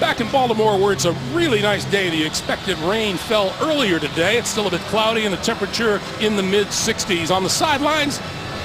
Back in Baltimore, where it's a really nice day. The expected rain fell earlier today. It's still a bit cloudy and the temperature in the mid-60s. On the sidelines,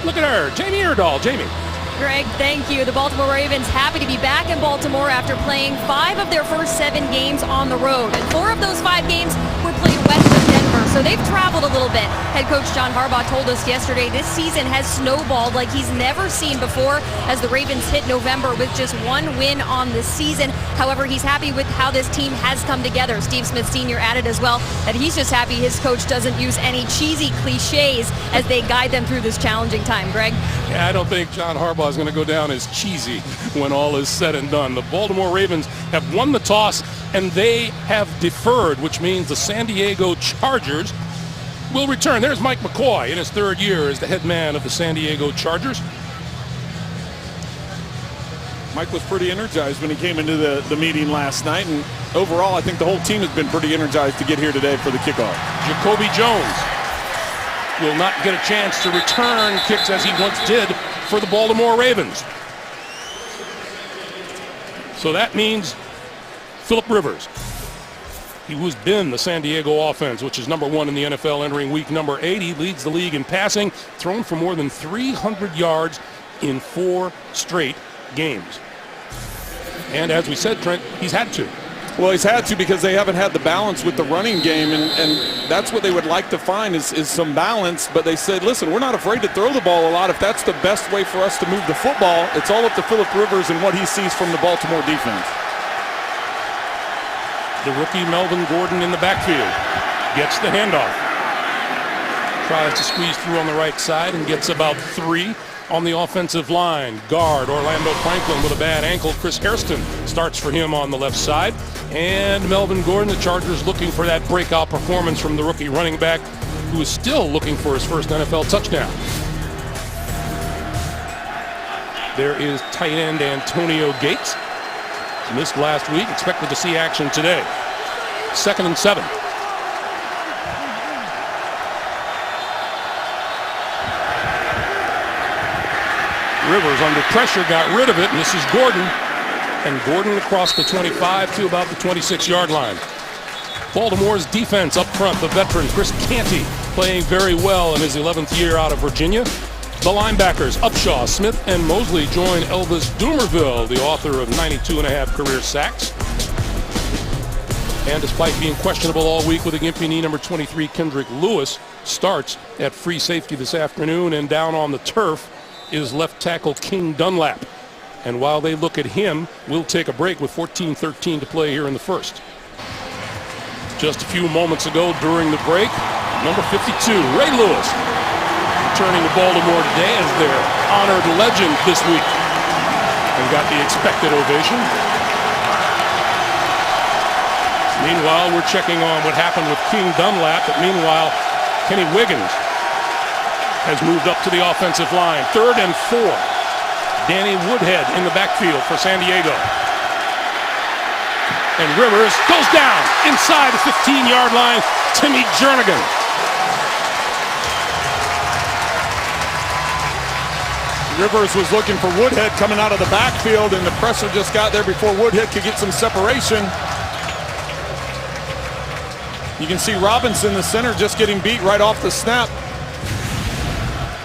look at her, Jamie Erdahl. Jamie. Greg, thank you. The Baltimore Ravens happy to be back in Baltimore after playing 5 of their first 7 games on the road. And 4 of those 5 games were played west of Denver, so they've traveled a little bit. Head coach John Harbaugh told us yesterday this season has snowballed like he's never seen before as the Ravens hit November with just 1 win on the season. However, he's happy with how this team has come together. Steve Smith Sr. added as well that he's just happy his coach doesn't use any cheesy cliches as they guide them through this challenging time. Greg? Yeah, I don't think John Harbaugh is going to go down as cheesy when all is said and done. The Baltimore Ravens have won the toss and they have deferred, which means the San Diego Chargers will return. There's Mike McCoy in his 3rd year as the head man of the San Diego Chargers. Mike was pretty energized when he came into the meeting last night, and overall I think the whole team has been pretty energized to get here today for the kickoff. Jacoby Jones will not get a chance to return kicks as he once did for the Baltimore Ravens. So that means Phillip Rivers, he who's been the San Diego offense, which is number 1 in the NFL entering week number 8. He leads the league in passing, thrown for more than 300 yards in 4 straight games. And as we said, Trent, he's had to. Well, he's had to because they haven't had the balance with the running game, and that's what they would like to find is some balance. But they said, listen, we're not afraid to throw the ball a lot. If that's the best way for us to move the football, it's all up to Phillip Rivers and what he sees from the Baltimore defense. The rookie Melvin Gordon in the backfield gets the handoff. Tries to squeeze through on the right side and gets about 3 on the offensive line. Guard Orlando Franklin with a bad ankle. Chris Hairston starts for him on the left side. And Melvin Gordon, the Chargers looking for that breakout performance from the rookie running back who is still looking for his first NFL touchdown. There is tight end Antonio Gates. Missed last week, expected to see action today. 2nd and 7. Rivers under pressure got rid of it, and this is Gordon. And Gordon across the 25 to about the 26-yard line. Baltimore's defense up front, the veteran Chris Canty playing very well in his 11th year out of Virginia. The linebackers, Upshaw, Smith, and Mosley join Elvis Dumervil, the author of 92.5 career sacks. And despite being questionable all week with a gimpy knee, number 23, Kendrick Lewis, starts at free safety this afternoon. And down on the turf is left tackle King Dunlap. And while they look at him, we'll take a break with 14-13 to play here in the first. Just a few moments ago during the break, number 52, Ray Lewis, returning to Baltimore today as their honored legend this week. And got the expected ovation. Meanwhile, we're checking on what happened with King Dunlap, but meanwhile, Kenny Wiggins has moved up to the offensive line. 3rd and 4. Danny Woodhead in the backfield for San Diego. And Rivers goes down inside the 15-yard line. Timmy Jernigan. Rivers was looking for Woodhead coming out of the backfield, and the pressure just got there before Woodhead could get some separation. You can see Robinson, the center, just getting beat right off the snap.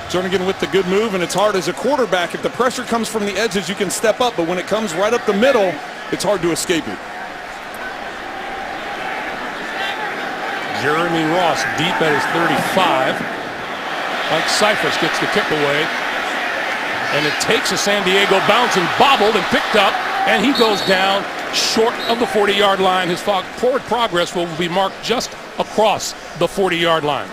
Jernigan with the good move, and it's hard as a quarterback. If the pressure comes from the edges, you can step up, but when it comes right up the middle, it's hard to escape it. Jeremy Ross deep at his 35. Mike Cyphers gets the kick away. And it takes a San Diego bounce and bobbled and picked up, and he goes down short of the 40-yard line. His forward progress will be marked just across the 40-yard line.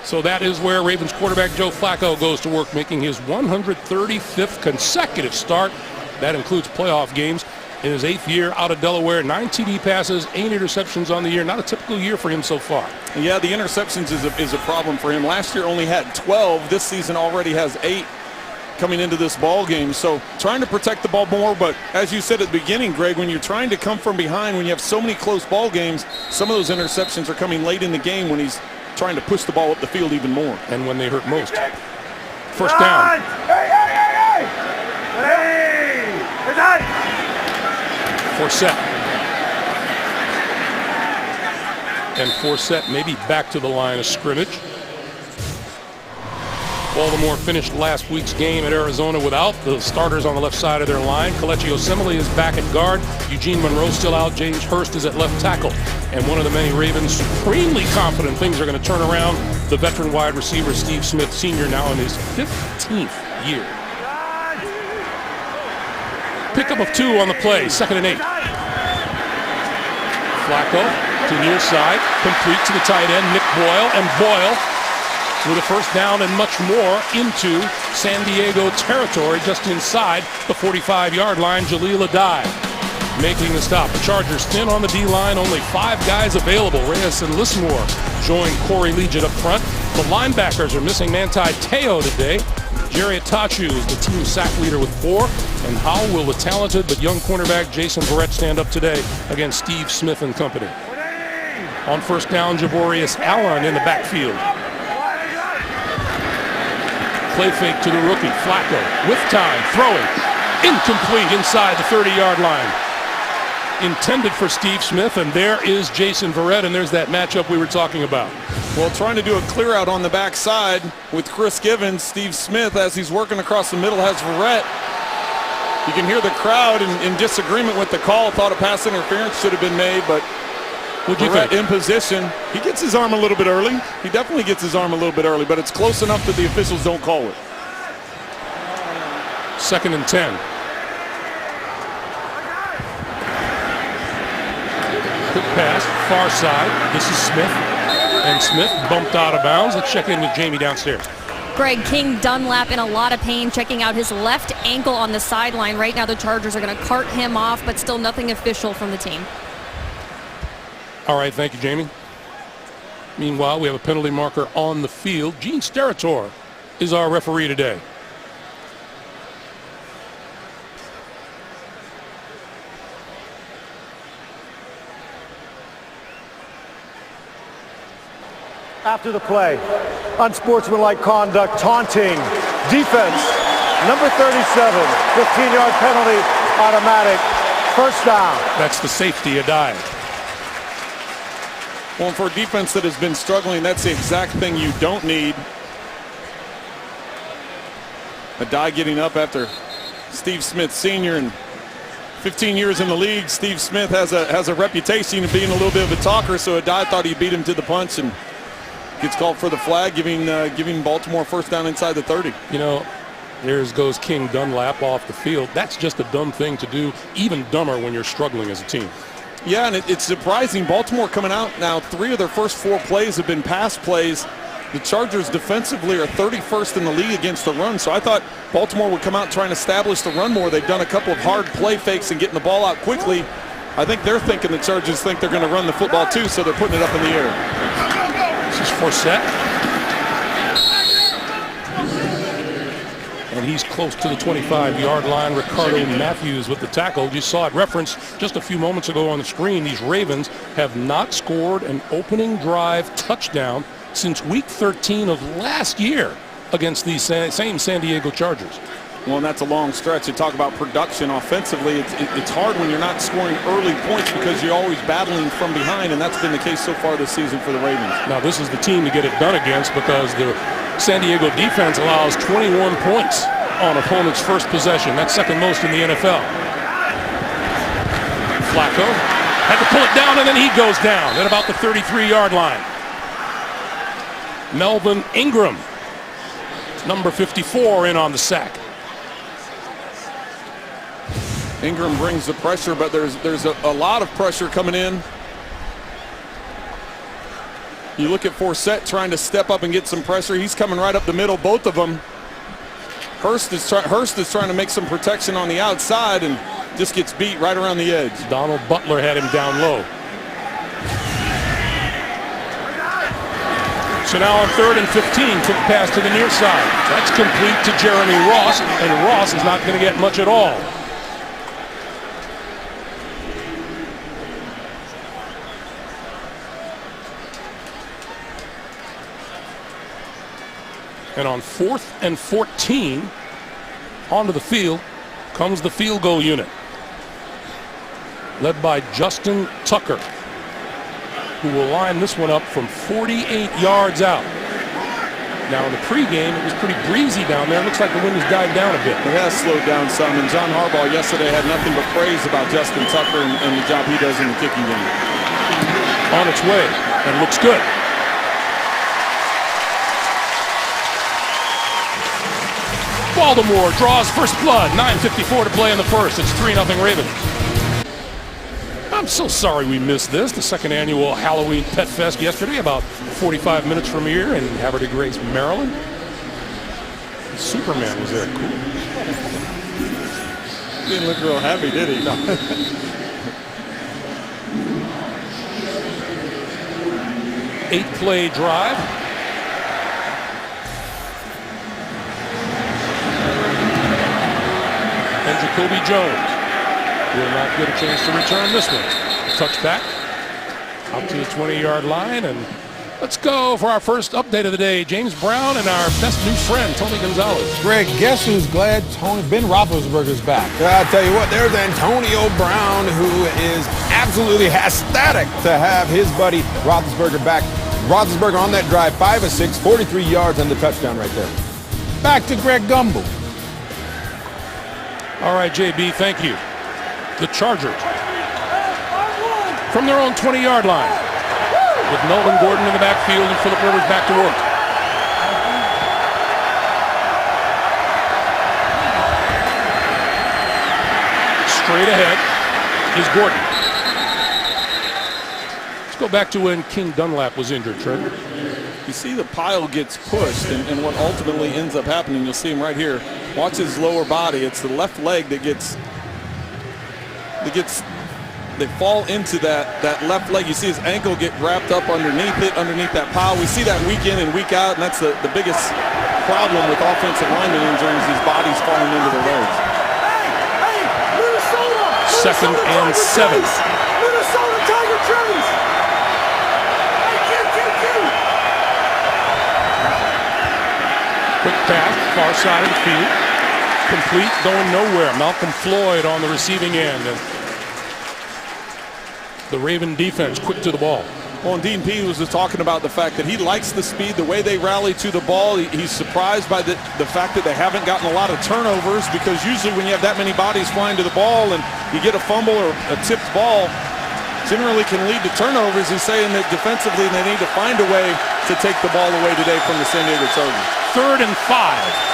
So that is where Ravens quarterback Joe Flacco goes to work, making his 135th consecutive start. That includes playoff games. In his 8th year out of Delaware, 9 TD passes, 8 interceptions on the year. Not a typical year for him so far. Yeah, the interceptions is a problem for him. Last year only had 12. This season already has 8 coming into this ball game. So trying to protect the ball more, but as you said at the beginning, Greg, when you're trying to come from behind, when you have so many close ball games, some of those interceptions are coming late in the game when he's trying to push the ball up the field even more. And when they hurt most. First down. Forsett. And Forsett maybe back to the line of scrimmage. Baltimore finished last week's game at Arizona without the starters on the left side of their line. Kelechi Osemele is back at guard. Eugene Monroe still out. James Hurst is at left tackle. And one of the many Ravens supremely confident things are going to turn around. The veteran wide receiver Steve Smith Sr. now in his 15th year. Pickup of 2 on the play, 2nd and 8. Flacco to the near side, complete to the tight end, Nick Boyle, and Boyle with a first down and much more into San Diego territory, just inside the 45-yard line. Jaleel Addae making the stop. The Chargers thin on the D-line, only 5 guys available. Reyes and Lismore join Corey Liuget up front. The linebackers are missing Manti Te'o today. Jerry Atachu is the team sack leader with 4. And how will the talented but young cornerback Jason Verrett stand up today against Steve Smith and company? On first down, Javorius Allen in the backfield. Play fake to the rookie, Flacco, with time, throwing, incomplete inside the 30-yard line. Intended for Steve Smith, and there is Jason Verrett, and there's that matchup we were talking about. Well, trying to do a clear out on the backside with Chris Givens. Steve Smith, as he's working across the middle, has Verrett. You can hear the crowd in disagreement with the call. Thought a pass interference should have been made, but Verrett in position. He gets his arm a little bit early. He definitely gets his arm a little bit early, but it's close enough that the officials don't call it. 2nd and 10. Quick pass, far side. This is Smith. And Smith bumped out of bounds. Let's check in with Jamie downstairs. Greg, King Dunlap in a lot of pain, checking out his left ankle on the sideline. Right now the Chargers are going to cart him off, but still nothing official from the team. All right, thank you, Jamie. Meanwhile, we have a penalty marker on the field. Gene Steratore is our referee today. After the play, unsportsmanlike conduct, taunting, defense, number 37, 15-yard penalty, automatic, first down. That's the safety, Addae. Well, for a defense that has been struggling, that's the exact thing you don't need. Addae getting up after Steve Smith Sr. and 15 years in the league. Steve Smith has a reputation of being a little bit of a talker, so Addae thought he beat him to the punch and gets called for the flag, giving Baltimore first down inside the 30. You know, there goes King Dunlap off the field. That's just a dumb thing to do, even dumber when you're struggling as a team. Yeah, and it's surprising. Baltimore coming out now, 3 of their first 4 plays have been pass plays. The Chargers defensively are 31st in the league against the run, so I thought Baltimore would come out and try and establish the run more. They've done a couple of hard play fakes and getting the ball out quickly. I think they're thinking the Chargers think they're going to run the football too, so they're putting it up in the air. This is Forsett. And he's close to the 25-yard line. Ricardo Matthews with the tackle. You saw it referenced just a few moments ago on the screen. These Ravens have not scored an opening drive touchdown since week 13 of last year against these same San Diego Chargers. Well, and that's a long stretch. You talk about production offensively. It's hard when you're not scoring early points because you're always battling from behind, and that's been the case so far this season for the Ravens. Now, this is the team to get it done against because the San Diego defense allows 21 points on opponent's first possession. That's second most in the NFL. Flacco had to pull it down, and then he goes down at about the 33-yard line. Melvin Ingram, number 54, in on the sack. Ingram brings the pressure, but there's a lot of pressure coming in. You look at Forsett trying to step up and get some pressure. He's coming right up the middle, both of them. Hurst is trying to make some protection on the outside and just gets beat right around the edge. Donald Butler had him down low. So now on 3rd and 15, quick pass to the near side. That's complete to Jeremy Ross, and Ross is not going to get much at all. And on 4th and 14, onto the field comes the field goal unit. led by Justin Tucker, who will line this one up from 48 yards out. Now in the pregame, it was pretty breezy down there. It looks like the wind has died down a bit. It has slowed down some, and John Harbaugh yesterday had nothing but praise about Justin Tucker and the job he does in the kicking game. On its way, and looks good. Baltimore draws first blood. 9:54 to play in the first. It's 3-0 Ravens. I'm so sorry we missed this. The second annual Halloween Pet Fest yesterday, about 45 minutes from here in Havre de Grace, Maryland. Superman was there. Cool. Didn't look real happy, did he? No. 8-play drive. And Jacoby Jones will not get a chance to return this one. Touchback out to the 20-yard line, and let's go for our first update of the day. James Brown and our best new friend, Tony Gonzalez. Greg, guess who's glad Ben Roethlisberger's back? I'll tell you what, there's Antonio Brown, who is absolutely ecstatic to have his buddy Roethlisberger back. Roethlisberger on that drive, 5 of 6, 43 yards and the touchdown right there. Back to Greg Gumbel. All right, JB, thank you. The Chargers from their own 20-yard line with Melvin Gordon in the backfield and Phillip Rivers back to work. Straight ahead is Gordon. Let's go back to when King Dunlap was injured, Trent. You see the pile gets pushed, and what ultimately ends up happening, you'll see him right here. Watch his lower body. It's the left leg that gets they fall into that left leg. You see his ankle get wrapped up underneath that pile. We see that week in and week out, and that's the biggest problem with offensive lineman injuries, these bodies falling into their legs. Second and 7. Minnesota Tiger Trains. Quick pass, far side of the field. Complete, going nowhere. Malcolm Floyd on the receiving end. And the Raven defense quick to the ball. Well, and Dean Peay was just talking about the fact that he likes the speed, the way they rally to the ball. He's surprised by the fact that they haven't gotten a lot of turnovers, because usually when you have that many bodies flying to the ball and you get a fumble or a tipped ball, generally can lead to turnovers. He's saying that defensively they need to find a way to take the ball away today from the San Diego Chargers. 3rd and 5.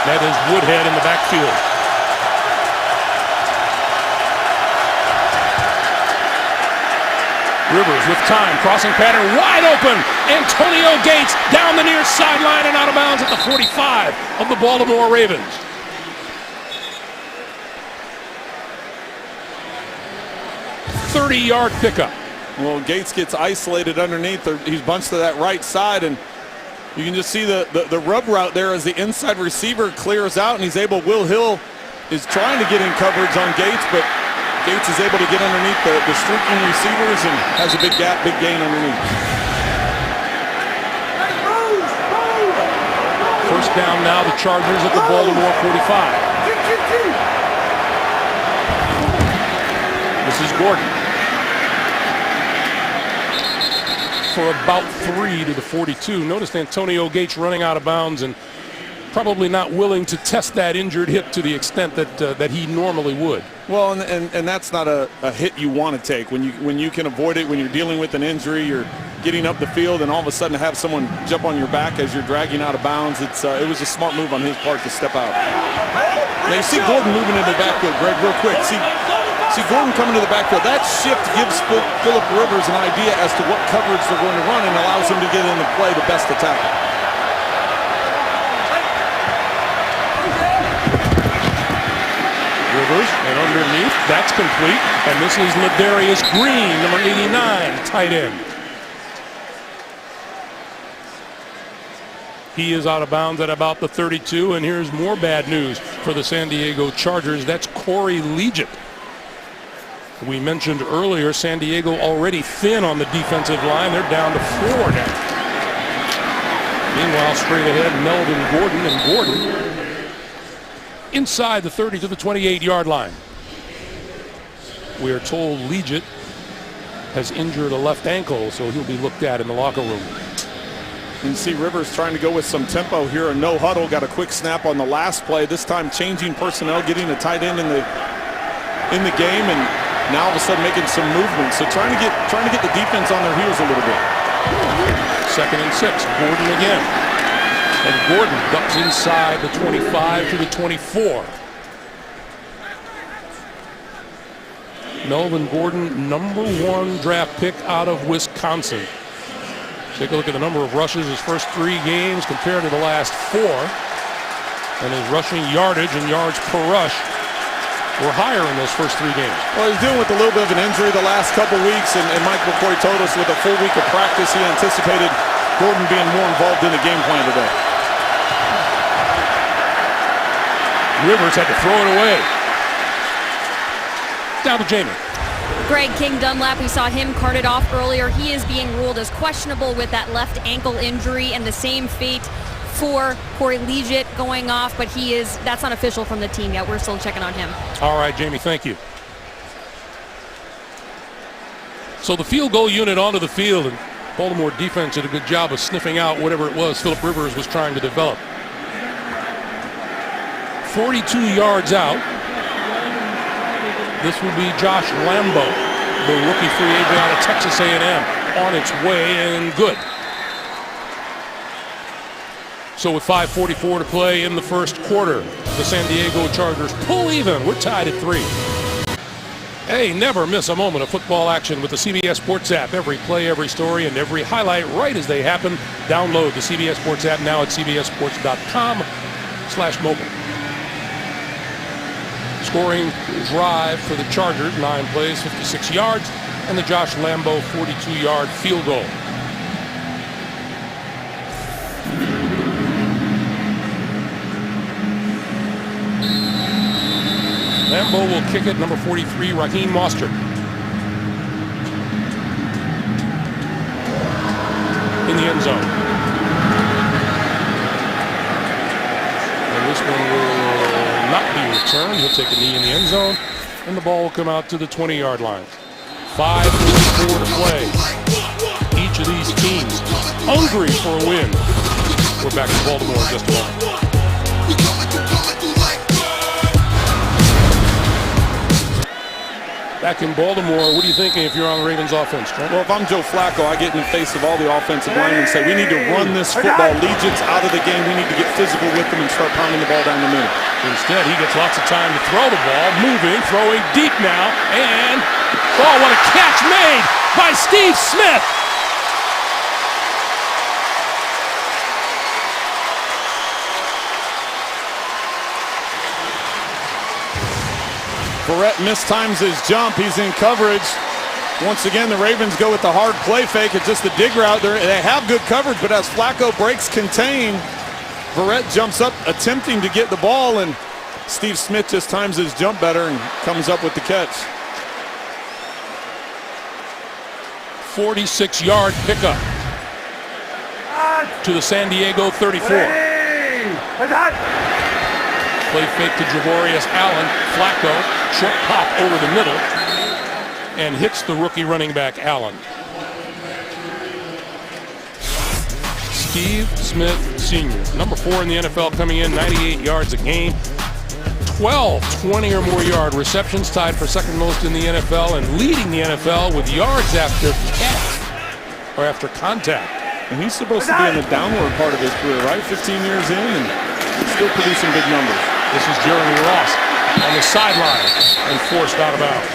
That is Woodhead in the backfield. Rivers with time, crossing pattern, wide open. Antonio Gates down the near sideline and out of bounds at the 45 of the Baltimore Ravens. .30-yard pickup. Well, Gates gets isolated underneath. He's bunched to that right side, and you can just see the rub route there as the inside receiver clears out, and he's able. Will Hill is trying to get in coverage on Gates, but Gates is able to get underneath the streaking receivers and has a big gap, big gain underneath. First down now, the Chargers at the Baltimore 45. This is Gordon. For about 3 to the 42. Notice Antonio Gates running out of bounds and probably not willing to test that injured hip to the extent that he normally would. Well, and that's not a hit you want to take. When you can avoid it, when you're dealing with an injury, you're getting up the field, and all of a sudden have someone jump on your back as you're dragging out of bounds. It was a smart move on his part to step out. Now you see Gordon moving into the backfield, Greg, real quick. See Gordon coming to the backfield. That shift gives Phillip Rivers an idea as to what coverage they're going to run and allows him to get in the play the best attack. Rivers, and underneath, that's complete. And this is Ladarius Green, number 89, tight end. He is out of bounds at about the 32, and here's more bad news for the San Diego Chargers. That's Corey Liuget. We mentioned earlier San Diego already thin on the defensive line. They're down to 4 now. Meanwhile, straight ahead, Melvin Gordon, and Gordon inside the 30 to the 28-yard line. We are told Legit has injured a left ankle, so he'll be looked at in the locker room. You can see Rivers trying to go with some tempo here. A no huddle, got a quick snap on the last play. This time changing personnel, getting a tight end in the game, and now all of a sudden making some movement. So trying to get the defense on their heels a little bit. 2nd and 6, Gordon again. And Gordon ducks inside the 25 to the 24. Melvin Gordon, #1 draft pick out of Wisconsin. Take a look at the number of rushes his first 3 games compared to the last 4. And his rushing yardage and yards per rush were higher in those first 3 games. Well, he's dealing with a little bit of an injury the last couple weeks, and Mike McCoy told us with a full week of practice, he anticipated Gordon being more involved in the game plan today. Rivers had to throw it away. Down to Jamie. Greg King Dunlap, we saw him carted off earlier. He is being ruled as questionable with that left ankle injury, and the same fate for Corey Legit going off, but that's not official from the team yet. We're still checking on him. All right, Jamie, thank you. So the field goal unit onto the field, and Baltimore defense did a good job of sniffing out whatever it was Philip Rivers was trying to develop. 42 yards out. This will be Josh Lambo, the rookie free agent out of Texas A&M, on its way and good. So with 5:44 to play in the first quarter, the San Diego Chargers pull even. We're tied at 3. Hey, never miss a moment of football action with the CBS Sports app. Every play, every story, and every highlight right as they happen. Download the CBS Sports app now at cbssports.com/mobile. Scoring drive for the Chargers, 9 plays, 56 yards, and the Josh Lambo 42-yard field goal. Lambo will kick it, number 43, Raheem Mostert. In the end zone. And this one will not be returned. He'll take a knee in the end zone, and the ball will come out to the 20-yard line. 5:54 to play. Each of these teams hungry for a win. We're back to Baltimore in just a moment. Back in Baltimore, what are you thinking if you're on the Ravens offense, Trent? Well, if I'm Joe Flacco, I get in the face of all the offensive linemen and say, we need to run this football. Legion's out of the game. We need to get physical with them and start pounding the ball down the middle. Instead, he gets lots of time to throw the ball, moving, throwing deep now, and, oh, what a catch made by Steve Smith. Barrett mistimes his jump. He's in coverage. Once again, the Ravens go with the hard play fake. It's just a dig route. They have good coverage, but as Flacco breaks contain, Barrett jumps up attempting to get the ball, and Steve Smith just times his jump better and comes up with the catch. 46-yard pickup to the San Diego 34. Play fake to Javorius Allen. Flacco, short pop over the middle, and hits the rookie running back Allen. Steve Smith Sr., number 4 in the NFL, coming in, 98 yards a game. 12 20 or more yard receptions, tied for second most in the NFL, and leading the NFL with yards after catch or after contact. And he's supposed to be in the downward part of his career, right? 15 years in and still producing big numbers. This is Jeremy Ross on the sideline and forced out of bounds.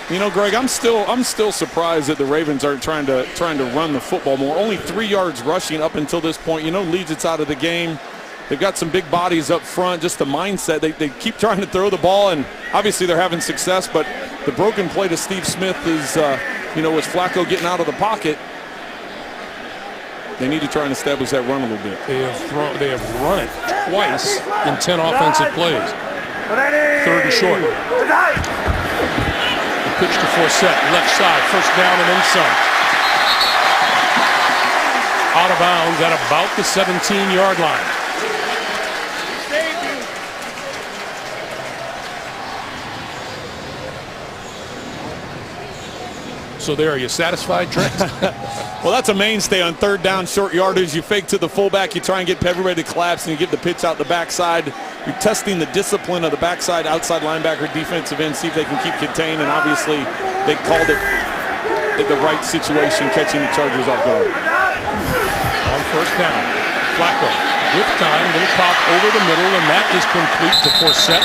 You know, Greg, I'm still surprised that the Ravens aren't trying to run the football more. Only 3 yards rushing up until this point. You know, Legion's out of the game. They've got some big bodies up front, just the mindset. They keep trying to throw the ball, and obviously they're having success, but the broken play to Steve Smith is, was Flacco getting out of the pocket. They need to try and establish that run a little bit. They have run it twice in 10 offensive plays. 3rd and short. The pitch to Forsett, left side, first down and then some. out of bounds at about the 17-yard line. So there, are you satisfied, Trent? Well, that's a mainstay on third down, short yardage. You fake to the fullback, you try and get everybody to collapse, and you get the pitch out the backside. You're testing the discipline of the backside, outside linebacker, defensive end, see if they can keep contained, and obviously they called it in the right situation, catching the Chargers off guard. On first down, Flacco with time, little pop over the middle, and that is complete to Forsett.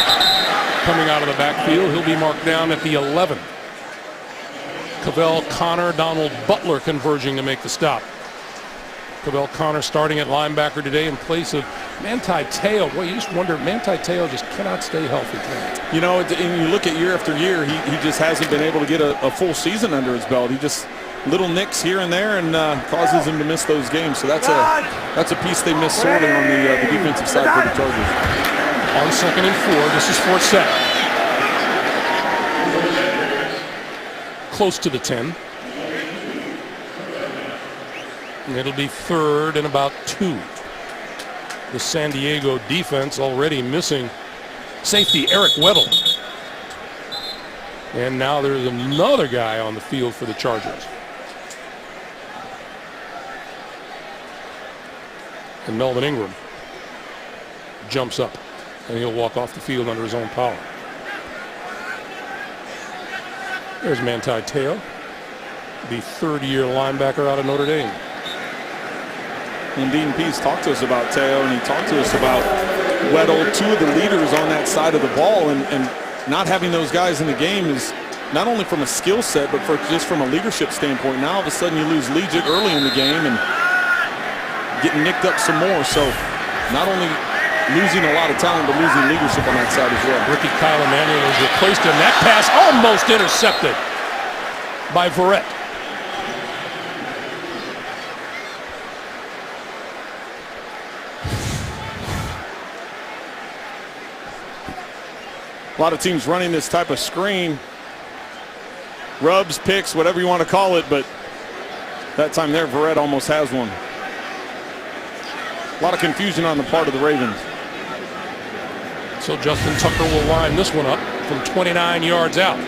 Coming out of the backfield, he'll be marked down at the 11. Cavell Connor, Donald Butler converging to make the stop. Cavell Connor starting at linebacker today in place of Manti Te'o. Boy, you just wonder, Manti Te'o just cannot stay healthy tonight. You know, and you look at year after year, he just hasn't been able to get a full season under his belt. He just little nicks here and there, and causes him to miss those games. So that's a piece they miss sorting on the defensive side for the Chargers. On 2nd and 4, this is Forsett. Close to the 10. And it'll be 3rd and about 2. The San Diego defense already missing safety Eric Weddle. And now there's another guy on the field for the Chargers. And Melvin Ingram jumps up, and he'll walk off the field under his own power. There's Manti Te'o, the third-year linebacker out of Notre Dame. And Dean Pease talked to us about Te'o, and he talked to us about Weddle, two of the leaders on that side of the ball, and not having those guys in the game is not only from a skill set, but just from a leadership standpoint. Now all of a sudden you lose Legion early in the game and getting nicked up some more. So not only losing a lot of talent, but losing leadership on that side as well. Ricky Kyle Emanuel has replaced him. That pass almost intercepted by Verrett. A lot of teams running this type of screen. Rubs, picks, whatever you want to call it, but that time there, Verrett almost has one. A lot of confusion on the part of the Ravens. So Justin Tucker will line this one up from 29 yards out.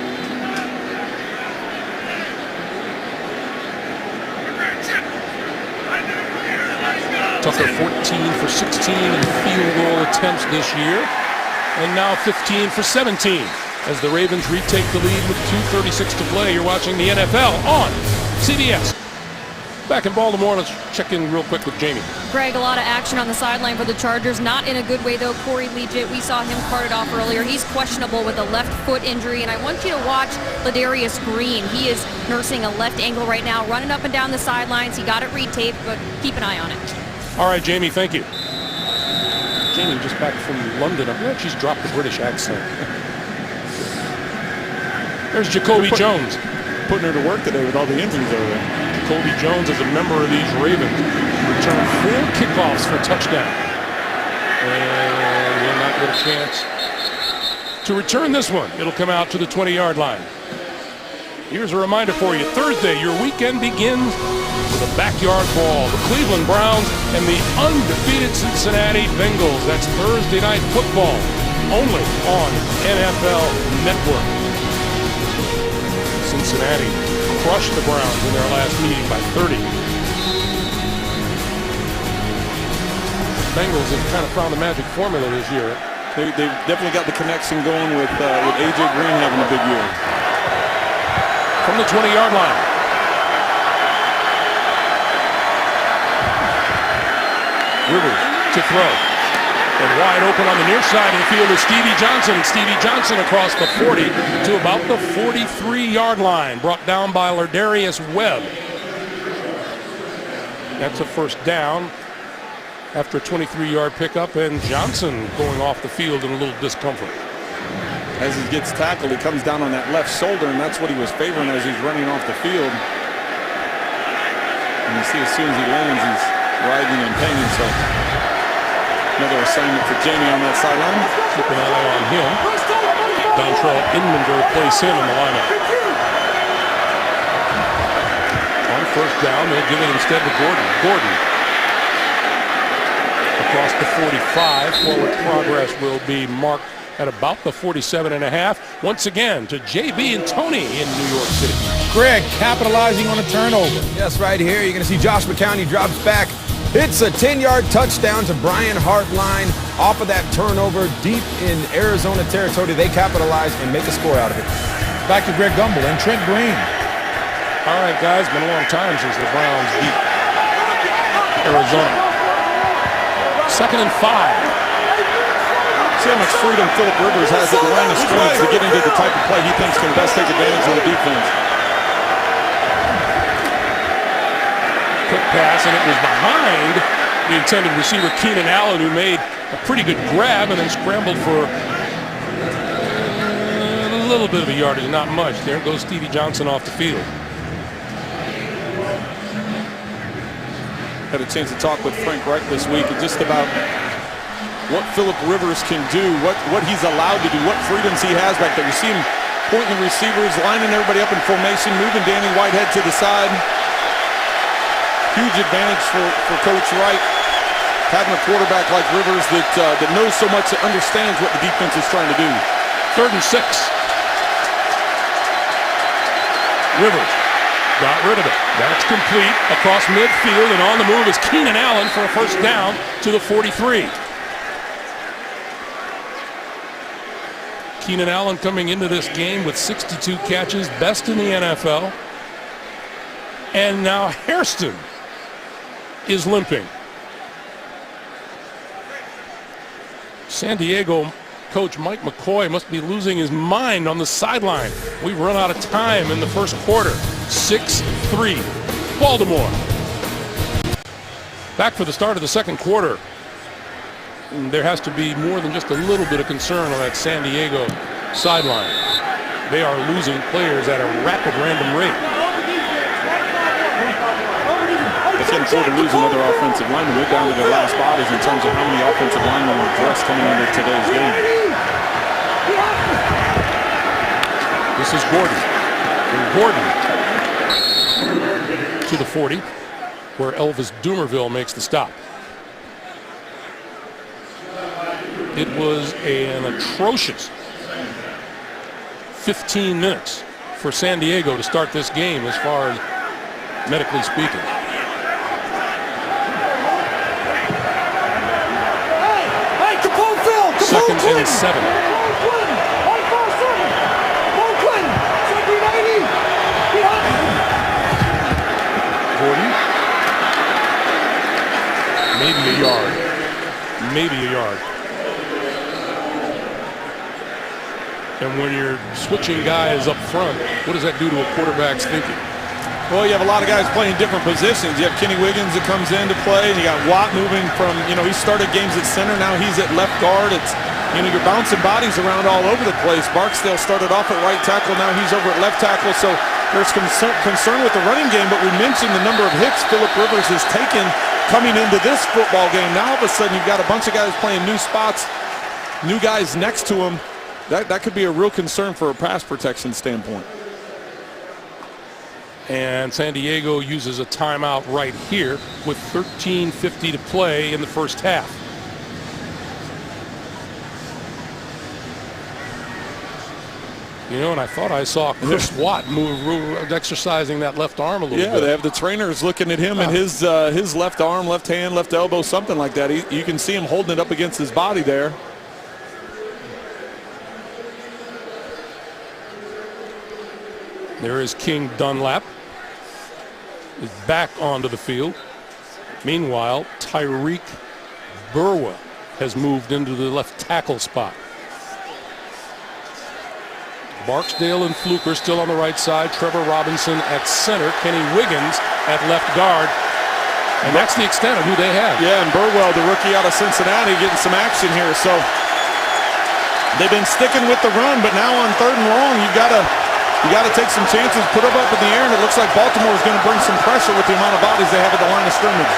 Tucker 14 for 16 in field goal attempts this year. And now 15 for 17 as the Ravens retake the lead with 2:36 to play. You're watching the NFL on CBS. Back in Baltimore, let's check in real quick with Jamie. Greg, a lot of action on the sideline for the Chargers. Not in a good way, though. Corey Liuget, we saw him carted off earlier. He's questionable with a left foot injury, and I want you to watch Ladarius Green. He is nursing a left ankle right now, running up and down the sidelines. He got it retaped, but keep an eye on it. All right, Jamie, thank you. Jamie just back from London. I'm glad she's dropped the British accent. There's Jacoby Jones. Putting her to work today with all the injuries over there. Jacoby Jones, as a member of these Ravens, returned 4 kickoffs for touchdown. And will not get a chance to return this one. It'll come out to the 20-yard line. Here's a reminder for you. Thursday, your weekend begins with a backyard brawl. The Cleveland Browns and the undefeated Cincinnati Bengals. That's Thursday night football, only on NFL Network. Cincinnati crushed the Browns in their last meeting by 30. Bengals have kind of found the magic formula this year. They've definitely got the connection going with A.J. Green having a big year. From the 20-yard line. Rivers to throw. And wide open on the near side of the field is Stevie Johnson. Stevie Johnson across the 40 to about the 43-yard line. Brought down by Lardarius Webb. That's a first down after a 23-yard pickup, and Johnson going off the field in a little discomfort. As he gets tackled, he comes down on that left shoulder, and that's what he was favoring as he's running off the field. And you see as soon as he lands, he's writhing in pain. So another assignment for Jamie on that sideline. Keep an eye on him. Dontrell Inman to replace him in the lineup. On first down, they'll give it instead to Gordon. Gordon the 45. Forward progress will be marked at about the 47.5. Once again to JB and Tony in New York City. Greg capitalizing on a turnover. Yes, right here. You're going to see Josh McCown. He drops back. It's a 10-yard touchdown to Brian Hartline off of that turnover deep in Arizona territory. They capitalize and make a score out of it. Back to Greg Gumbel and Trent Green. All right, guys, been a long time since the Browns beat Arizona. 2nd and 5. See how much freedom Phillip Rivers has at the line of scrimmage to get into the type of play he thinks can best take advantage of the defense. Quick pass, and it was behind the intended receiver, Keenan Allen, who made a pretty good grab and then scrambled for a little bit of a yardage, not much. There goes Stevie Johnson off the field. Had a chance to talk with Frank Reich this week just about what Phillip Rivers can do, what he's allowed to do, what freedoms he has back there. You see him pointing the receivers, lining everybody up in formation, moving Danny Whitehead to the side. Huge advantage for Coach Wright, having a quarterback like Rivers that knows so much, that understands what the defense is trying to do. 3rd and 6. Rivers got rid of it. That's complete across midfield, and on the move is Keenan Allen for a first down to the 43. Keenan Allen coming into this game with 62 catches, best in the NFL. And now Hairston is limping. San Diego coach Mike McCoy must be losing his mind on the sideline. We've run out of time in the first quarter. 6-3, Baltimore. Back for the start of the second quarter. And there has to be more than just a little bit of concern on that San Diego sideline. They are losing players at a rapid random rate. They can't afford to lose another offensive lineman. They're down to their last bodies in terms of how many offensive linemen were dressed coming into today's game. This is Gordon. And Gordon to the 40, where Elvis Dumerville makes the stop. It was an atrocious 15 minutes for San Diego to start this game, as far as medically speaking. Hey, Capone Phil! Capone 2nd and 7. Gordon. Maybe a yard. Maybe a yard. And when you're switching guys up front, what does that do to a quarterback's thinking? Well, you have a lot of guys playing different positions. You have Kenny Wiggins that comes into play, and you got Watt moving from, he started games at center, now he's at left guard. It's, you're bouncing bodies around all over the place. Barksdale started off at right tackle, now he's over at left tackle, so there's concern with the running game, but we mentioned the number of hits Phillip Rivers has taken coming into this football game. Now all of a sudden you've got a bunch of guys playing new spots, new guys next to him. That could be a real concern for a pass protection standpoint. And San Diego uses a timeout right here with 13:50 to play in the first half. And I thought I saw Chris Watt exercising that left arm a little bit. Yeah, they have the trainers looking at him and his left arm, left hand, left elbow, something like that. You can see him holding it up against his body there. There is King Dunlap. Is back onto the field. Meanwhile, Tyreek Burwell has moved into the left tackle spot. Barksdale and Fluker still on the right side. Trevor Robinson at center. Kenny Wiggins at left guard. And that's the extent of who they have. Yeah, and Burwell, the rookie out of Cincinnati, getting some action here. So they've been sticking with the run, but now on 3rd and long, you got to take some chances, put them up in the air, and it looks like Baltimore is going to bring some pressure with the amount of bodies they have at the line of scrimmage.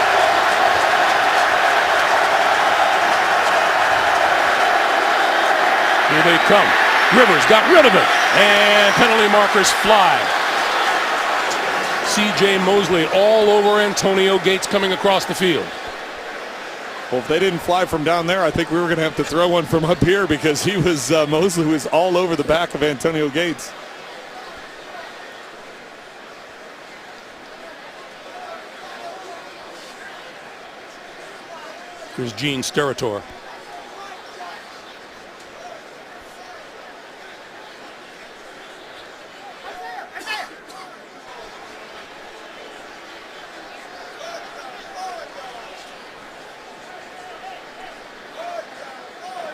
Here they come. Rivers got rid of it, and penalty markers fly. C.J. Mosley all over Antonio Gates coming across the field. Well, if they didn't fly from down there, I think we were going to have to throw one from up here because he was Mosley was all over the back of Antonio Gates. Here's Gene Steratore.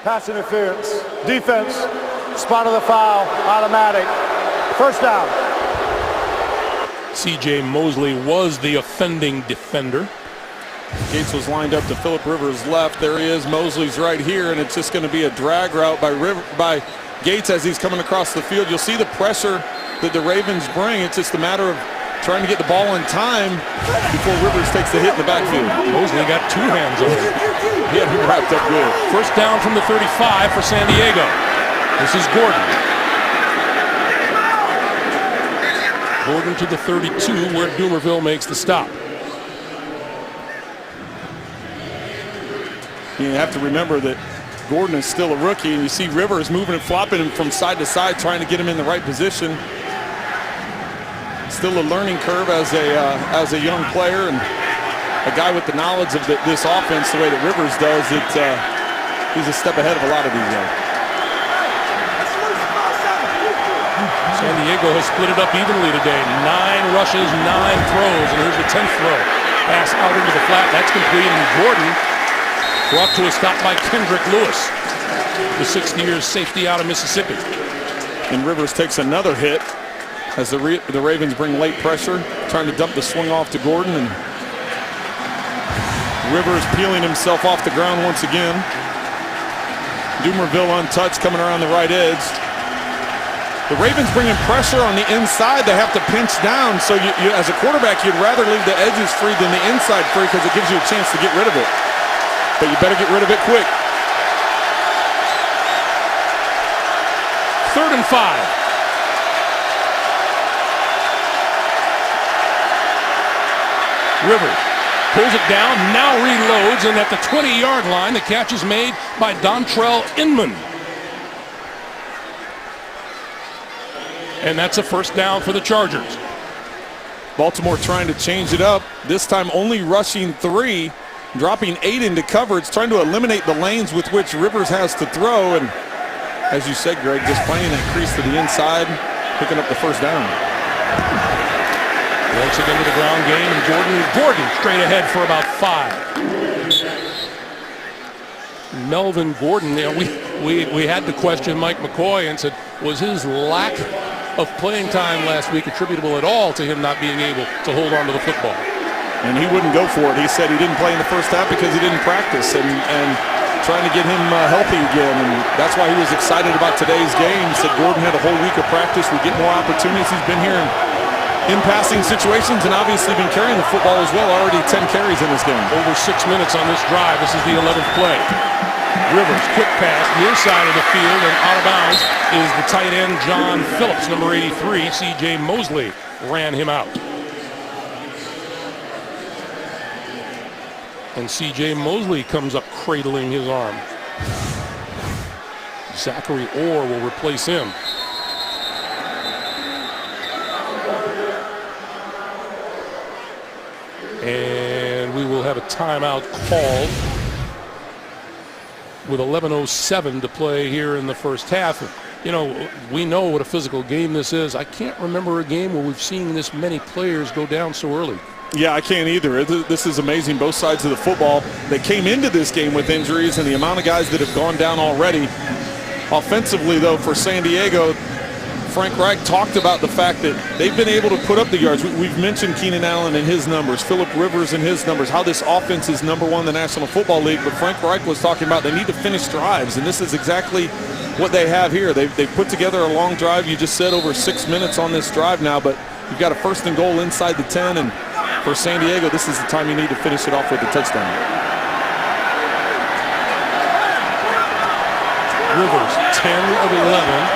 Pass interference. Defense. Spot of the foul. Automatic. First down. C.J. Mosley was the offending defender. Gates was lined up to Philip Rivers' left. There he is. Mosley's right here, and it's just going to be a drag route by Gates as he's coming across the field. You'll see the pressure that the Ravens bring. It's just a matter of trying to get the ball in time before Rivers takes the hit in the backfield. Mosley got two hands on it. Yeah, he wrapped up good. First down from the 35 for San Diego. This is Gordon. Gordon to the 32 where Dumerville makes the stop. You have to remember that Gordon is still a rookie, and you see Rivers moving and flopping him from side to side, trying to get him in the right position. Still a learning curve as a young player, and a guy with the knowledge of this offense the way that Rivers does. He's a step ahead of a lot of these guys. San Diego has split it up evenly today. 9 rushes, 9 throws, and here's the 10th throw. Pass out into the flat. That's complete, and Gordon brought to a stop by Kendrick Lewis, the 60-year safety out of Mississippi. And Rivers takes another hit as the Ravens bring late pressure, trying to dump the swing off to Gordon, and Rivers peeling himself off the ground once again. Dumerville untouched, coming around the right edge. The Ravens bringing pressure on the inside. They have to pinch down, so you as a quarterback, you'd rather leave the edges free than the inside free because it gives you a chance to get rid of it. But you better get rid of it quick. 3rd and 5. Rivers pulls it down, now reloads, and at the 20-yard line, the catch is made by Dontrell Inman. And that's a first down for the Chargers. Baltimore trying to change it up, this time only rushing 3, dropping 8 into coverage, trying to eliminate the lanes with which Rivers has to throw. And as you said, Greg, just playing that crease to the inside, picking up the first down. Once again to the ground game, and Gordon straight ahead for about 5. Melvin Gordon, you know, we had to question Mike McCoy and said, was his lack of playing time last week attributable at all to him not being able to hold on to the football? And he wouldn't go for it. He said he didn't play in the first half because he didn't practice, and trying to get him healthy again. And that's why he was excited about today's game. He said Gordon had a whole week of practice. We get more opportunities. He's been here in passing situations and obviously been carrying the football as well. Already 10 carries in this game. Over 6 minutes on this drive. This is the 11th play. Rivers, quick pass, near side of the field, and out of bounds is the tight end John Phillips, number 83. C.J. Mosley ran him out. And C.J. Mosley comes up cradling his arm. Zachary Orr will replace him. And we will have a timeout called with 11:07 to play here in the first half. You know, we know what a physical game this is. I can't remember a game where we've seen this many players go down so early. Yeah, I can't either. This is amazing, both sides of the football. They came into this game with injuries, and the amount of guys that have gone down already. Offensively, though, for San Diego, Frank Reich talked about the fact that they've been able to put up the yards. We've mentioned Keenan Allen and his numbers, Philip Rivers and his numbers, how this offense is #1 in the National Football League. But Frank Reich was talking about they need to finish drives, and this is exactly what they have here. They've put together a long drive. You just said over 6 minutes on this drive now, but you've got a 1st and goal inside the 10, and for San Diego, this is the time you need to finish it off with a touchdown. Rivers, 10 of 11,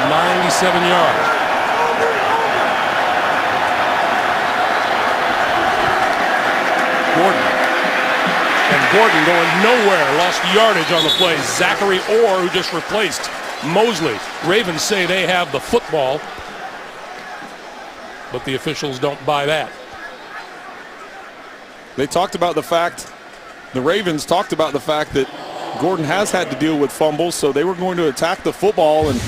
97 yards. Gordon. And Gordon going nowhere, lost yardage on the play. Zachary Orr, who just replaced Mosley. Ravens say they have the football, but the officials don't buy that. They talked about the fact, the Ravens talked about the fact that Gordon has had to deal with fumbles, so they were going to attack the football, and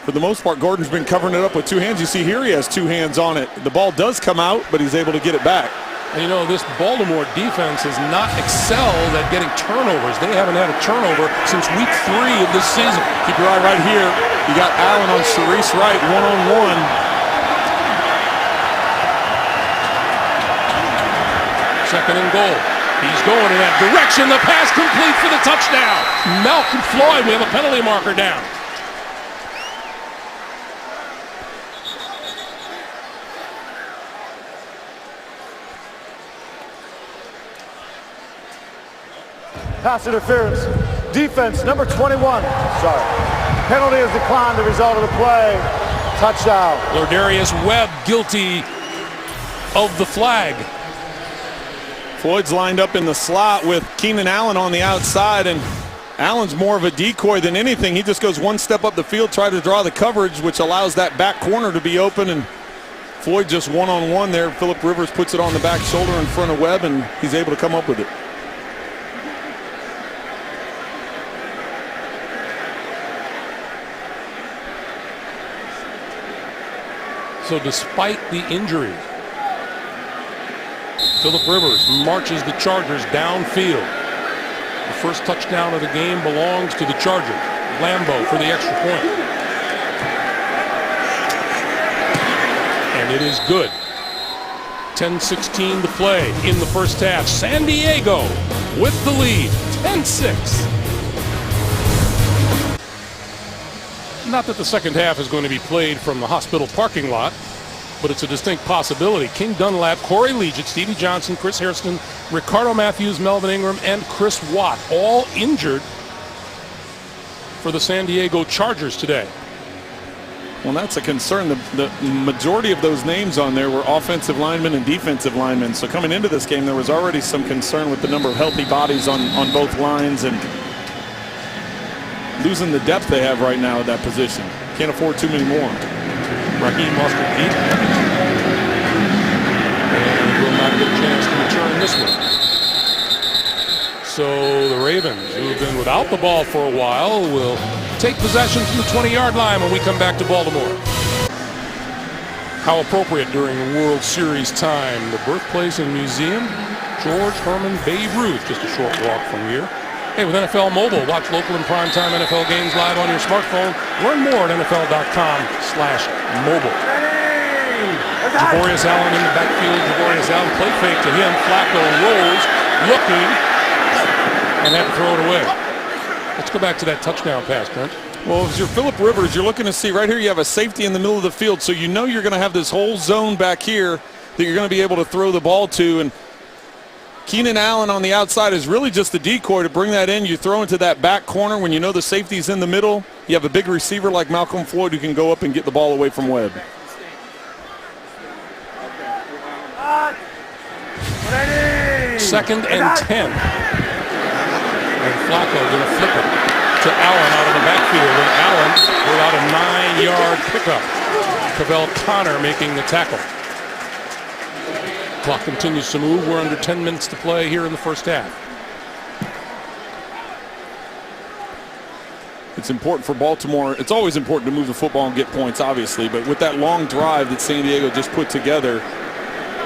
for the most part, Gordon's been covering it up with two hands. You see here he has two hands on it. The ball does come out, but he's able to get it back. And you know, this Baltimore defense has not excelled at getting turnovers. They haven't had a turnover since week 3 of this season. Keep your eye right here. You got Allen on Sharice Wright, one-on-one. Second and goal. He's going in that direction. The pass complete for the touchdown. Malcolm Floyd, we have a penalty marker down. Pass interference. Defense, number 21. Sorry. Penalty is declined. The result of the play. Touchdown. Lardarius Webb guilty of the flag. Floyd's lined up in the slot with Keenan Allen on the outside, and Allen's more of a decoy than anything. He just goes one step up the field, try to draw the coverage, which allows that back corner to be open, and Floyd just one-on-one there. Phillip Rivers puts it on the back shoulder in front of Webb, and he's able to come up with it. So despite the injury, Phillip Rivers marches the Chargers downfield. The first touchdown of the game belongs to the Chargers. Lambeau for the extra point. And it is good. 10:16 to play in the first half. San Diego with the lead, 10-6. Not that the second half is going to be played from the hospital parking lot, but it's a distinct possibility. King Dunlap, Corey Liuget, Stevie Johnson, Chris Hairston, Ricardo Matthews, Melvin Ingram, and Chris Watt, all injured for the San Diego Chargers today. Well, that's a concern. The majority of those names on there were offensive linemen and defensive linemen. So coming into this game, there was already some concern with the number of healthy bodies on both lines and losing the depth they have right now at that position. Can't afford too many more. Raheem Mostert deep. And will not get a chance to return this one. So the Ravens, who have been without the ball for a while, will take possession from the 20-yard line when we come back to Baltimore. How appropriate during World Series time. The birthplace and museum, George Herman Babe Ruth, just a short walk from here. Hey, with NFL Mobile, watch local and primetime NFL games live on your smartphone. Learn more at NFL.com/mobile. Javorius Allen in the backfield. Javorius Allen, play fake to him. Flacco rolls, looking, and had to throw it away. Let's go back to that touchdown pass, Brent. Well, if you're Phillip Rivers, you're looking to see right here you have a safety in the middle of the field, so you know you're going to have this whole zone back here that you're going to be able to throw the ball to, and Keenan Allen on the outside is really just a decoy to bring that in. You throw into that back corner when you know the safety's in the middle. You have a big receiver like Malcolm Floyd who can go up and get the ball away from Webb. Second and 10. And Flacco going to flip it to Allen out of the backfield. And Allen without a 9-yard pickup. Cavell Connor making the tackle. Clock continues to move. We're under 10 minutes to play here in the first half. It's important for Baltimore. It's always important to move the football and get points, obviously. But with that long drive that San Diego just put together,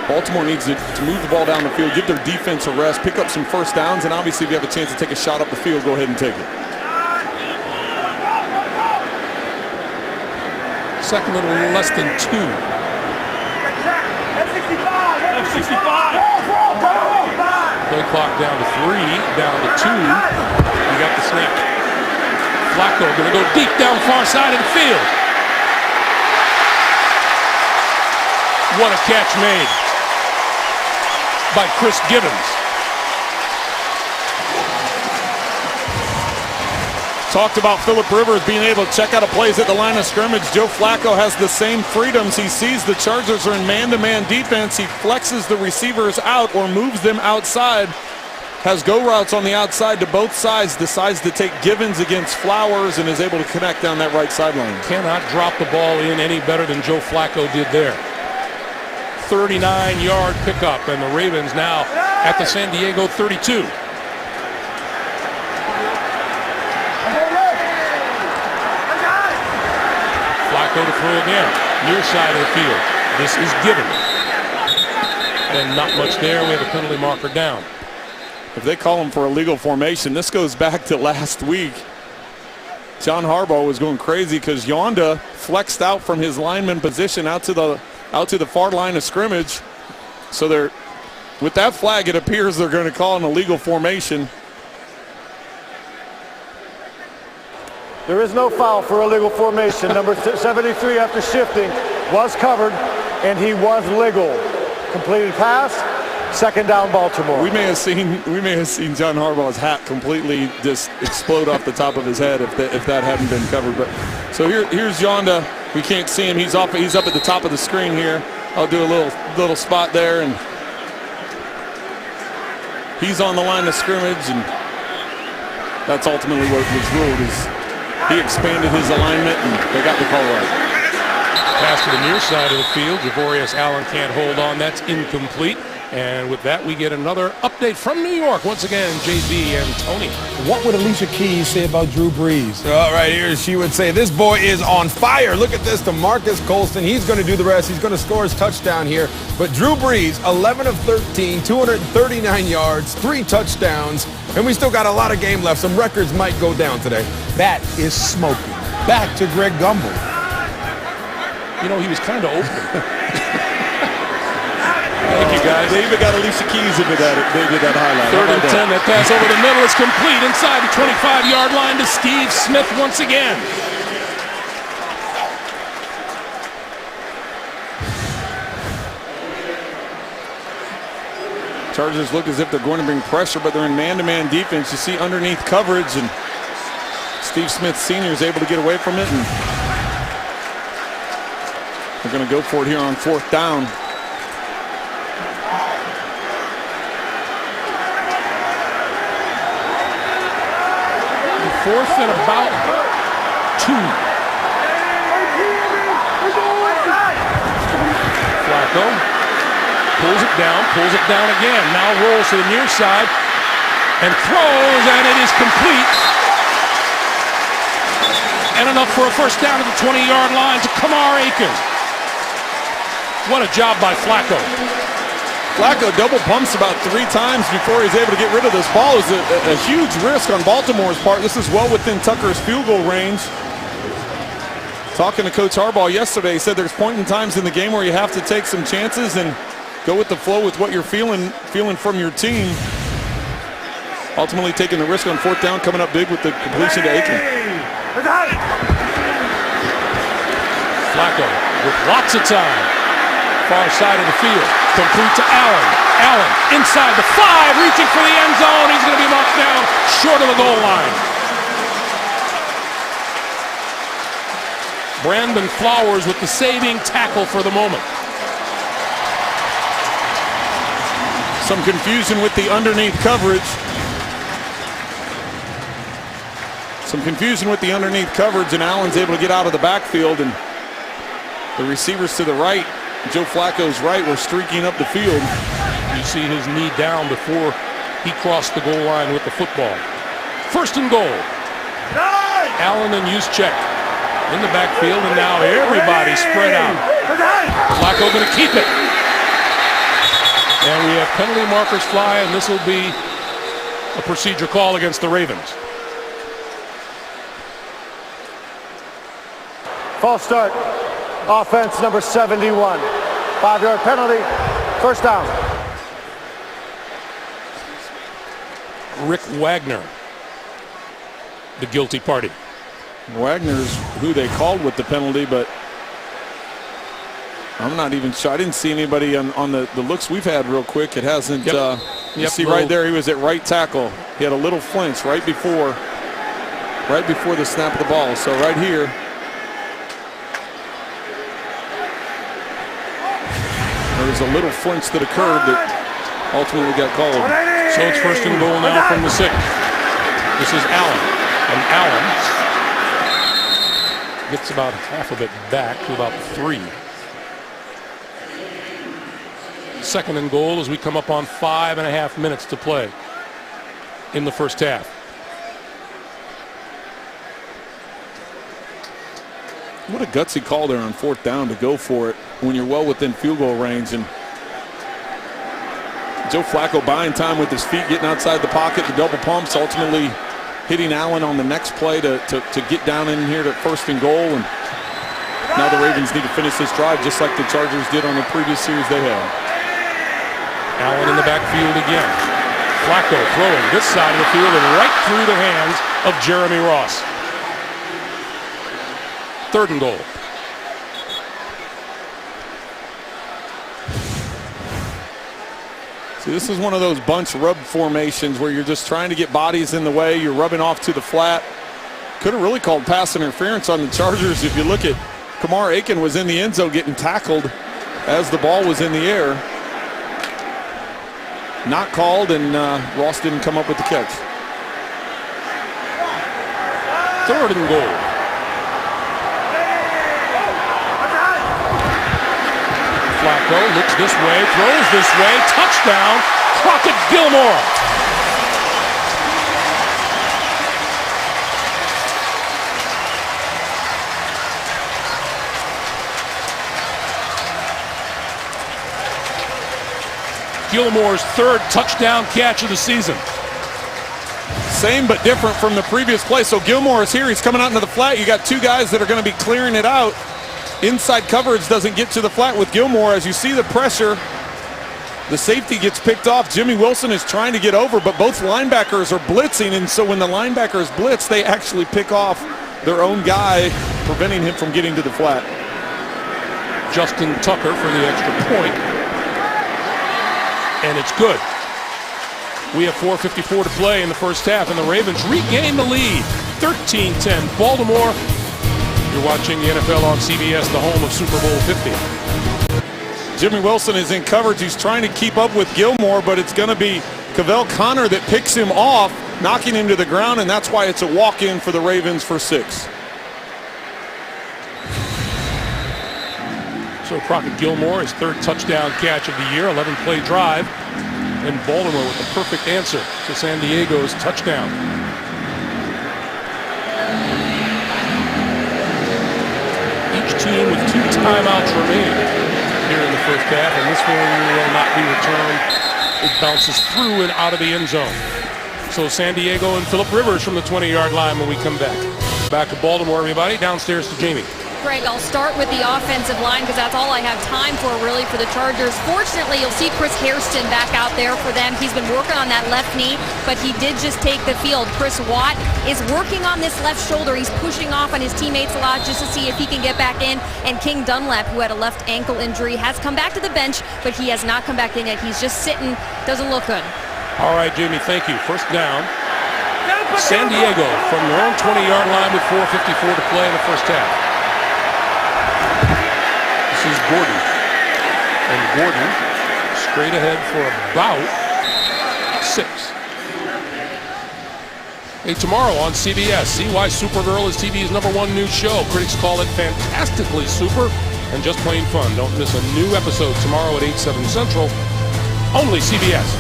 Baltimore needs to move the ball down the field, give their defense a rest, pick up some first downs, and obviously if you have a chance to take a shot up the field, go ahead and take it. Second and less than 2. F65. Play clock down to 3, down to 2. We got the snap. Flacco going to go deep down far side of the field. What a catch made by Chris Gibbons. Talked about Phillip Rivers being able to check out a plays at the line of scrimmage. Joe Flacco has the same freedoms. He sees the Chargers are in man-to-man defense. He flexes the receivers out or moves them outside has go routes on the outside to both sides, decides to take Givens against Flowers and is able to connect down that right sideline. Cannot drop the ball in any better than Joe Flacco did there. 39-yard pickup, and the Ravens now at the San Diego 32. Flacco to throw again, near side of the field. This is Givens. And not much there. We have a penalty marker down. If they call him for illegal formation, this goes back to last week. John Harbaugh was going crazy because Yonda flexed out from his lineman position out to the far line of scrimmage. So they're, with that flag, it appears they're going to call an illegal formation. There is no foul for illegal formation. Number 73, after shifting, was covered, and he was legal. Completed pass, second down, Baltimore. We may have seen John Harbaugh's hat completely just explode off the top of his head if that hadn't been covered. But so here's Yonda. We can't see him. He's up at the top of the screen here. I'll do a little spot there, and he's on the line of scrimmage, and that's ultimately what was ruled. Is he expanded his alignment, and they got the call right. Pass to the near side of the field. Javorius Allen can't hold on. That's incomplete. And with that, we get another update from New York. Once again, JB and Tony. What would Alicia Keys say about Drew Brees? All right, here she would say, this boy is on fire. Look at this to Marcus Colston. He's going to do the rest. He's going to score his touchdown here. But Drew Brees, 11 of 13, 239 yards, 3 touchdowns, and we still got a lot of game left. Some records might go down today. That is smoking. Back to Greg Gumbel. You know, he was kind of open. Thank you, guys. They even got Alicia Keys into that. They did that highlight. 3rd and 10. That pass over the middle is complete inside the 25-yard line to Steve Smith once again. Chargers look as if they're going to bring pressure, but they're in man-to-man defense. You see underneath coverage, and Steve Smith Sr. is able to get away from it, and they're going to go for it here on 4th down. 4th and about 2. Flacco pulls it down again. Now rolls to the near side and throws, and it is complete. And enough for a first down at the 20-yard line to Kamar Aiken. What a job by Flacco. Flacco double pumps about 3 times before he's able to get rid of this ball. It's a huge risk on Baltimore's part. This is well within Tucker's field goal range. Talking to Coach Harbaugh yesterday, he said there's point in times in the game where you have to take some chances and go with the flow with what you're feeling from your team. Ultimately taking the risk on 4th down, coming up big with the completion to Aiken. Flacco with lots of time. Far side of the field, complete to Allen. Allen inside the 5, reaching for the end zone. He's going to be knocked down short of the goal line. Brandon Flowers with the saving tackle for the moment. Some confusion with the underneath coverage. And Allen's able to get out of the backfield, and the receivers to the right, Joe Flacco's right, were streaking up the field. You see his knee down before he crossed the goal line with the football. 1st and goal. Allen and Juszczyk in the backfield, and now everybody spread out. Flacco going to keep it. And we have penalty markers fly, and this will be a procedure call against the Ravens. False start. Offense number 71. 5-yard penalty. First down. Rick Wagner, the guilty party. Wagner's who they called with the penalty, but I'm not even sure. I didn't see anybody on the looks we've had real quick. It hasn't. You see right there, he was at right tackle. He had a little flinch right before the snap of the ball. So right here, there was a little flinch that occurred that ultimately got called. So it's first and goal now from the 6. This is Allen. And Allen gets about half of it back to about 3. Second and goal as we come up on 5.5 minutes to play in the first half. What a gutsy call there on 4th down to go for it when you're well within field goal range. And Joe Flacco buying time with his feet, getting outside the pocket, the double pumps, ultimately hitting Allen on the next play to get down in here to first and goal. And now the Ravens need to finish this drive just like the Chargers did on the previous series they had. Allen in the backfield again. Flacco throwing this side of the field and right through the hands of Jeremy Ross. 3rd and goal. See, this is one of those bunch rub formations where you're just trying to get bodies in the way. You're rubbing off to the flat. Could have really called pass interference on the Chargers. If you look at Kamar Aiken was in the end zone getting tackled as the ball was in the air. Not called, and Ross didn't come up with the catch. 3rd and goal. Flacco looks this way, throws this way, touchdown, Crockett Gilmore. Gilmore's 3rd touchdown catch of the season. Same but different from the previous play. So Gilmore is here. He's coming out into the flat. You got 2 guys that are going to be clearing it out. Inside coverage doesn't get to the flat with Gilmore. As you see the pressure, the safety gets picked off. Jimmy Wilson is trying to get over, but both linebackers are blitzing. And so when the linebackers blitz, they actually pick off their own guy, preventing him from getting to the flat. Justin Tucker for the extra point. And it's good. We have 4:54 to play in the first half, and the Ravens regain the lead. 13-10 Baltimore. You're watching the NFL on CBS, the home of Super Bowl 50. Jimmy Wilson is in coverage. He's trying to keep up with Gilmore, but it's going to be Cavell Connor that picks him off, knocking him to the ground, and that's why it's a walk-in for the Ravens for 6. So Crockett Gilmore, his 3rd touchdown catch of the year, 11-play drive, and Baltimore with the perfect answer to San Diego's touchdown. Each team with 2 timeouts remaining here in the first half, and this one will not be returned. It bounces through and out of the end zone. So San Diego and Phillip Rivers from the 20-yard line when we come back. Back to Baltimore, everybody. Downstairs to Jamie. Greg, I'll start with the offensive line because that's all I have time for really for the Chargers. Fortunately, you'll see Chris Hairston back out there for them. He's been working on that left knee, but he did just take the field. Chris Watt is working on this left shoulder. He's pushing off on his teammates a lot just to see if he can get back in. And King Dunlap, who had a left ankle injury, has come back to the bench, but he has not come back in yet. He's just sitting. Doesn't look good. All right, Jamie, thank you. First down. San Diego from their own 20-yard line with 4:54 to play in the first half. This is Gordon. And Gordon straight ahead for about 6. Hey, tomorrow on CBS, see why Supergirl is TV's #1 news show. Critics call it fantastically super and just plain fun. Don't miss a new episode tomorrow at 8/7 Central. Only CBS.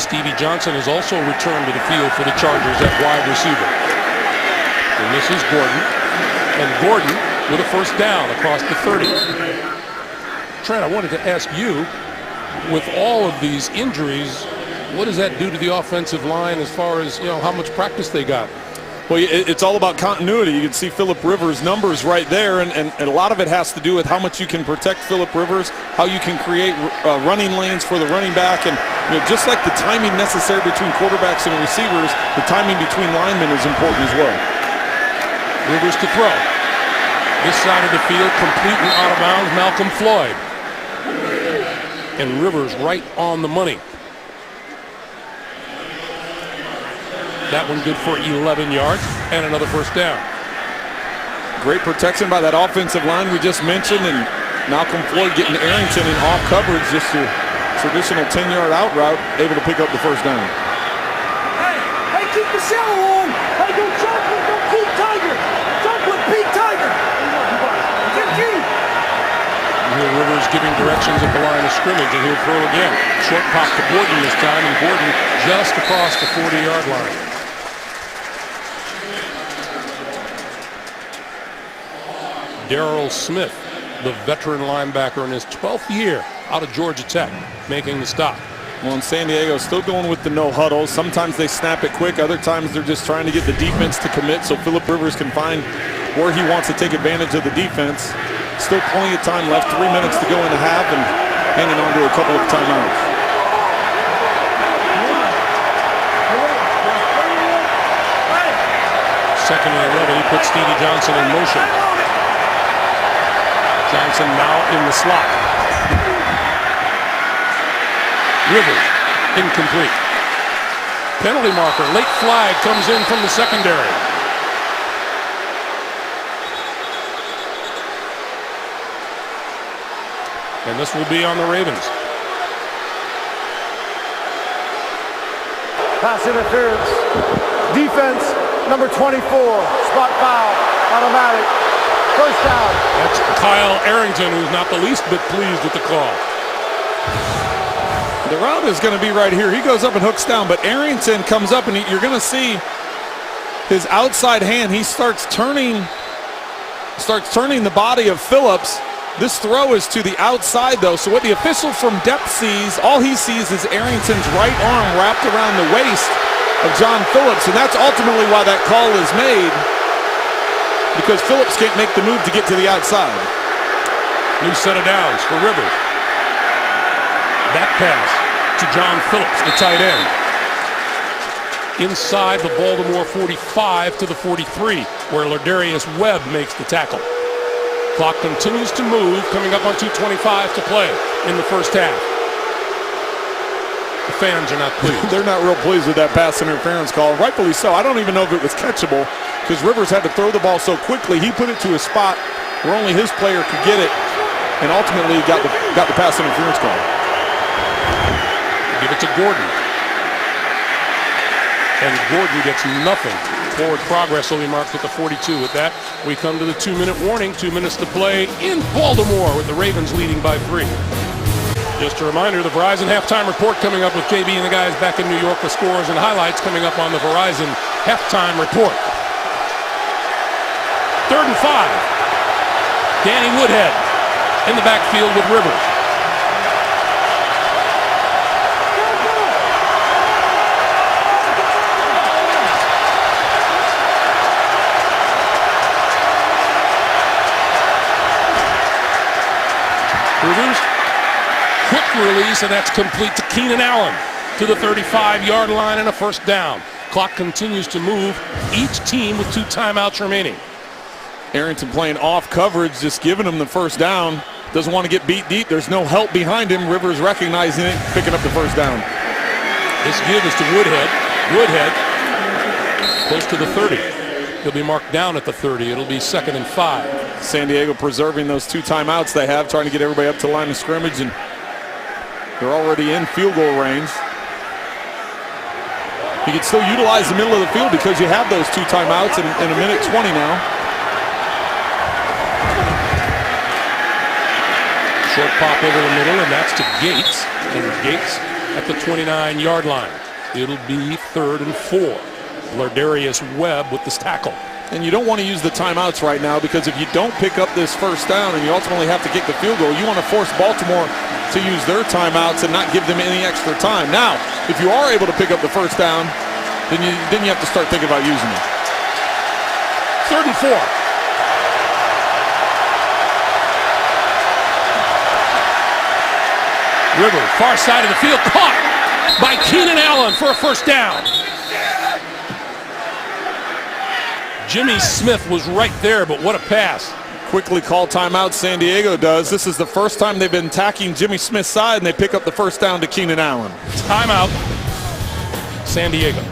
Stevie Johnson has also returned to the field for the Chargers at wide receiver. And this is Gordon. And Gordon with a first down across the 30. Trent, I wanted to ask you, with all of these injuries, what does that do to the offensive line as far as, how much practice they got? Well, it's all about continuity. You can see Phillip Rivers' numbers right there, and a lot of it has to do with how much you can protect Phillip Rivers, how you can create running lanes for the running back, and just like the timing necessary between quarterbacks and receivers, the timing between linemen is important as well. Rivers to throw. This side of the field, complete and out of bounds, Malcolm Floyd. And Rivers right on the money. That one good for 11 yards and another first down. Great protection by that offensive line we just mentioned, and Malcolm Floyd getting Arrington in off coverage just to traditional 10-yard out route, able to pick up the first down. Hey, keep the shallow on. Hey, go jump with the Pete Tiger. Jump with Pete Tiger. You hear Rivers giving directions at the line of scrimmage, and he'll throw again. Short pop to Gordon this time, and Gordon just across the 40-yard line. Darrell Smith, the veteran linebacker in his 12th year out of Georgia Tech, making the stop. Well, in San Diego, still going with the no huddle. Sometimes they snap it quick. Other times they're just trying to get the defense to commit so Philip Rivers can find where he wants to take advantage of the defense. Still plenty of time left, 3 minutes to go in the half, and hanging on to a couple of timeouts. Second and 11, he puts Stevie Johnson in motion. Johnson now in the slot. Rivers, incomplete. Penalty marker, late flag comes in from the secondary. And this will be on the Ravens. Pass interference. Defense, number 24. Spot foul. Automatic. First down. That's Kyle Arrington, who's not the least bit pleased with the call. The route is going to be right here. He goes up and hooks down, but Arrington comes up, and you're going to see his outside hand. He starts turning the body of Phillips. This throw is to the outside, though, so what the official from depth sees, all he sees is Arrington's right arm wrapped around the waist of John Phillips, and that's ultimately why that call is made, because Phillips can't make the move to get to the outside. New set of downs for Rivers. That pass to John Phillips, the tight end. Inside the Baltimore 45 to the 43, where Lardarius Webb makes the tackle. Clock continues to move, coming up on 2:25 to play in the first half. The fans are not pleased. They're not real pleased with that pass interference call. Rightfully so. I don't even know if it was catchable because Rivers had to throw the ball so quickly. He put it to a spot where only his player could get it, and ultimately got the pass interference call. Give it to Gordon. And Gordon gets nothing. Forward progress will be marked at the 42. With that, we come to the 2-minute warning. 2 minutes to play in Baltimore with the Ravens leading by 3. Just a reminder, the Verizon halftime report coming up with JB and the guys back in New York with scores and highlights coming up on the Verizon halftime report. 3rd and 5. Danny Woodhead in the backfield with Rivers. Rivers, quick release, and that's complete to Keenan Allen to the 35-yard line and a first down. Clock continues to move, each team with 2 timeouts remaining. Arrington playing off coverage, just giving him the first down. Doesn't want to get beat deep. There's no help behind him. Rivers recognizing it, picking up the first down. This give is to Woodhead. Woodhead close to the 30. He'll be marked down at the 30. It'll be 2nd and 5. San Diego preserving those 2 timeouts they have, trying to get everybody up to the line of scrimmage, and they're already in field goal range. You can still utilize the middle of the field because you have those 2 timeouts in a minute 20 now. Short pop over the middle, and that's to Gates. And Gates at the 29-yard line. It'll be 3rd and 4. Lardarius Webb with this tackle. And you don't want to use the timeouts right now, because if you don't pick up this first down and you ultimately have to kick the field goal, you want to force Baltimore to use their timeouts and not give them any extra time. Now, if you are able to pick up the first down, then you have to start thinking about using it. 3rd and 4. River, far side of the field, caught by Keenan Allen for a first down. Jimmy Smith was right there, but what a pass. Quickly call timeout, San Diego does. This is the first time they've been attacking Jimmy Smith's side, and they pick up the first down to Keenan Allen. Timeout, San Diego.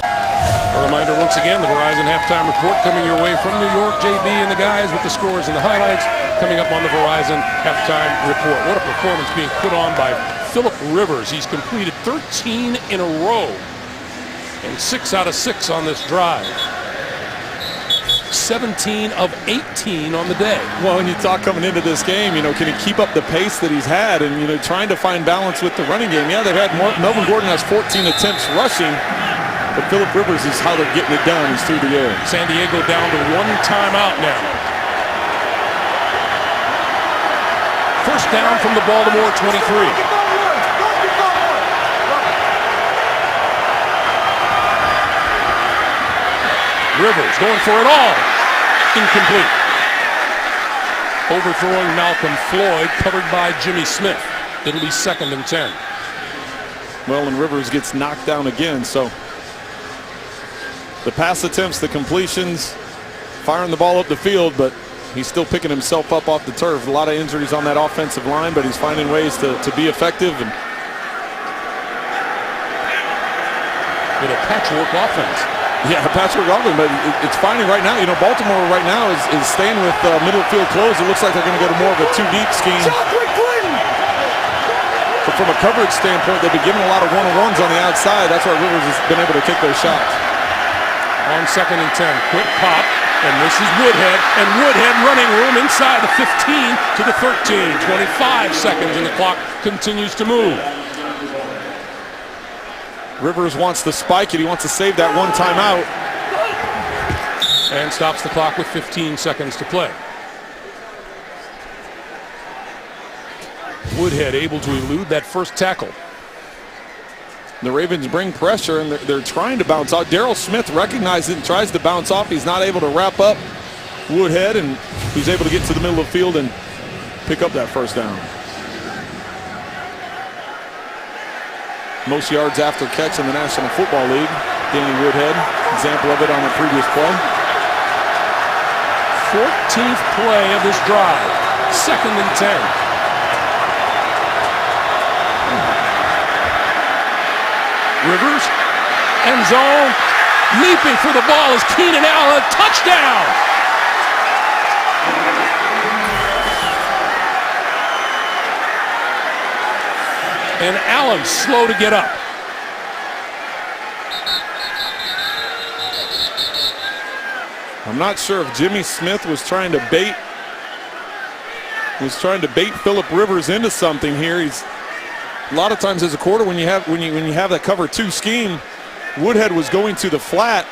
A reminder once again, the Verizon halftime report coming your way from New York. JB and the guys with the scores and the highlights coming up on the Verizon halftime report. What a performance being put on by Philip Rivers. He's completed 13 in a row and 6 out of 6 on this drive. 17 of 18 on the day. Well, when you talk coming into this game, can he keep up the pace that he's had and, trying to find balance with the running game. Yeah, they've had more. Melvin Gordon has 14 attempts rushing, but Philip Rivers is how they're getting it done. He's through the air. San Diego down to 1 timeout now. First down from the Baltimore 23. Rivers going for it all. Incomplete. Overthrowing Malcolm Floyd, covered by Jimmy Smith. It'll be 2nd and 10. Well, and Rivers gets knocked down again, so the pass attempts, the completions, firing the ball up the field, but he's still picking himself up off the turf. A lot of injuries on that offensive line, but he's finding ways to be effective. And with a patchwork offense. yeah, patchwork offense, but it's finding right now, Baltimore right now is staying with middle field close. It looks like they're going to go to more of a 2-deep scheme. But from a coverage standpoint, they've been giving a lot of one-on-ones on the outside. That's why Rivers has been able to take those shots. On 2nd and 10, quick pop, and this is Woodhead, and Woodhead running room inside the 15 to the 13. 25 seconds, and the clock continues to move. Rivers wants to spike it. He wants to save that one timeout. And stops the clock with 15 seconds to play. Woodhead able to elude that first tackle. The Ravens bring pressure, and they're trying to bounce out. Daryl Smith recognizes it and tries to bounce off. He's not able to wrap up Woodhead, and he's able to get to the middle of the field and pick up that first down. Most yards after catch in the National Football League. Danny Woodhead, example of it on the previous play. 14th play of this drive. 2nd and 10. Rivers, end zone, leaping for the ball is Keenan Allen, touchdown! And Allen slow to get up. I'm not sure if Jimmy Smith was trying to bait Philip Rivers into something here. He's a lot of times as a quarter when you have that cover 2 scheme, Woodhead was going to the flat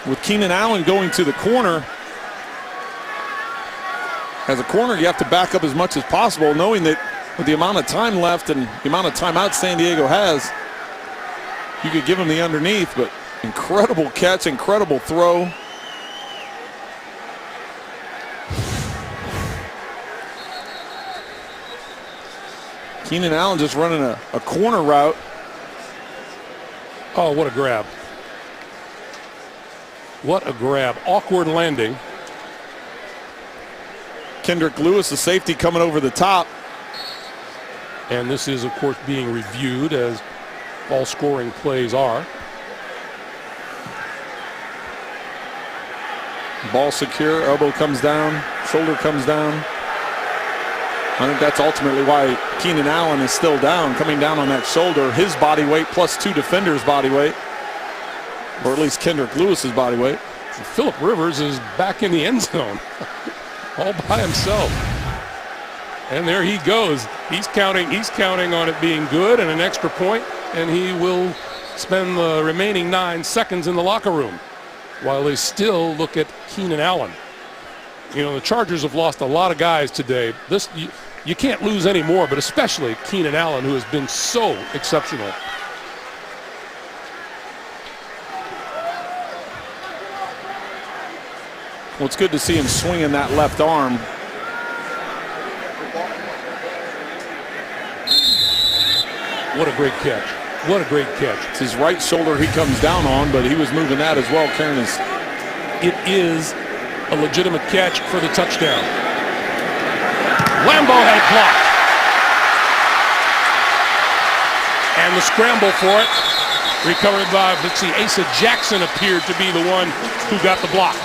with Keenan Allen going to the corner. As a corner, you have to back up as much as possible, knowing that with the amount of time left and the amount of timeouts San Diego has, you could give him the underneath, but incredible catch, incredible throw. Keenan Allen just running a corner route. Oh, what a grab. What a grab. Awkward landing. Kendrick Lewis, the safety, coming over the top. And this is, of course, being reviewed, as all scoring plays are. Ball secure, elbow comes down, shoulder comes down. I think that's ultimately why Keenan Allen is still down, coming down on that shoulder. His body weight plus 2 defenders' body weight, or at least Kendrick Lewis's body weight. Philip Rivers is back in the end zone, all by himself. And there he goes. He's counting on it being good and an extra point, and he will spend the remaining 9 seconds in the locker room while they still look at Keenan Allen. The Chargers have lost a lot of guys today. You can't lose any more, but especially Keenan Allen, who has been so exceptional. Well, it's good to see him swinging that left arm. What a great catch. What a great catch. It's his right shoulder he comes down on, but he was moving that as well, carrying his. It is a legitimate catch for the touchdown. Lambeau had it blocked. And the scramble for it, recovered by, let's see, Asa Jackson appeared to be the one who got the block.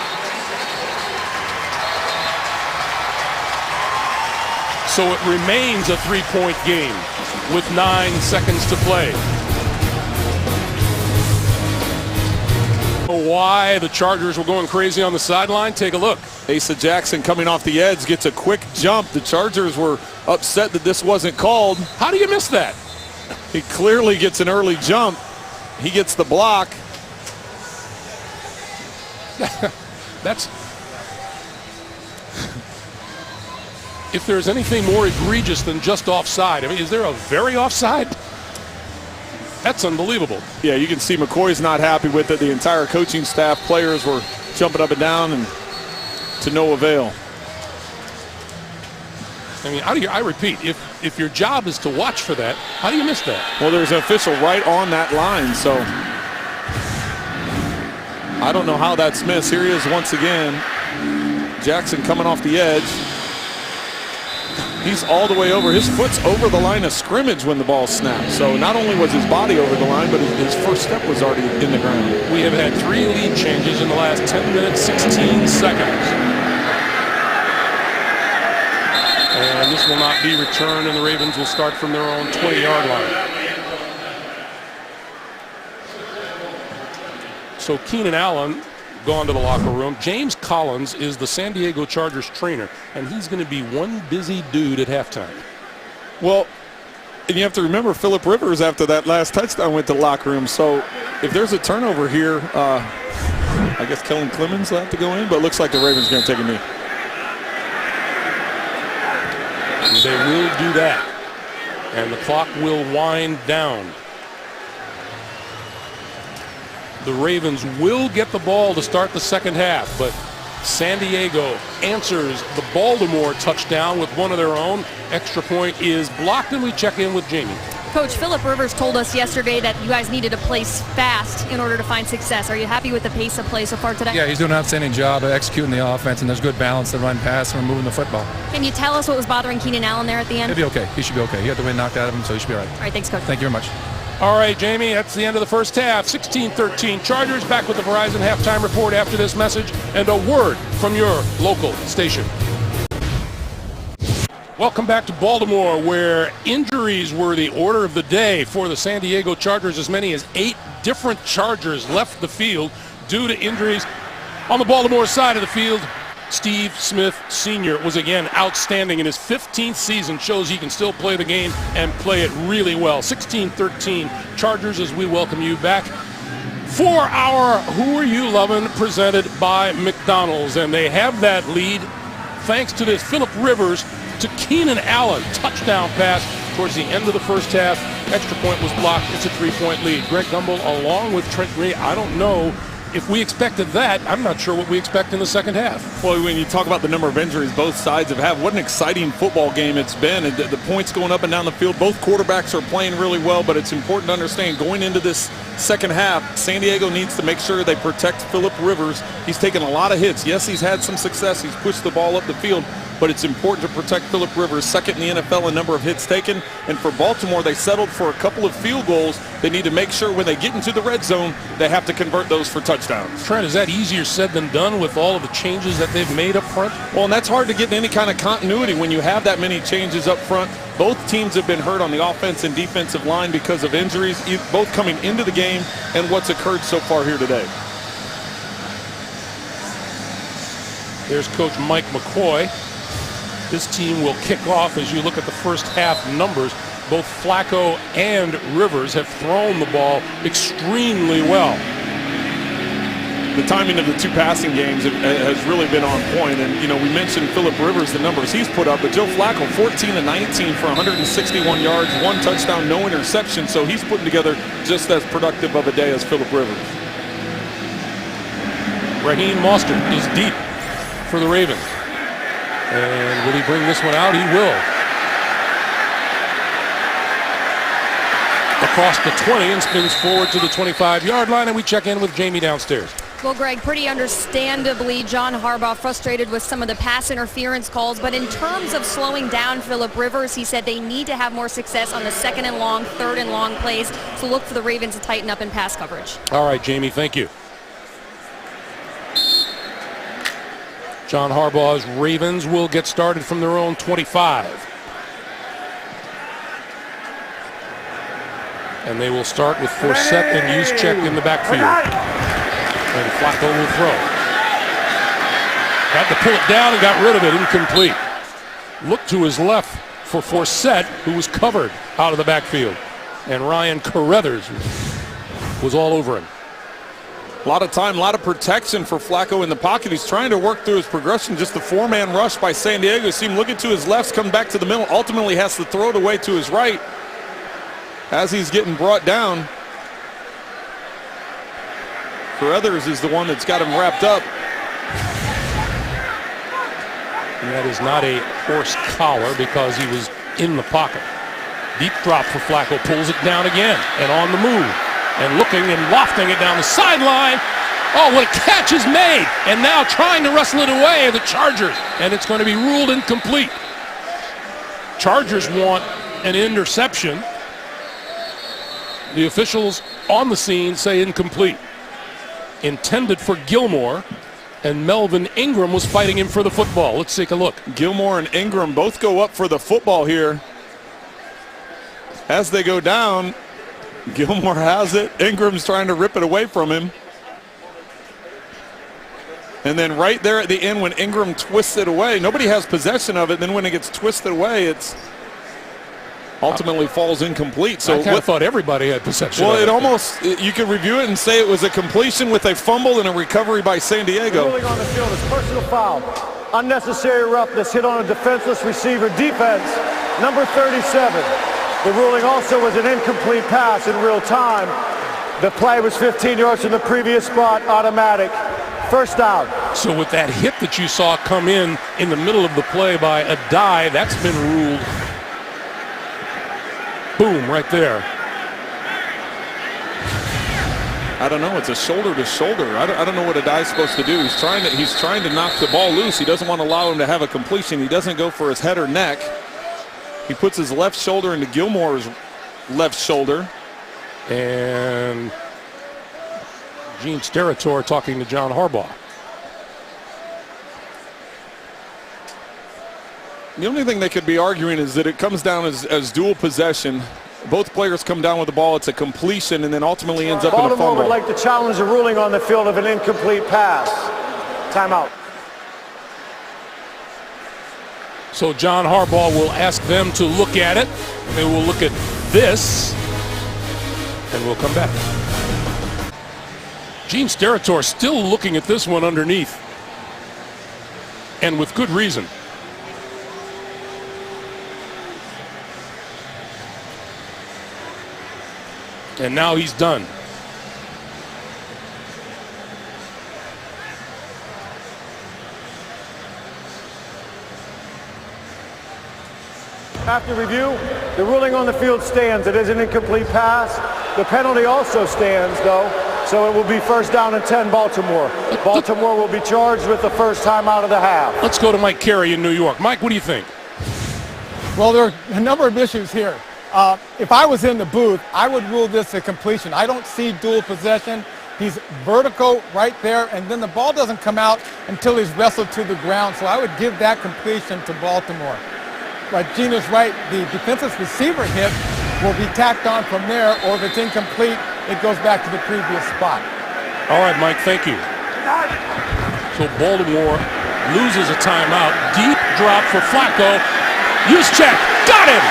So it remains a 3-point game. with 9 seconds to play. Why the Chargers were going crazy on the sideline? Take a look. Asa Jackson coming off the edge gets a quick jump. The Chargers were upset that this wasn't called. How do you miss that? He clearly gets an early jump. He gets the block. That's... If there's anything more egregious than just offside, I mean, is there a very offside? That's unbelievable. Yeah, you can see McCoy's not happy with it. The entire coaching staff, players were jumping up and down, and to no avail. I mean, I repeat, if your job is to watch for that, how do you miss that? Well, there's an official right on that line, so I don't know how that's missed. Here he is once again. Jackson coming off the edge. He's all the way over. His foot's over the line of scrimmage when the ball snapped. So not only was his body over the line, but his first step was already in the ground. We have had 3 lead changes in the last 10 minutes, 16 seconds. And this will not be returned, and the Ravens will start from their own 20-yard line. So Keenan Allen gone to the locker room. James Collins is the San Diego Chargers trainer, and he's going to be one busy dude at halftime. Well, and you have to remember Phillip Rivers after that last touchdown went to the locker room. So if there's a turnover here, I guess Kellen Clemens will have to go in, but it looks like the Ravens are going to take a knee. They will do that, and the clock will wind down. The Ravens will get the ball to start the second half, but San Diego answers the Baltimore touchdown with one of their own. Extra point is blocked, and we check in with Jamie. Coach, Phillip Rivers told us yesterday that you guys needed to play fast in order to find success. Are you happy with the pace of play so far today? Yeah, he's doing an outstanding job of executing the offense, and there's good balance to run, pass, and moving the football. Can you tell us what was bothering Keenan Allen there at the end? He'll be okay. He should be okay. He had the wind knocked out of him, so he should be all right. All right, thanks, Coach. Thank you very much. All right, Jamie, that's the end of the first half. 16-13 Chargers. Back with the Verizon halftime report after this message and a word from your local station. Welcome back to Baltimore, where injuries were the order of the day for the San Diego Chargers. As many as 8 different Chargers left the field due to injuries. On the Baltimore side of the field, Steve Smith Sr. was again outstanding in his 15th season. Shows he can still play the game and play it really well. 16-13 Chargers as we welcome you back for our Who Are You Lovin' presented by McDonald's. And they have that lead thanks to this Phillip Rivers to Keenan Allen touchdown pass towards the end of the first half. Extra point was blocked. It's a 3-point lead. Greg Gumbel along with Trent Gray. I don't know if we expected that. I'm not sure what we expect in the second half. Well, when you talk about the number of injuries both sides have had, what an exciting football game it's been. And the points going up and down the field. Both quarterbacks are playing really well, but it's important to understand going into this second half, San Diego needs to make sure they protect Phillip Rivers. He's taken a lot of hits. Yes, he's had some success. He's pushed the ball up the field, but it's important to protect Phillip Rivers, second in the NFL in number of hits taken. And for Baltimore, they settled for a couple of field goals. They need to make sure when they get into the red zone, they have to convert those for touchdowns. Trent, is that easier said than done with all of the changes that they've made up front? Well, and that's hard to get any kind of continuity when you have that many changes up front. Both teams have been hurt on the offense and defensive line because of injuries, both coming into the game and what's occurred so far here today. There's Coach Mike McCoy. This team will kick off as you look at the first half numbers. Both Flacco and Rivers have thrown the ball extremely well. The timing of the two passing games has really been on point. And, you know, we mentioned Phillip Rivers, the numbers he's put up, but Joe Flacco, 14-19 for 161 yards, 1 touchdown, no interception. So he's putting together just as productive of a day as Phillip Rivers. Raheem Mostert is deep for the Ravens. And will he bring this one out? He will. Across the 20 and spins forward to the 25-yard line, and we check in with Jamie downstairs. Well, Greg, pretty understandably, John Harbaugh frustrated with some of the pass interference calls, but in terms of slowing down Phillip Rivers, he said they need to have more success on the 2nd and long, 3rd and long plays, so look for the Ravens to tighten up in pass coverage. All right, Jamie, thank you. John Harbaugh's Ravens will get started from their own 25. And they will start with Forsett and Juszczyk in the backfield. And Flacco will throw. Had to pull it down and got rid of it, incomplete. Looked to his left for Forsett, who was covered out of the backfield. And Ryan Carruthers was all over him. A lot of time, a lot of protection for Flacco in the pocket. He's trying to work through his progression. Just a four-man rush by San Diego. See him looking to his left, come back to the middle. Ultimately has to throw it away to his right as he's getting brought down. Carruthers is the one that's got him wrapped up. And that is not a horse collar because he was in the pocket. Deep drop for Flacco, pulls it down again and on the move. And looking and wafting it down the sideline. Oh, what a catch is made. And now trying to wrestle it away, the Chargers. And it's going to be ruled incomplete. Chargers want an interception. The officials on the scene say incomplete. Intended for Gilmore. And Melvin Ingram was fighting him for the football. Let's take a look. Gilmore and Ingram both go up for the football here. As they go down, Gilmore has it. Ingram's trying to rip it away from him. And then right there at the end when Ingram twists it away, nobody has possession of it. Then when it gets twisted away, it's ultimately falls incomplete. So I kind of thought everybody had possession of it. Well, it almost, you could review it and say it was a completion with a fumble and a recovery by San Diego. Ruling on the field is personal foul. Unnecessary roughness, hit on a defenseless receiver. Defense, number 37. The ruling also was an incomplete pass in real time. The play was 15 yards from the previous spot, automatic. First down. So with that hit that you saw come in the middle of the play by Addae, that's been ruled. Boom, right there. I don't know. It's a shoulder to shoulder. I don't know what Addae's supposed to do. He's trying to knock the ball loose. He doesn't want to allow him to have a completion. He doesn't go for his head or neck. He puts his left shoulder into Gilmore's left shoulder. And Gene Steratore talking to John Harbaugh. The only thing they could be arguing is that it comes down as dual possession. Both players come down with the ball. It's a completion and then ultimately ends up in a fumble. Baltimore would like to challenge the ruling on the field of an incomplete pass. Timeout. So John Harbaugh will ask them to look at it. They will look at this, and we'll come back. Gene Steratore still looking at this one underneath, and with good reason. And now he's done. After review, the ruling on the field stands. It is an incomplete pass. The penalty also stands, though, so it will be first down and 10 Baltimore. Baltimore will be charged with the first time out of the half. Let's go to Mike Carey in New York. Mike, what do you think? Well, there are a number of issues here. If I was in the booth, I would rule this a completion. I don't see dual possession. He's vertical right there, and then the ball doesn't come out until he's wrestled to the ground, so I would give that completion to Baltimore. But Gene is right. The defensive receiver hit will be tacked on from there, or if it's incomplete, it goes back to the previous spot. All right, Mike, thank you. So Baltimore loses a timeout. Deep drop for Flacco. Juszczyk got him!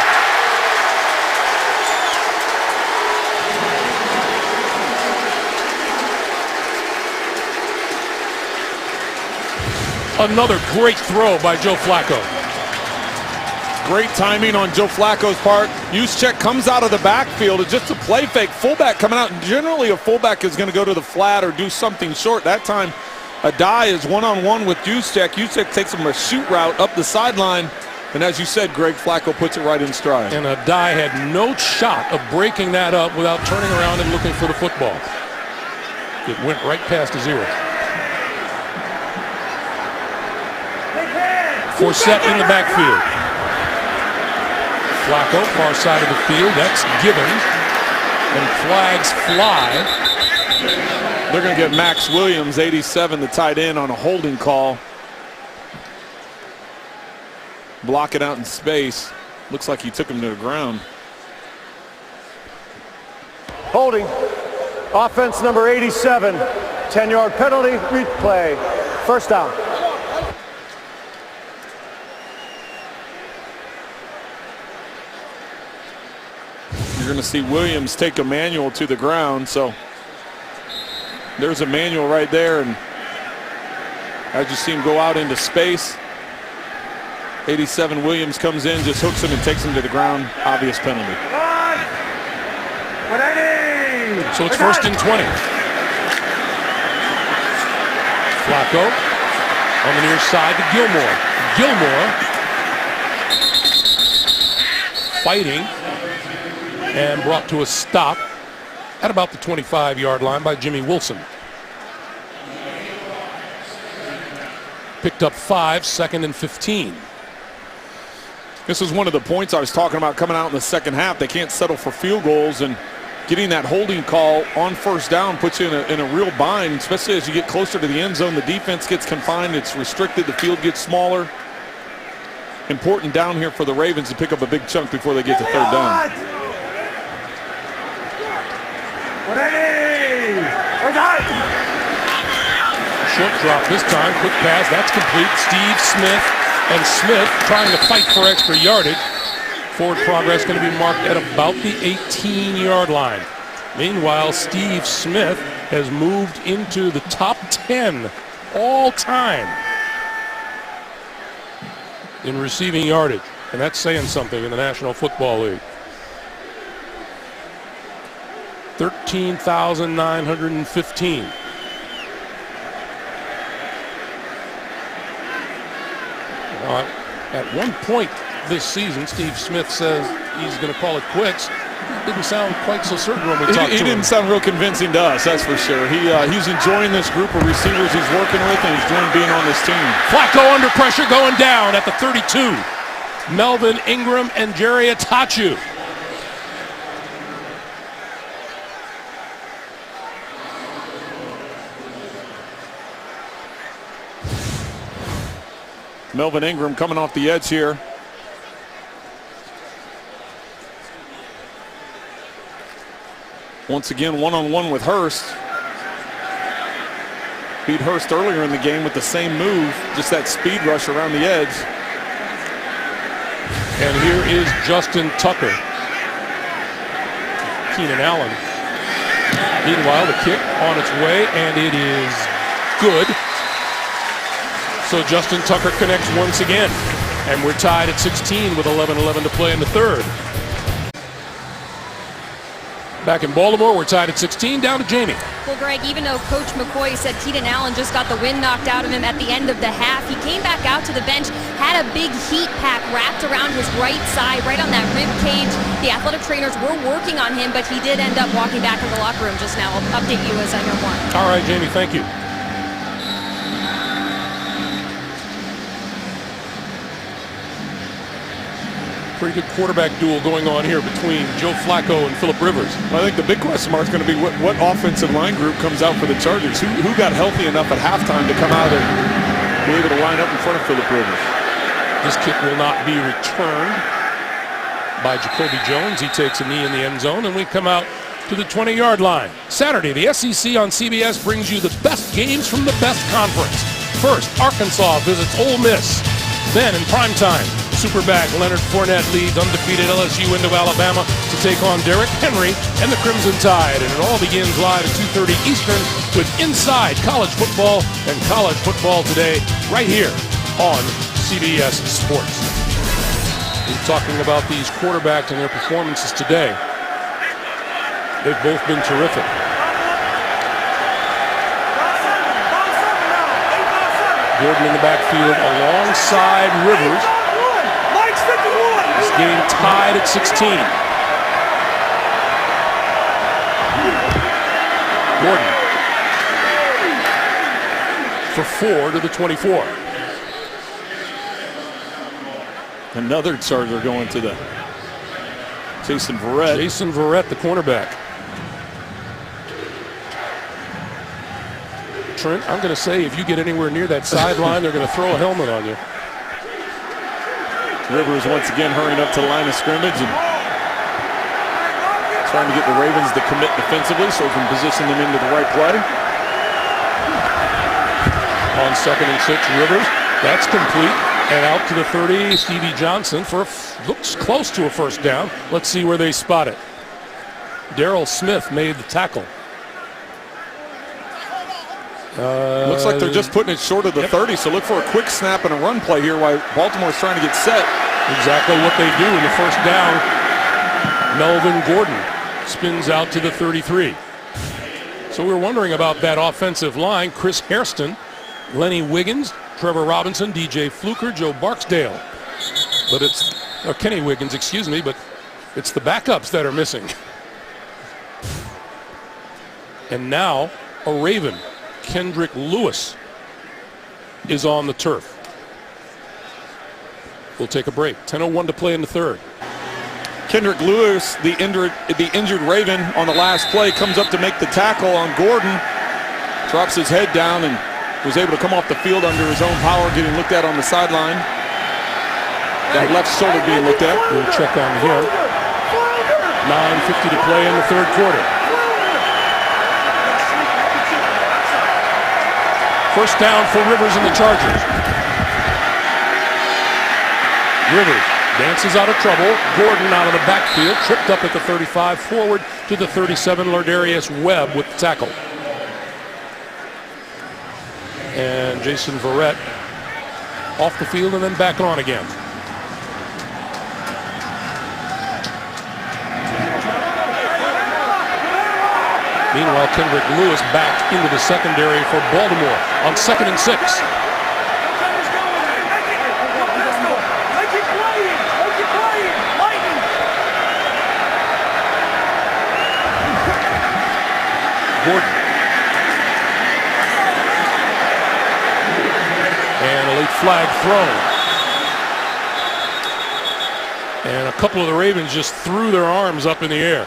Another great throw by Joe Flacco. Great timing on Joe Flacco's part. Juszczyk comes out of the backfield. It's just a play fake. Fullback coming out. Generally, a fullback is going to go to the flat or do something short. That time, Addae is one-on-one with Juszczyk. Juszczyk takes him a shoot route up the sideline. And as you said, Greg, Flacco puts it right in stride. And Addae had no shot of breaking that up without turning around and looking for the football. It went right past his ear. Forsett in the backfield. Flacco, far side of the field. That's Gibbons. And flags fly. They're going to get Max Williams, 87, the tight end, on a holding call. Block it out in space. Looks like he took him to the ground. Holding. Offense number 87. 10-yard penalty. Replay. First down. You're going to see Williams take a manual to the ground. So there's a manual right there. And as you see him go out into space, 87 Williams comes in, just hooks him and takes him to the ground. Obvious penalty. So it's 1st and 20. Flacco on the near side to Gilmore. Gilmore fighting and brought to a stop at about the 25-yard line by Jimmy Wilson. Picked up 5, 2nd and 15. This is one of the points I was talking about coming out in the second half. They can't settle for field goals, and getting that holding call on first down puts you in a real bind, especially as you get closer to the end zone. The defense gets confined. It's restricted. The field gets smaller. Important down here for the Ravens to pick up a big chunk before they get to third down. Short drop this time. Quick pass. That's complete. Steve Smith. And Smith trying to fight for extra yardage. Forward progress going to be marked at about the 18-yard line. Meanwhile, Steve Smith has moved into the top 10 all time in receiving yardage. And that's saying something in the National Football League. 13,915. At one point this season, Steve Smith says he's going to call it quits. Didn't sound quite so certain when we talked to him. He didn't sound real convincing to us, that's for sure. He's enjoying this group of receivers he's working with, and he's enjoying being on this team. Flacco under pressure going down at the 32. Melvin Ingram and Jerry Atachu. Melvin Ingram coming off the edge here. Once again, one-on-one with Hurst. Beat Hurst earlier in the game with the same move, just that speed rush around the edge. And here is Justin Tucker. Keenan Allen. Meanwhile, the kick on its way, and it is good. So Justin Tucker connects once again. And we're tied at 16 with 11:11 to play in the third. Back in Baltimore, we're tied at 16, down to Jamie. Well, Greg, even though Coach McCoy said Keenan Allen just got the wind knocked out of him at the end of the half, he came back out to the bench, had a big heat pack wrapped around his right side, right on that rib cage. The athletic trainers were working on him, but he did end up walking back in the locker room just now. I'll update you as I know more. All right, Jamie, thank you. Pretty good quarterback duel going on here between Joe Flacco and Phillip Rivers. I think the big question mark is going to be what offensive line group comes out for the Chargers. Who got healthy enough at halftime to come out and be able to line up in front of Phillip Rivers? This kick will not be returned by Jacoby Jones. He takes a knee in the end zone, and we come out to the 20-yard line. Saturday, the SEC on CBS brings you the best games from the best conference. First, Arkansas visits Ole Miss. Then in primetime, Superback Leonard Fournette leads undefeated LSU into Alabama to take on Derrick Henry and the Crimson Tide. And it all begins live at 2:30 Eastern with Inside College Football and College Football Today right here on CBS Sports. We're talking about these quarterbacks and their performances today. They've both been terrific. Gordon in the backfield alongside Rivers. This game tied at 16. Gordon for 4 to the 24. Another Charger going to the Jason Verrett. Jason Verrett, the cornerback. Trent, I'm going to say if you get anywhere near that sideline, they're going to throw a helmet on you. Rivers once again hurrying up to the line of scrimmage and Trying to get the Ravens to commit defensively so we can position them into the right play. On 2nd and 6, Rivers. That's complete. And out to the 30, Stevie Johnson for looks close to a first down. Let's see where they spot it. Darrell Smith made the tackle. Looks like they're just putting it short of the 30, so look for a quick snap and a run play here while Baltimore's trying to get set. Exactly what they do in the first down. Melvin Gordon spins out to the 33. So we were wondering about that offensive line. Chris Hairston, Lenny Wiggins, Trevor Robinson, DJ Fluker, Joe Barksdale. But it's Kenny Wiggins, excuse me, but it's the backups that are missing. And now a Raven, Kendrick Lewis, is on the turf. We'll take a break. 10:01 to play in the third. Kendrick Lewis, the injured Raven on the last play, comes up to make the tackle on Gordon. Drops his head down and was able to come off the field under his own power, getting looked at on the sideline. That left shoulder being looked at. We'll check on him. 9:50 to play in the third quarter. First down for Rivers and the Chargers. Rivers dances out of trouble. Gordon out of the backfield, tripped up at the 35, forward to the 37. Lardarius Webb with the tackle. And Jason Verrett off the field and then back on again. Meanwhile, Kendrick Lewis back into the secondary for Baltimore on 2nd and 6. Gordon. And a late flag thrown. And a couple of the Ravens just threw their arms up in the air.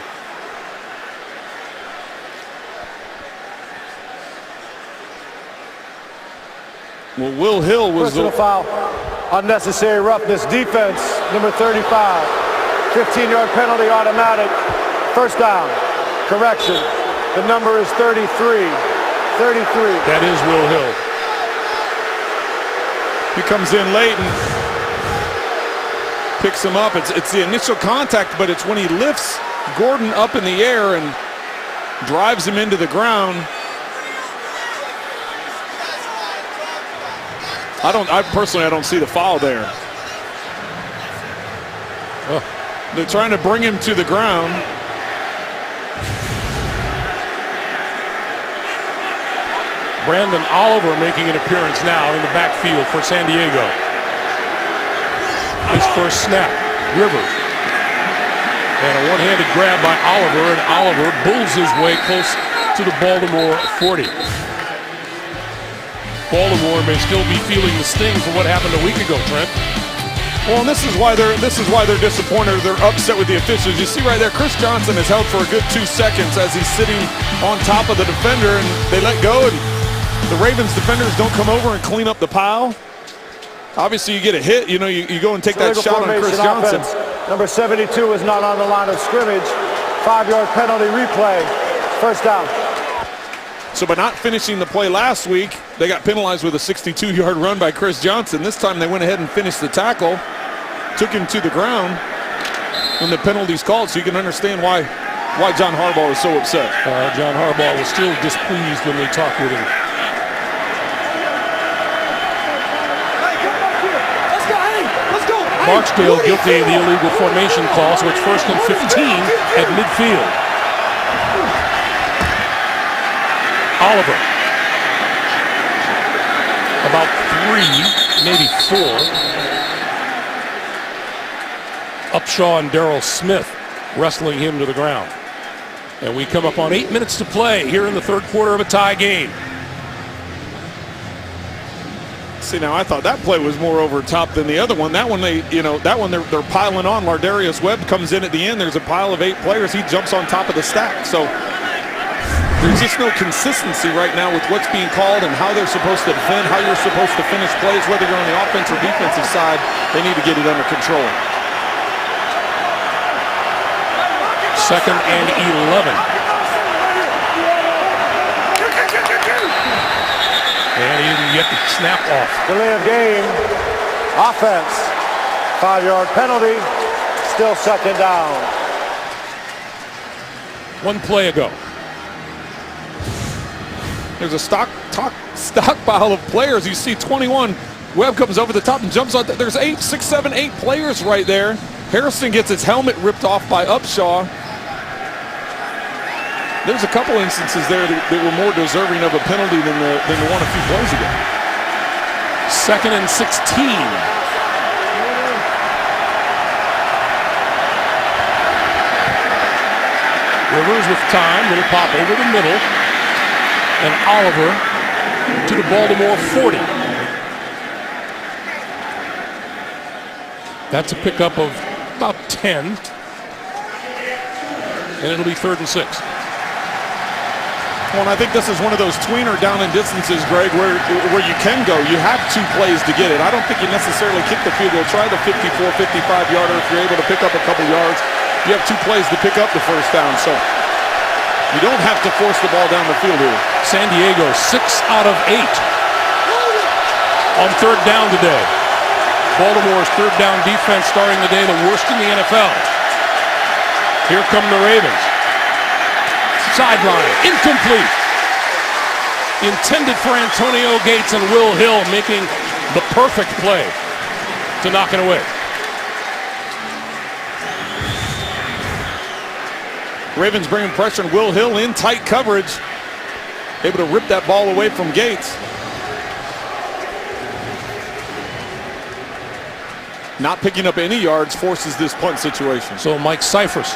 Well, Will Hill was Personal foul, unnecessary roughness, defense, number 35. 15-yard penalty, automatic. First down, correction. The number is 33. 33. That is Will Hill. He comes in late and picks him up. It's the initial contact, but it's when he lifts Gordon up in the air and drives him into the ground. I personally don't see the foul there. Oh. They're trying to bring him to the ground. Brandon Oliver making an appearance now in the backfield for San Diego. His first snap, Rivers. And a one-handed grab by Oliver, and Oliver bulls his way close to the Baltimore 40. Baltimore may still be feeling the sting from what happened a week ago, Trent. Well, and this is why they're disappointed. They're upset with the officials. You see right there, Chris Johnson is held for a good 2 seconds as he's sitting on top of the defender, and they let go, and the Ravens defenders don't come over and clean up the pile. Obviously, you get a hit. You know, you go and take that shot on Chris Johnson. Offense. Number 72 is not on the line of scrimmage. 5-yard penalty replay. First down. So by not finishing the play last week, they got penalized with a 62-yard run by Chris Johnson. This time they went ahead and finished the tackle, took him to the ground when the penalty's called, so you can understand why John Harbaugh was so upset. John Harbaugh was still displeased when they talked with him. Barksdale guilty of the illegal formation call, so it's 1st and 15 at midfield. Oliver. About 3, maybe 4. Upshaw and Darrell Smith wrestling him to the ground. And we come up on 8 minutes to play here in the third quarter of a tie game. See, now I thought that play was more over top than the other one. That one they're piling on. Lardarius Webb comes in at the end. There's a pile of 8 players. He jumps on top of the stack. So there's just no consistency right now with what's being called and how they're supposed to defend, how you're supposed to finish plays, whether you're on the offense or defensive side. They need to get it under control. 2nd and 11. And he didn't get the snap off. Delay of game. Offense. 5-yard penalty. Still 2nd down. 1 play ago. There's a stockpile of players. You see 21. Webb comes over the top and jumps on. There's 8, 6, 7, 8 players right there. Harrison gets his helmet ripped off by Upshaw. There's a couple instances there that were more deserving of a penalty than the one a few plays ago. 2nd and 16. Rivers with time, little pop over the middle, and Oliver to the Baltimore 40. That's a pickup of about 10, and it'll be 3rd and 6. Well, and I think this is one of those tweener down and distances, Greg, where you can go. You have 2 plays to get it. I don't think you necessarily kick the field goal. Try the 54, 55-yarder if you're able to pick up a couple yards. You have 2 plays to pick up the 1st down, so you don't have to force the ball down the field here. San Diego 6 out of 8 on 3rd down today. Baltimore's 3rd down defense starting the day the worst in the NFL. Here come the Ravens. Sideline, incomplete. Intended for Antonio Gates and Will Hill making the perfect play to knock it away. Ravens bringing pressure on Will Hill in tight coverage. Able to rip that ball away from Gates. Not picking up any yards forces this punt situation. So Mike Cyphers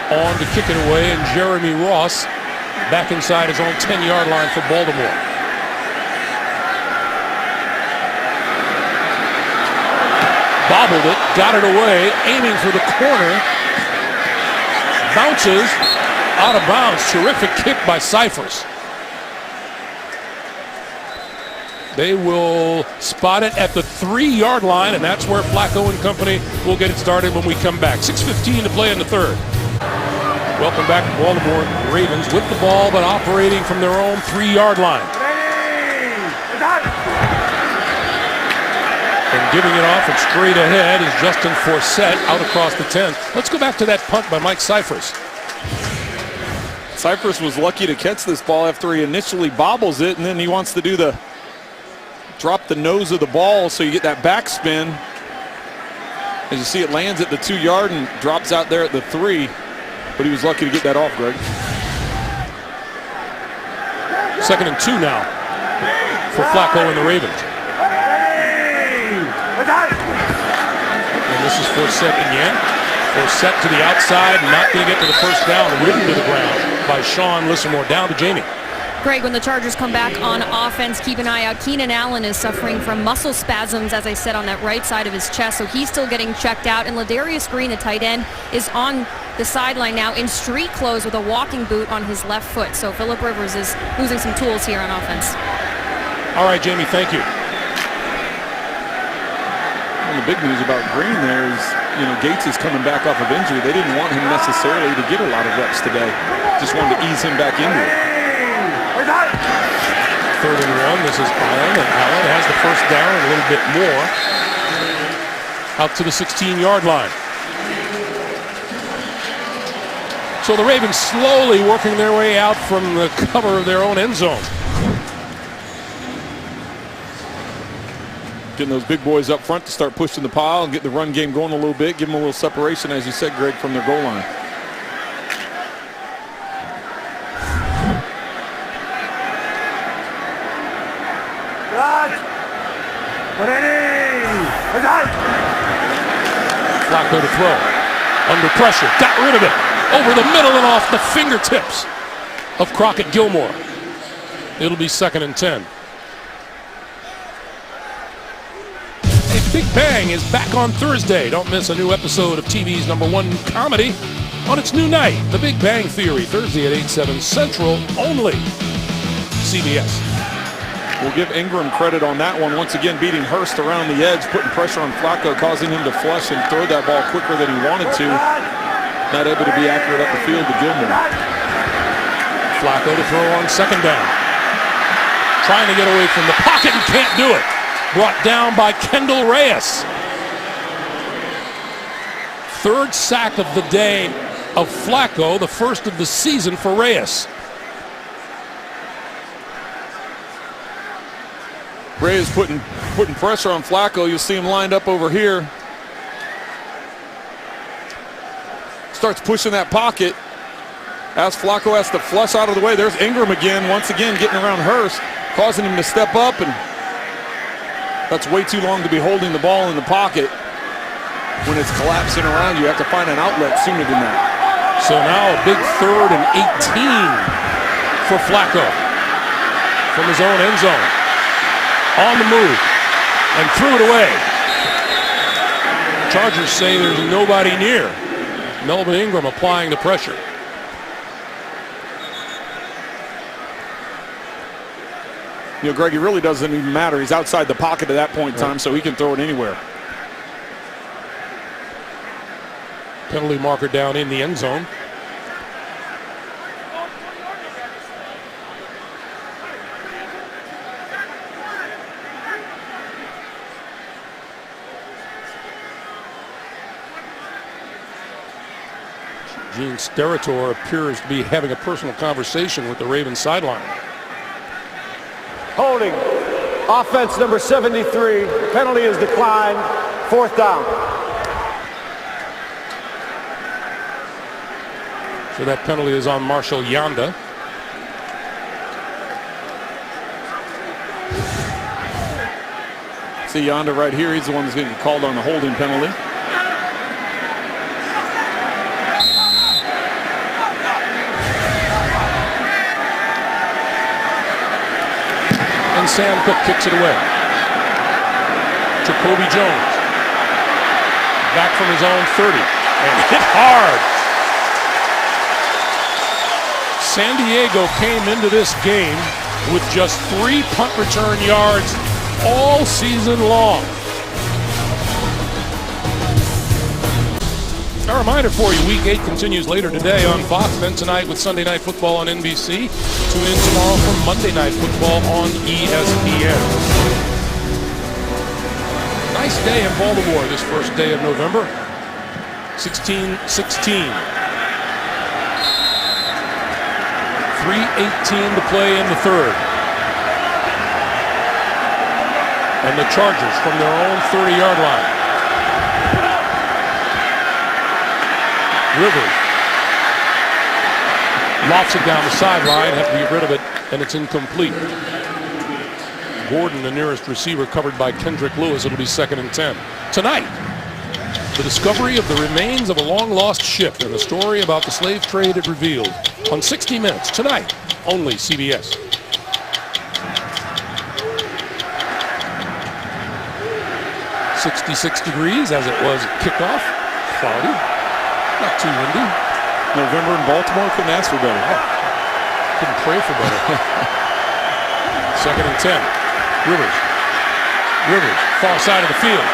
on to kick it away, and Jeremy Ross back inside his own 10-yard line for Baltimore. Bobbled it, got it away, aiming for the corner. Bounces out of bounds. Terrific kick by Cyphers. They will spot it at the 3-yard line, and that's where Flacco and company will get it started when we come back. 6:15 to play in the 3rd. Welcome back to Baltimore Ravens with the ball, but operating from their own 3-yard line. And giving it off and straight ahead is Justin Forsett out across the 10. Let's go back to that punt by Mike Cyphers. Cyphers was lucky to catch this ball after he initially bobbles it, and then he wants to do the drop the nose of the ball so you get that backspin. As you see, it lands at the 2-yard and drops out there at the 3. But he was lucky to get that off, Greg. 2nd and 2 now for Flacco and the Ravens. And this is Forsett again. Forsett to the outside, not going to get to the 1st down, ridden to the ground by Sean Lissamore. Down to Jamie. Greg, when the Chargers come back on offense, keep an eye out. Keenan Allen is suffering from muscle spasms, as I said, on that right side of his chest, so he's still getting checked out. And Ladarius Green, the tight end, is on the sideline now in street clothes with a walking boot on his left foot. So Phillip Rivers is losing some tools here on offense. All right, Jamie, thank you. And the big news about Green there is, Gates is coming back off of injury. They didn't want him necessarily to get a lot of reps today. Just wanted to ease him back into it. 3rd and 1. This is Allen, and Allen has the 1st down and a little bit more out to the 16-yard line. So the Ravens slowly working their way out from the cover of their own end zone. Getting those big boys up front to start pushing the pile and get the run game going a little bit. Give them a little separation, as you said, Greg, from their goal line. Flacco to throw. Under pressure. Got rid of it. Over the middle and off the fingertips of Crockett Gilmore. It'll be 2nd and 10. Hey, Big Bang is back on Thursday. Don't miss a new episode of TV's #1 comedy on its new night, The Big Bang Theory, Thursday at 8/7 Central, only CBS. We'll give Ingram credit on that one. Once again, beating Hurst around the edge, putting pressure on Flacco, causing him to flush and throw that ball quicker than he wanted to. Not able to be accurate up the field to Gilmore. Flacco to throw on second down. Trying to get away from the pocket and can't do it. Brought down by Kendall Reyes. Third sack of the day of Flacco, the first of the season for Reyes. Reyes putting pressure on Flacco. You'll see him lined up over here. Starts pushing that pocket. As Flacco has to flush out of the way. There's Ingram again, once again getting around Hurst, causing him to step up, and that's way too long to be holding the ball in the pocket. When it's collapsing around, you have to find an outlet sooner than that. So now a big 3rd and 18 for Flacco from his own end zone. On the move and threw it away. Chargers say there's nobody near. Melvin Ingram applying the pressure. You know, Greg, it really doesn't even matter. He's outside the pocket at that point in time, so he can throw it anywhere. Penalty marker down in the end zone. Gene Steratore appears to be having a personal conversation with the Ravens sideline. Holding. Offense number 73. Penalty is declined. 4th down. So that penalty is on Marshall Yanda. See Yanda right here. He's the one that's getting called on the holding penalty. And Sam Cook kicks it away. Jacoby Jones. Back from his own 30. And hit hard. San Diego came into this game with just 3 punt return yards all season long. A reminder for you, Week 8 continues later today on Fox, then tonight with Sunday Night Football on NBC. Tune in tomorrow for Monday Night Football on ESPN. Nice day in Baltimore this first day of November. 16-16. 3:18 to play in the third. And the Chargers from their own 30-yard line. Rivers lofts it down the sideline, have to get rid of it, and it's incomplete. Gordon, the nearest receiver, covered by Kendrick Lewis. It'll be 2nd and 10. Tonight, the discovery of the remains of a long-lost ship and the story about the slave trade it revealed on 60 Minutes. Tonight, only CBS. .66 degrees as it was at kickoff. Cloudy. Not too windy. November in Baltimore, couldn't ask for better. Couldn't pray for better. 2nd and 10. Rivers, far side of the field.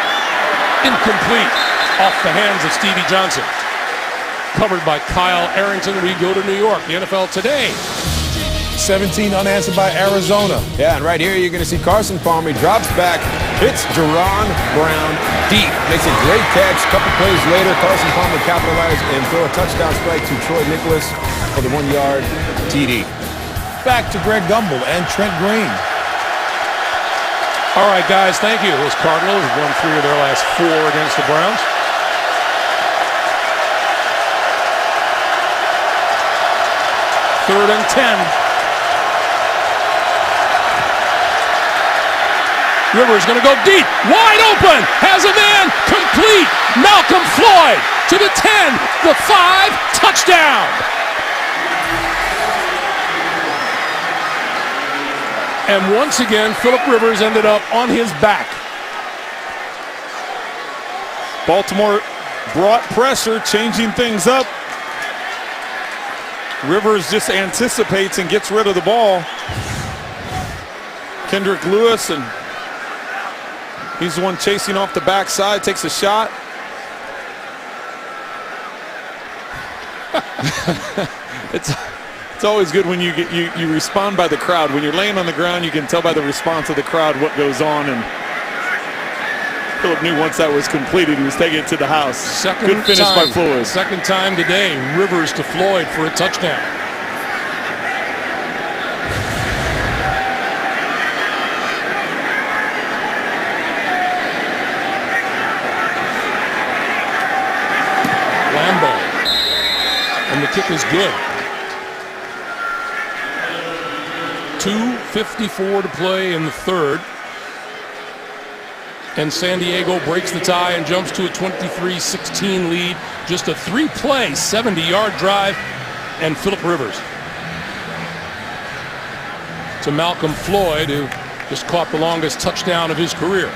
Incomplete. Off the hands of Stevie Johnson. Covered by Kyle Arrington. We go to New York. The NFL Today. 17 unanswered by Arizona. Yeah, and right here you're going to see Carson Palmer. He drops back, hits Jaron Brown deep. Makes a great catch. Couple plays later, Carson Palmer capitalized and throw a touchdown strike to Troy Nicholas for the 1-yard TD. Back to Greg Gumbel and Trent Green. All right, guys, thank you. Those Cardinals won 3 of their last 4 against the Browns. Third and 10. Rivers going to go deep, wide open, has a man, complete. Malcolm Floyd to the 10, the 5, touchdown. And once again, Phillip Rivers ended up on his back. Baltimore brought pressure, changing things up. Rivers just anticipates and gets rid of the ball. Kendrick Lewis, and he's the one chasing off the backside, takes a shot. It's always good when you respond by the crowd. When you're laying on the ground, you can tell by the response of the crowd what goes on. And Philip knew once that was completed, he was taking it to the house. Good finish by Floyd. Second time today, Rivers to Floyd for a touchdown. Lambo. And the kick is good. 2:54 to play in the third. And San Diego breaks the tie and jumps to a 23-16 lead. Just a 3-play, 70-yard drive. And Philip Rivers to Malcolm Floyd, who just caught the longest touchdown of his career.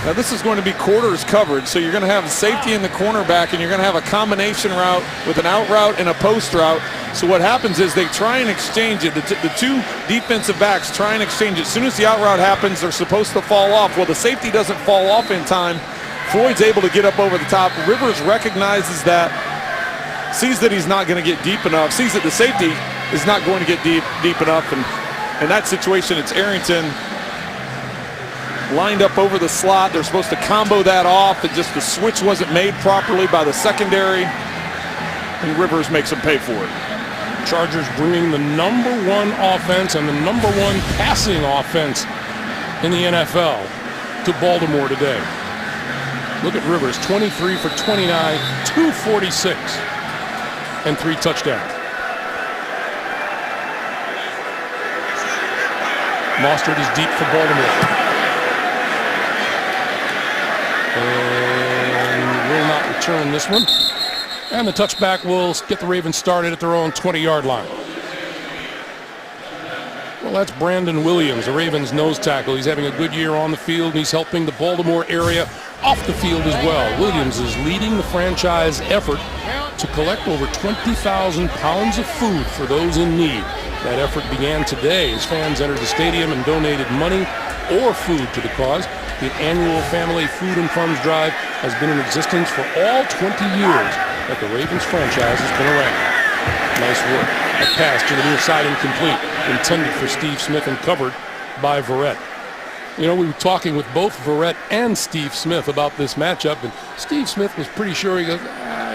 Now this is going to be quarters coverage, so you're going to have safety in the cornerback, and you're going to have a combination route with an out route and a post route. So what happens is they try and exchange it. The two defensive backs try and exchange it. As soon as the out route happens, they're supposed to fall off. Well, the safety doesn't fall off in time. Floyd's able to get up over the top. Rivers recognizes that, sees that he's not going to get deep enough, sees that the safety is not going to get deep enough. And in that situation, it's Arrington lined up over the slot. They're supposed to combo that off, and just the switch wasn't made properly by the secondary, and Rivers makes them pay for it. Chargers bringing the #1 offense and the #1 passing offense in the NFL to Baltimore today. Look at Rivers, 23 for 29, 246, and 3 touchdowns. Mostert is deep for Baltimore. And will not return this one. And the touchback will get the Ravens started at their own 20-yard line. Well, that's Brandon Williams, the Ravens nose tackle. He's having a good year on the field, and he's helping the Baltimore area off the field as well. Williams is leading the franchise effort to collect over 20,000 pounds of food for those in need. That effort began today as fans entered the stadium and donated money or food to the cause. The annual Family Food and Funds Drive has been in existence for all 20 years that the Ravens franchise has been around. Nice work. A pass to the near side incomplete, intended for Steve Smith and covered by Verrett. You know, we were talking with both Verrett and Steve Smith about this matchup, and Steve Smith was pretty sure. He goes,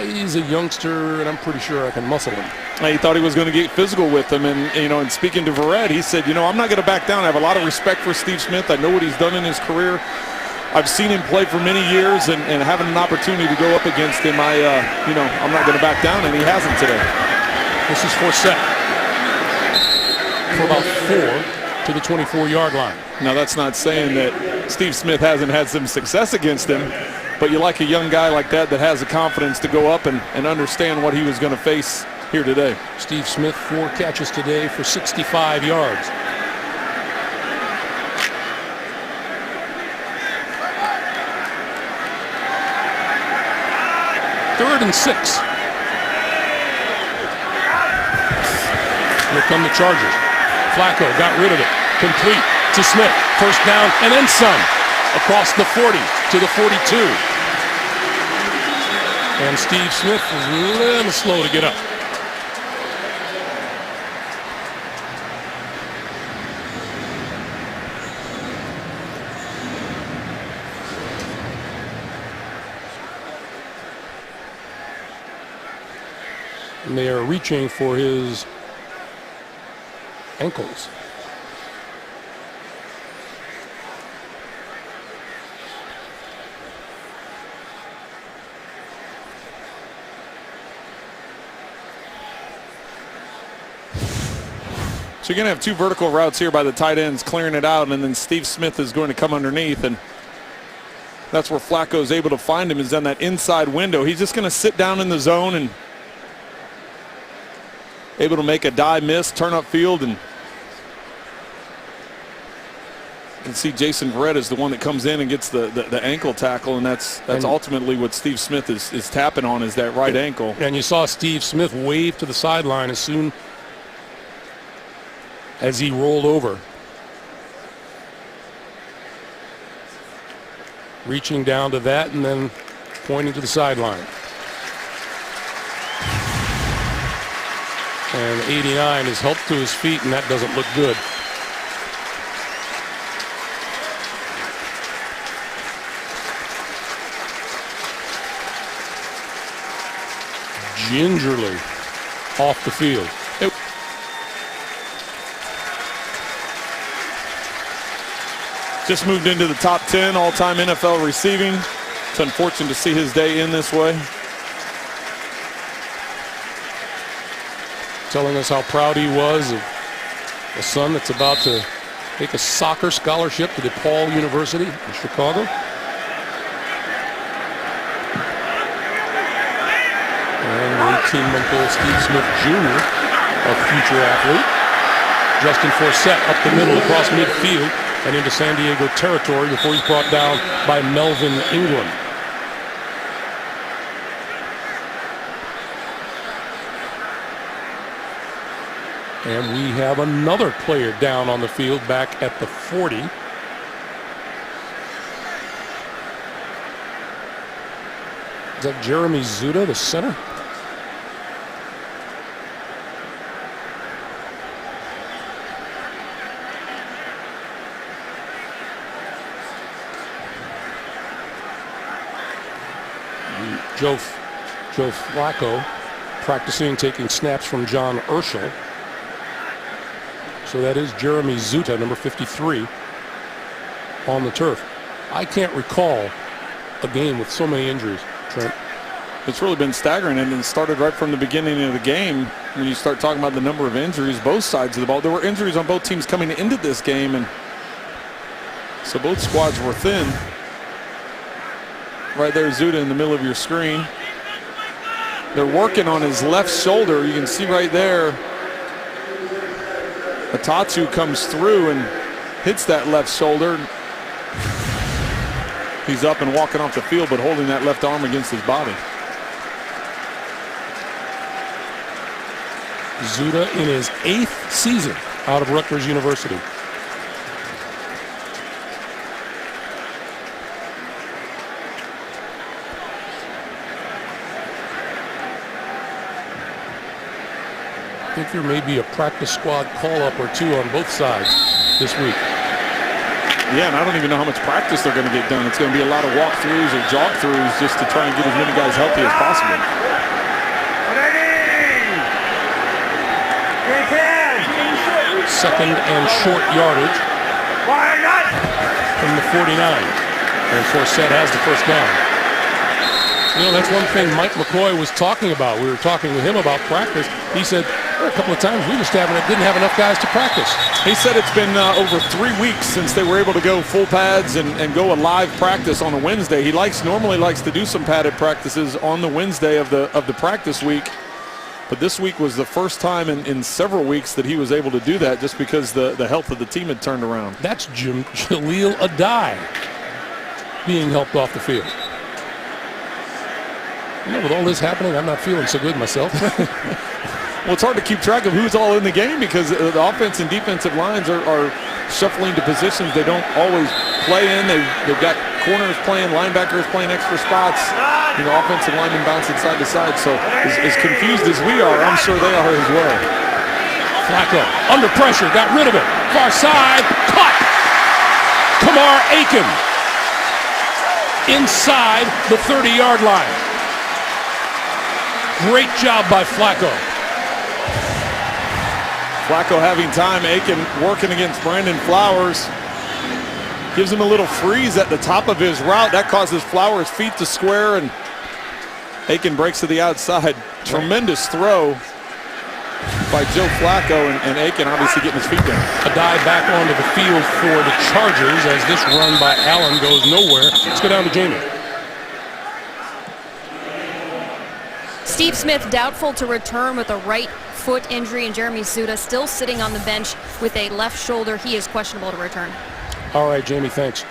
he's a youngster, and I'm pretty sure I can muscle him. He thought he was going to get physical with him, and and speaking to Verrett, he said, I'm not going to back down. I have a lot of respect for Steve Smith. I know what he's done in his career. I've seen him play for many years, and having an opportunity to go up against him, I'm not going to back down, and he hasn't today. This is Forsett for about 4 to the 24-yard line. Now, that's not saying that Steve Smith hasn't had some success against him, but you like a young guy like that has the confidence to go up and understand what he was going to face here today. Steve Smith, 4 catches today for 65 yards. Third and 6. Here come the Chargers. Flacco got rid of it. Complete to Smith. First down and then some. Across the 40 to the 42. And Steve Smith was a little slow to get up. And they are reaching for his ankles. So you're going to have 2 vertical routes here by the tight ends clearing it out, and then Steve Smith is going to come underneath, and that's where Flacco is able to find him, is on that inside window. He's just going to sit down in the zone and able to make a dive miss, turn up field, and you can see Jason Verrett is the one that comes in and gets the ankle tackle, and that's ultimately what Steve Smith is tapping on, is that right ankle. And you saw Steve Smith wave to the sideline as soon as he rolled over. Reaching down to that and then pointing to the sideline. And 89 is helped to his feet, and that doesn't look good. Gingerly off the field. Just moved into the top 10 all-time NFL receiving. It's unfortunate to see his day end this way. Telling us how proud he was of a son that's about to take a soccer scholarship to DePaul University in Chicago. And 18-month-old Steve Smith Jr., a future athlete. Justin Forsett up the middle across midfield and into San Diego territory before he's brought down by Melvin Ingram. And we have another player down on the field back at the 40. Is that Jeremy Zuta, the center? Joe Flacco practicing taking snaps from John Urschel. So that is Jeremy Zuta, number 53, on the turf. I can't recall a game with so many injuries, Trent. It's really been staggering, and it started right from the beginning of the game. When you start talking about the number of injuries, both sides of the ball, there were injuries on both teams coming into this game, and so both squads were thin. Right there, Zuta in the middle of your screen. They're working on his left shoulder. You can see right there, Atatu comes through and hits that left shoulder. He's up and walking off the field, but holding that left arm against his body. Zuta in his 8th season out of Rutgers University. I think there may be a practice squad call-up or two on both sides this week. Yeah, and I don't even know how much practice they're going to get done. It's going to be a lot of walkthroughs or jog-throughs just to try and get as many guys healthy as possible. Second and short yardage from the 49. And Forsett has the first down. You know, that's one thing Mike McCoy was talking about. We were talking with him about practice. He said, there are a couple of times we just didn't have enough guys to practice. He said it's been over 3 weeks since they were able to go full pads and go a live practice on a Wednesday. He normally likes to do some padded practices on the Wednesday of the practice week. But this week was the first time in several weeks that he was able to do that just because the health of the team had turned around. That's Jaleel Adai being helped off the field. You know, with all this happening, I'm not feeling so good myself. Well, it's hard to keep track of who's all in the game because the offense and defensive lines are shuffling to positions they don't always play in. They've got corners playing, linebackers playing extra spots. You know, offensive linemen bouncing side to side. So as confused as we are, I'm sure they are as well. Flacco under pressure, got rid of it. Far side, caught. Kamar Aiken inside the 30-yard line. Great job by Flacco. Flacco having time. Aiken working against Brandon Flowers. Gives him a little freeze at the top of his route. That causes Flowers' feet to square, and Aiken breaks to the outside. Tremendous throw by Joe Flacco, and Aiken obviously getting his feet down. Adai back onto the field for the Chargers as this run by Allen goes nowhere. Let's go down to Jamie. Steve Smith doubtful to return with a right foot injury, and Jeremy Zuta still sitting on the bench with a left shoulder. He is questionable to return. All right, Jamie, thanks.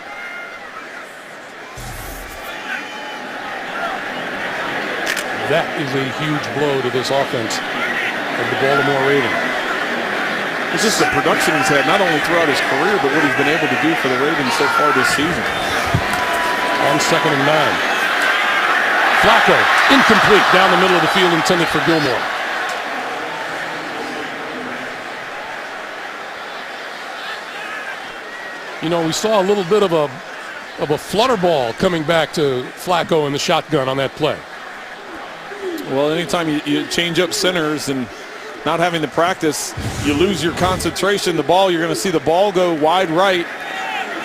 That is a huge blow to this offense of the Baltimore Ravens. It's just the production he's had, not only throughout his career, but what he's been able to do for the Ravens so far this season. On 2nd and 9. Flacco, incomplete, down the middle of the field, intended for Gilmore. You know, we saw a little bit of a flutter ball coming back to Flacco in the shotgun on that play. Well, anytime you change up centers and not having the practice, you lose your concentration. The ball, you're going to see the ball go wide right,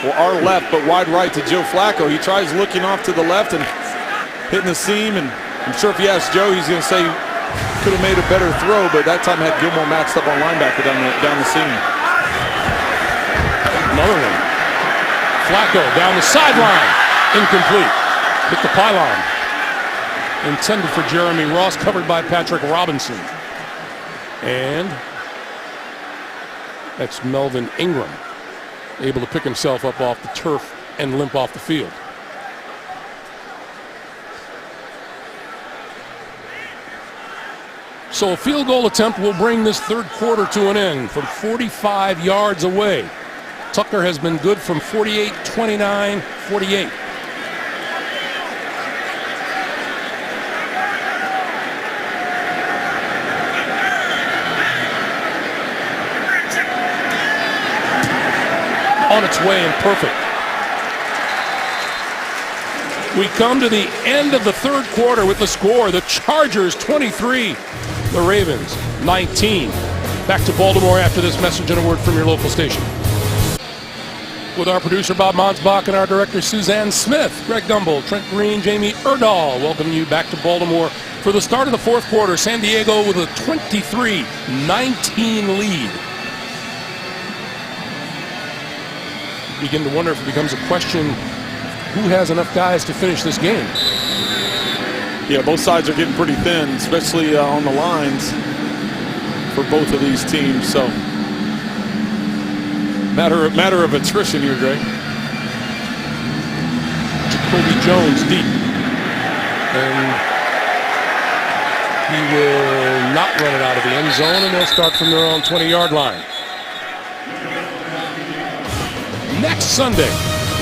or our left, but wide right to Joe Flacco. He tries looking off to the left and hitting the seam, and I'm sure if you ask Joe, he's going to say could have made a better throw, but that time had Gilmore maxed up on linebacker down the seam. Another one. Flacco down the sideline. Incomplete. Hit the pylon. Intended for Jeremy Ross, covered by Patrick Robinson. And that's Melvin Ingram, able to pick himself up off the turf and limp off the field. So a field goal attempt will bring this third quarter to an end from 45 yards away. Tucker has been good from 48, 29, 48. On its way and perfect. We come to the end of the third quarter with the score. The Chargers 23, the Ravens 19. Back to Baltimore after this message and a word from your local station. With our producer Bob Monsbach and our director Suzanne Smith, Greg Gumbel, Trent Green, Jamie Erdahl, welcoming you back to Baltimore for the start of the fourth quarter. San Diego with a 23-19 lead. Begin to wonder if it becomes a question who has enough guys to finish this game. Yeah, both sides are getting pretty thin, especially on the lines for both of these teams. So matter of attrition here, Greg. Jacoby Jones deep, and he will not run it out of the end zone, and they'll start from their own 20-yard line. Next Sunday,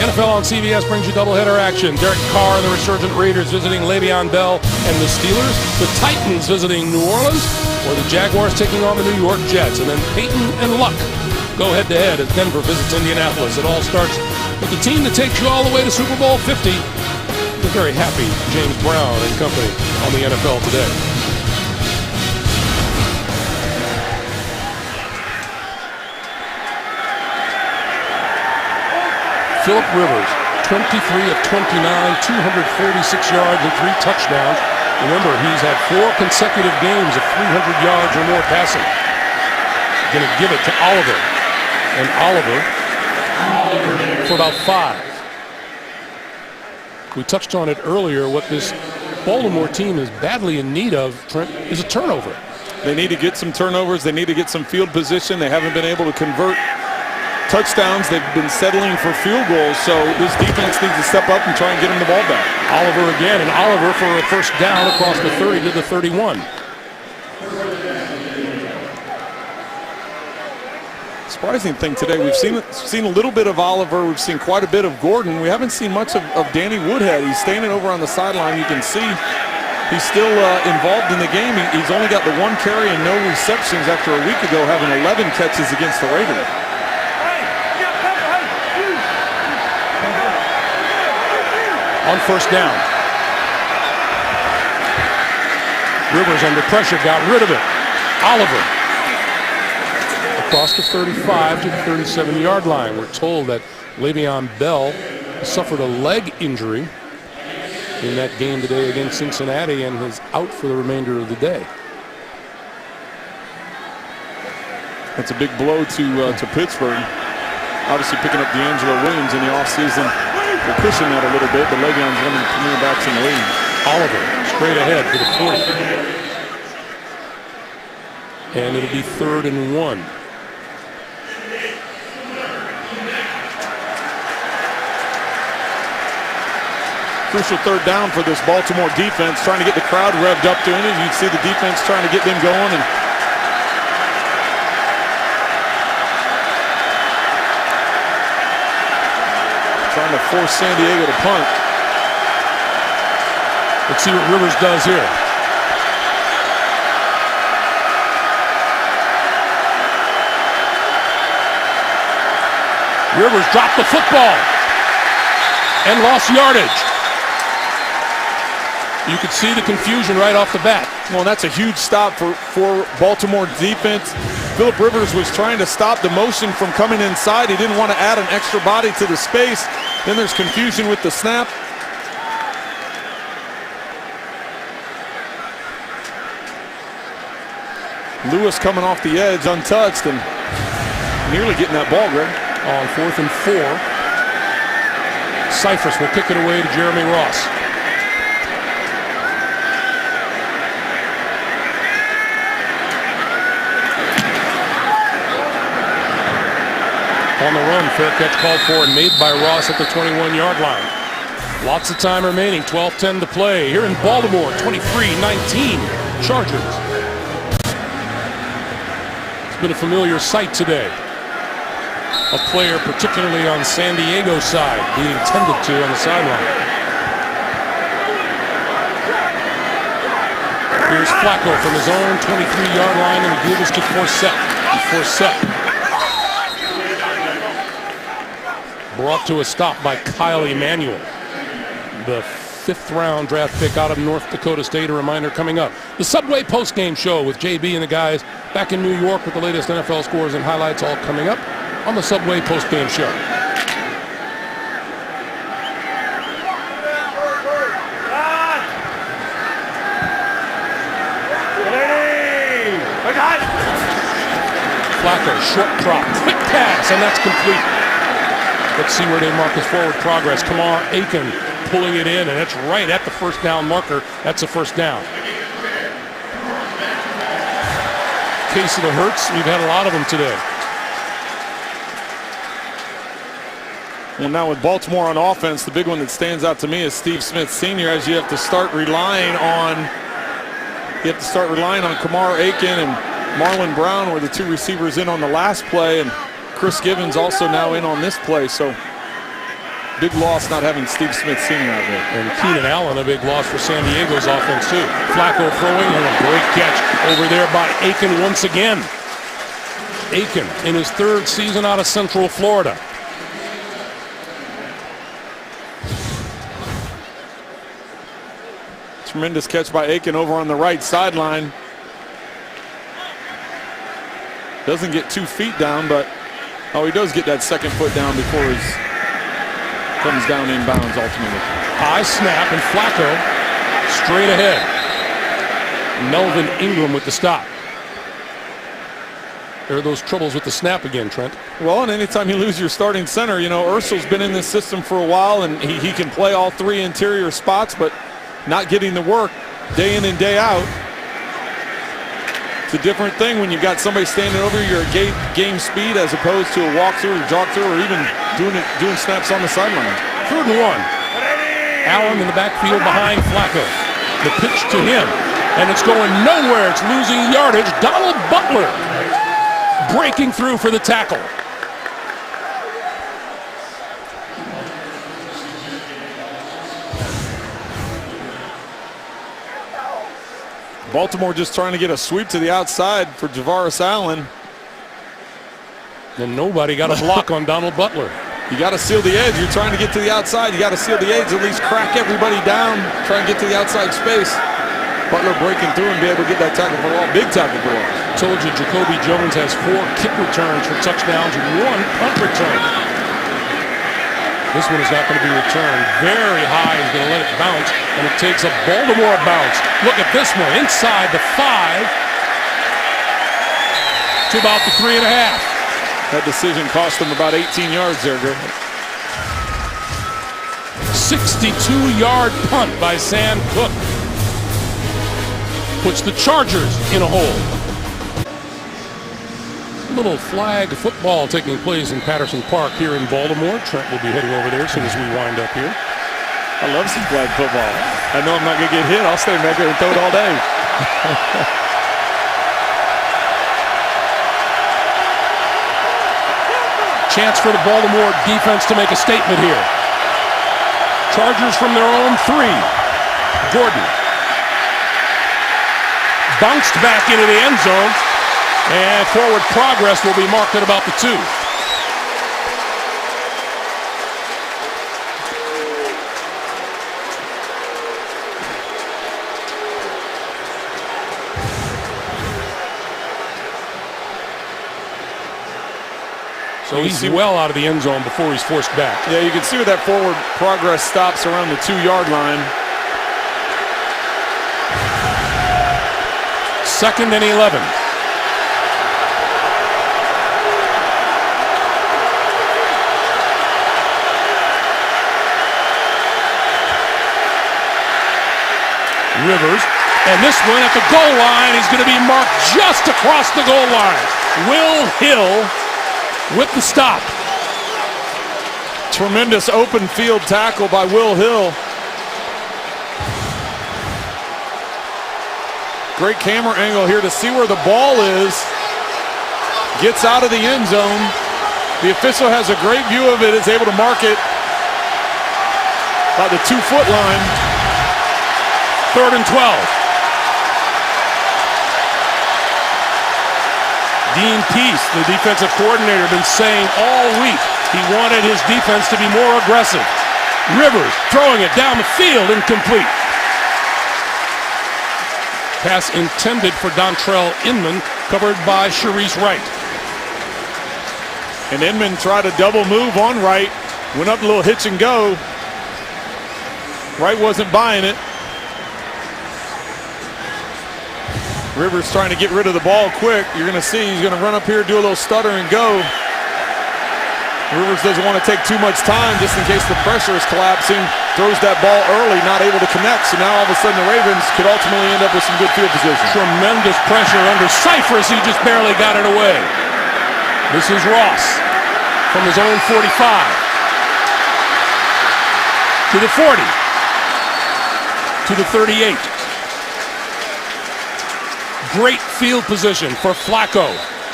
NFL on CBS brings you doubleheader action. Derek Carr and the resurgent Raiders visiting Le'Veon Bell and the Steelers. The Titans visiting New Orleans, or the Jaguars taking on the New York Jets. And then Peyton and Luck go head-to-head as Denver visits Indianapolis. It all starts with the team that takes you all the way to Super Bowl 50. The very happy James Brown and company on the NFL Today. Phillip Rivers, 23 of 29, 246 yards and 3 touchdowns. Remember, he's had 4 consecutive games of 300 yards or more passing. Going to give it to Oliver. And Oliver for about 5. We touched on it earlier. What this Baltimore team is badly in need of, Trent, is a turnover. They need to get some turnovers. They need to get some field position. They haven't been able to convert touchdowns. They've been settling for field goals, so this defense needs to step up and try and get them the ball back. Oliver again, and Oliver for a first down across the 30 to the 31. Surprising thing today, we've seen a little bit of Oliver. We've seen quite a bit of Gordon. We haven't seen much of Danny Woodhead. He's standing over on the sideline. You can see he's still involved in the game. He's only got the 1 carry and no receptions after a week ago having 11 catches against the Raiders. On first down. Rivers under pressure, got rid of it. Oliver across the 35 to the 37-yard line. We're told that Le'Veon Bell suffered a leg injury in that game today against Cincinnati and is out for the remainder of the day. That's a big blow to Pittsburgh. Obviously picking up D'Angelo Williams in the offseason. They're pushing that a little bit, but Le'Veon's one of the premier backs in the league. Oliver straight ahead for the 40. And it'll be 3rd and 1. Crucial 3rd down for this Baltimore defense, trying to get the crowd revved up to it. You can see the defense trying to get them going, and trying to force San Diego to punt. Let's see what Rivers does here. Rivers dropped the football and lost yardage. You could see the confusion right off the bat. Well, that's a huge stop for Baltimore defense. Philip Rivers was trying to stop the motion from coming inside. He didn't want to add an extra body to the space. Then there's confusion with the snap. Lewis coming off the edge untouched and nearly getting that ball, Greg. On 4th and 4. Cyphers will kick it away to Jeremy Ross. On the run, fair catch called for and made by Ross at the 21-yard line. Lots of time remaining, 12:10 to play. Here in Baltimore, 23-19 Chargers. It's been a familiar sight today. A player, particularly on San Diego's side, being tended to on the sideline. Here's Flacco from his own 23-yard line, and the give is to Forsett. Brought to a stop by Kyle Emanuel, the 5th-round draft pick out of North Dakota State. A reminder coming up. The Subway postgame show with JB and the guys back in New York with the latest NFL scores and highlights all coming up on the Subway postgame show. Flacco, short drop, quick pass, and that's complete. Let's see where they mark his forward progress. Kamar Aiken pulling it in, and it's right at the first down marker. That's a first down. Case of the Hurts, we've had a lot of them today. Well, now with Baltimore on offense, the big one that stands out to me is Steve Smith Sr. as you have to start relying on Kamar Aiken and Marlon Brown were the two receivers in on the last play, and Chris Givens also now in on this play. So big loss not having Steve Smith Sr. out there. And Keenan Allen, a big loss for San Diego's offense too. Flacco throwing, and a great catch over there by Aiken once again. Aiken in his 3rd season out of Central Florida. Tremendous catch by Aiken over on the right sideline. Doesn't get 2 feet down, but he does get that 2nd foot down before he comes down inbounds ultimately. High snap, and Flacco straight ahead. Melvin Ingram with the stop. There are those troubles with the snap again, Trent. Well, and anytime you lose your starting center, Ursul's been in this system for a while, and he can play all 3 interior spots, but not getting the work day in and day out. It's a different thing when you've got somebody standing over you at game speed as opposed to a walkthrough or jog-through or even doing snaps on the sideline. 3rd and 1. Allen in the backfield behind Flacco. The pitch to him, and it's going nowhere. It's losing yardage. Donald Butler breaking through for the tackle. Baltimore just trying to get a sweep to the outside for Javaris Allen. And nobody got a block on Donald Butler. You got to seal the edge. You're trying to get to the outside. You got to seal the edge, at least crack everybody down, try and get to the outside space. Butler breaking through and be able to get that tackle for loss. Big tackle for loss. Told you Jacoby Jones has 4 kick returns for touchdowns and 1 punt return. This one is not going to be returned. Very high. He's going to let it bounce, and it takes a Baltimore bounce. Look at this one. Inside the 5 to about the 3.5. That decision cost them about 18 yards there, Greg. 62-yard punt by Sam Cook. Puts the Chargers in a hole. Little flag football taking place in Patterson Park here in Baltimore. Trent will be heading over there as soon as we wind up here. I love some flag football. I know I'm not going to get hit. I'll stay back there and throw it all day. Chance for the Baltimore defense to make a statement here. Chargers from their own 3. Gordon. Bounced back into the end zone. And forward progress will be marked at about the 2. So You he's see- well out of the end zone before he's forced back. Yeah, you can see where that forward progress stops around the 2-yard line. 2nd and 11. Rivers, and this one at the goal line, he's going to be marked just across the goal line. Will Hill with the stop. Tremendous open field tackle by Will Hill. Great camera angle here to see where the ball is. Gets out of the end zone. The official has a great view of it, is able to mark it by the 2-foot line. 3rd and 12. Dean Peace, the defensive coordinator, been saying all week he wanted his defense to be more aggressive. Rivers throwing it down the field, incomplete. Pass intended for Dontrell Inman, covered by Sharice Wright. And Inman tried a double move on Wright. Went up a little hitch and go. Wright wasn't buying it. Rivers trying to get rid of the ball quick. You're going to see he's going to run up here, do a little stutter and go. Rivers doesn't want to take too much time just in case the pressure is collapsing. Throws that ball early, not able to connect. So now all of a sudden the Ravens could ultimately end up with some good field position. Tremendous pressure under Cyphers. He just barely got it away. This is Ross from his own 45. To the 40. To the 38. Great field position for Flacco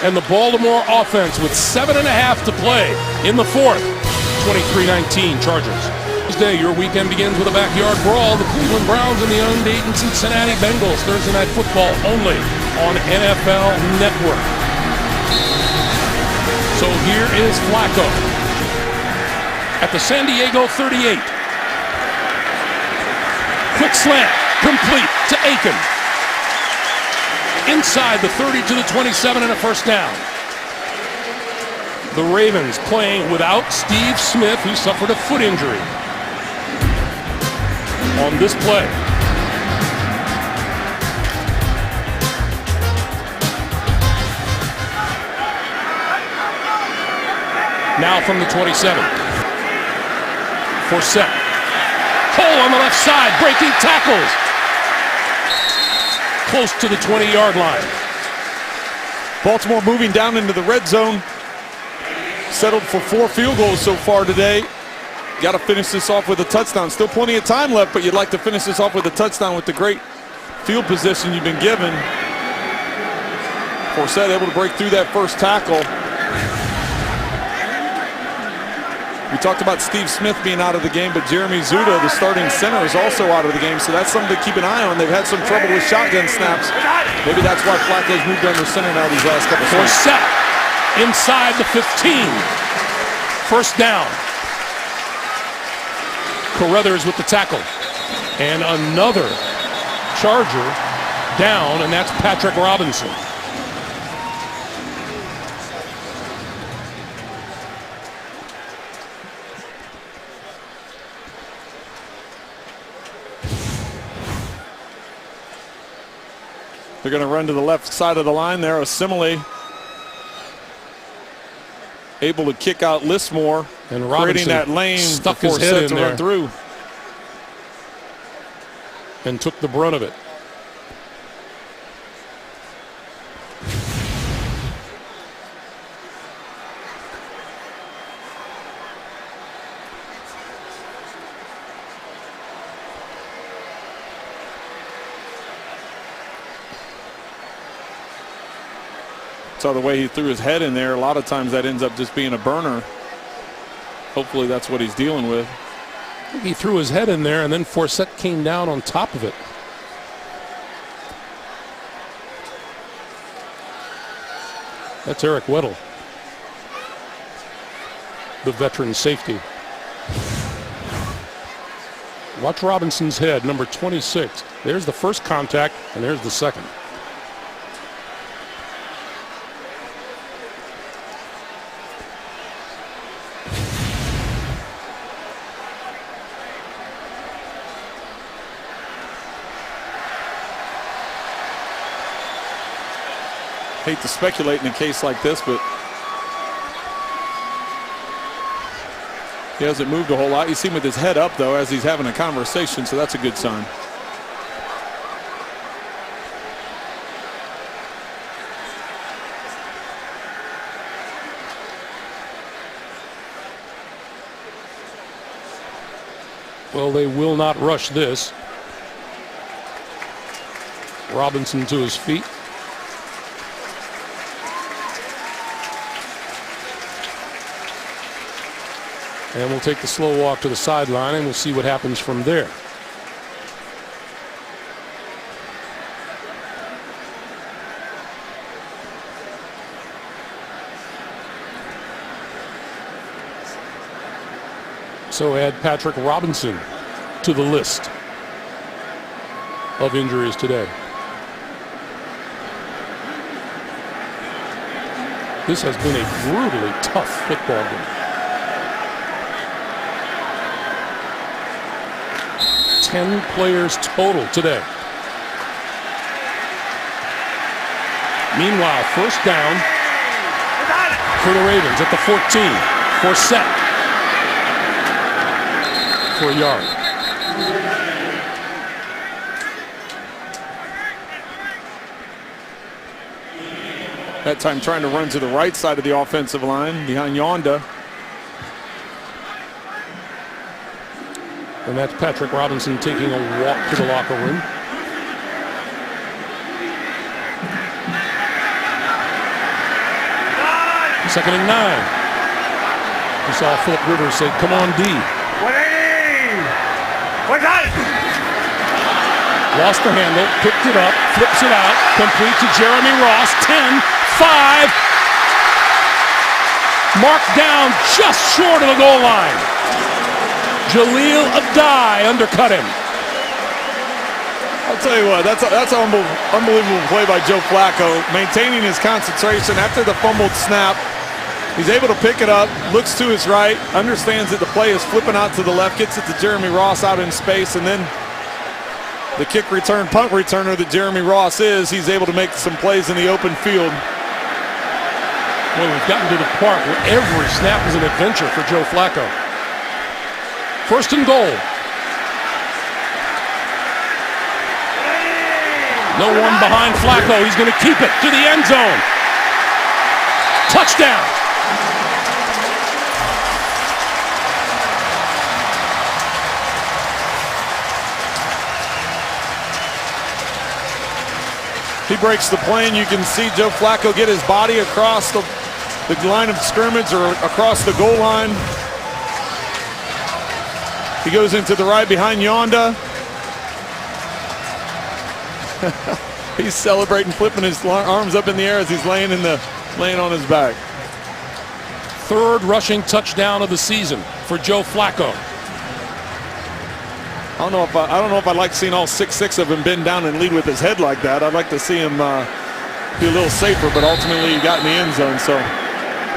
and the Baltimore offense with 7.5 to play in the 4th. 23-19 Chargers. Tuesday, your weekend begins with a backyard brawl. The Cleveland Browns and the unbeaten Cincinnati Bengals. Thursday Night Football only on NFL Network. So here is Flacco at the San Diego 38. Quick slant, complete to Aiken. Inside the 30 to the 27 and a first down. The Ravens playing without Steve Smith, who suffered a foot injury on this play. Now from the 27. Forsett. Hole on the left side, breaking tackles. Close to the 20-yard line. Baltimore moving down into the red zone. Settled for 4 field goals so far today. Got to finish this off with a touchdown. Still plenty of time left, but you'd like to finish this off with a touchdown with the great field position you've been given. Forsett able to break through that first tackle. We talked about Steve Smith being out of the game, but Jeremy Zuda, the starting center, is also out of the game, so that's something to keep an eye on. They've had some trouble with shotgun snaps. Maybe that's why Flacco's moved under center now these last couple of snaps. Forsett inside the 15. First down. Carruthers with the tackle. And another Charger down, and that's Patrick Robinson. They're going to run to the left side of the line there. Osemele able to kick out Lismore, And creating Robinson that lane stuck for his head Forsett in to there run through. and took the brunt of it. Saw the way he threw his head in there. A lot of times that ends up just being a burner. Hopefully that's what he's dealing with. He threw his head in there, and then Forsett came down on top of it. That's Eric Weddle, the veteran safety. Watch Robinson's head, number 26. There's the first contact, and there's the second. hate to speculate in a case like this, but he hasn't moved a whole lot. You see him with his head up, though, as he's having a conversation, so that's a good sign. Well, they will not rush this. Robinson to his feet. And we'll take the slow walk to the sideline, and we'll see what happens from there. So add Patrick Robinson to the list of injuries today. This has been a brutally tough football game. 10 players total today. Meanwhile, first down for the Ravens at the 14. Forsett for a yard. That time trying to run to the right side of the offensive line behind Yonda. And that's Patrick Robinson taking a walk to the locker room. Second and 9. We saw Philip Rivers say, "Come on, D." Lost the handle, picked it up, flips it out, complete to Jeremy Ross. 10, 5. Marked down just short of the goal line. Jaleel Adai undercut him. I'll tell you what, that's an unbelievable play by Joe Flacco, maintaining his concentration after the fumbled snap. He's able to pick it up, looks to his right, understands that the play is flipping out to the left, gets it to Jeremy Ross out in space, and then the kick return, punt returner that Jeremy Ross is, he's able to make some plays in the open field. Well, we've gotten to the part where every snap is an adventure for Joe Flacco. First and goal. No one behind Flacco. He's going to keep it to the end zone. Touchdown. He breaks the plane. You can see Joe Flacco get his body across the line of scrimmage or across the goal line. He goes into the right behind Yonda. He's celebrating, flipping his arms up in the air as he's laying on his back. Third rushing touchdown of the season for Joe Flacco. I don't know if I'd like seeing all 6'6" of him bend down and lead with his head like that. I'd like to see him be a little safer, but ultimately he got in the end zone. So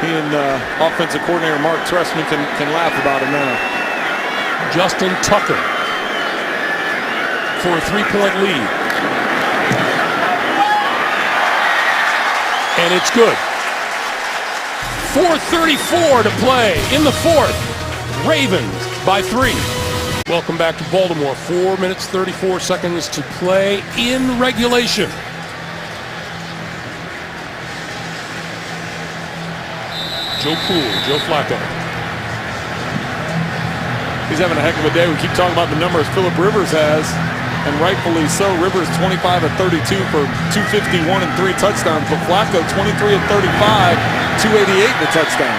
he and offensive coordinator Mark Trestman can laugh about it now. Justin Tucker for a 3-point lead. And it's good. 4:34 to play in the fourth. Ravens by 3. Welcome back to Baltimore. 4 minutes, 34 seconds to play in regulation. Joe Flacco. He's having a heck of a day. We keep talking about the numbers Philip Rivers has, and rightfully so. Rivers 25 of 32 for 251 and 3 touchdowns, but Flacco 23 of 35, 288 and a touchdown.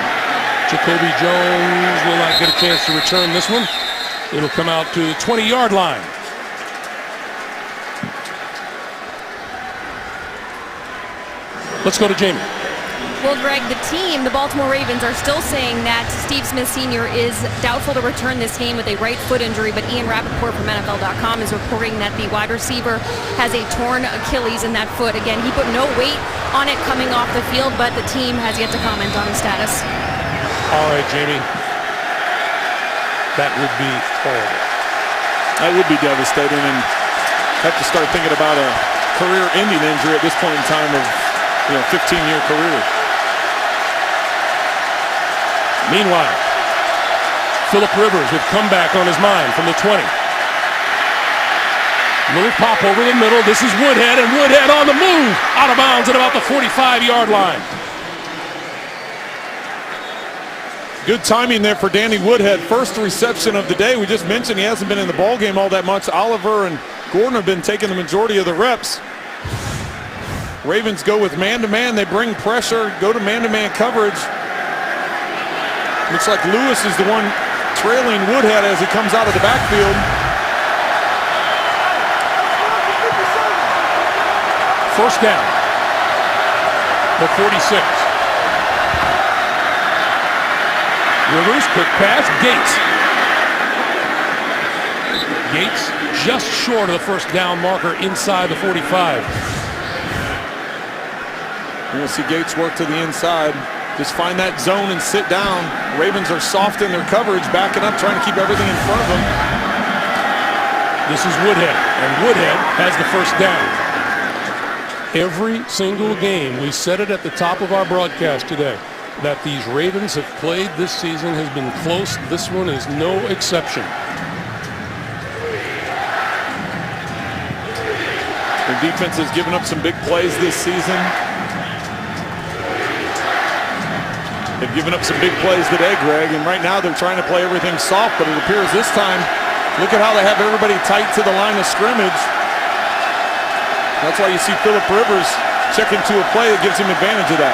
Jacoby Jones will not get a chance to return this one. It'll come out to the 20-yard line. Let's go to Jamie. Well, Greg, the team, the Baltimore Ravens, are still saying that Steve Smith Sr. is doubtful to return this game with a right foot injury, but Ian Rappaport from NFL.com is reporting that the wide receiver has a torn Achilles in that foot. Again, he put no weight on it coming off the field, but the team has yet to comment on his status. All right, Jamie. That would be horrible. That would be devastating, and have to start thinking about a career-ending injury at this point in time of 15-year career. Meanwhile, Phillip Rivers with comeback on his mind from the 20. Little pop over the middle. This is Woodhead, and Woodhead on the move. Out of bounds at about the 45-yard line. Good timing there for Danny Woodhead. First reception of the day. We just mentioned he hasn't been in the ball game all that much. Oliver and Gordon have been taking the majority of the reps. Ravens go with man-to-man. They bring pressure, go to man-to-man coverage. Looks like Lewis is the one trailing Woodhead as he comes out of the backfield. First down. The 46. Rivers, quick pass, Gates. Gates just short of the first down marker inside the 45. You're going to see Gates work to the inside. Just find that zone and sit down. Ravens are soft in their coverage, backing up, trying to keep everything in front of them. This is Woodhead, and Woodhead has the first down. Every single game, we said it at the top of our broadcast today, that these Ravens have played this season has been close. This one is no exception. Their defense has given up some big plays this season. They've given up some big plays today, Greg, and right now they're trying to play everything soft, but it appears this time, look at how they have everybody tight to the line of scrimmage. That's why you see Phillip Rivers check into a play that gives him advantage of that.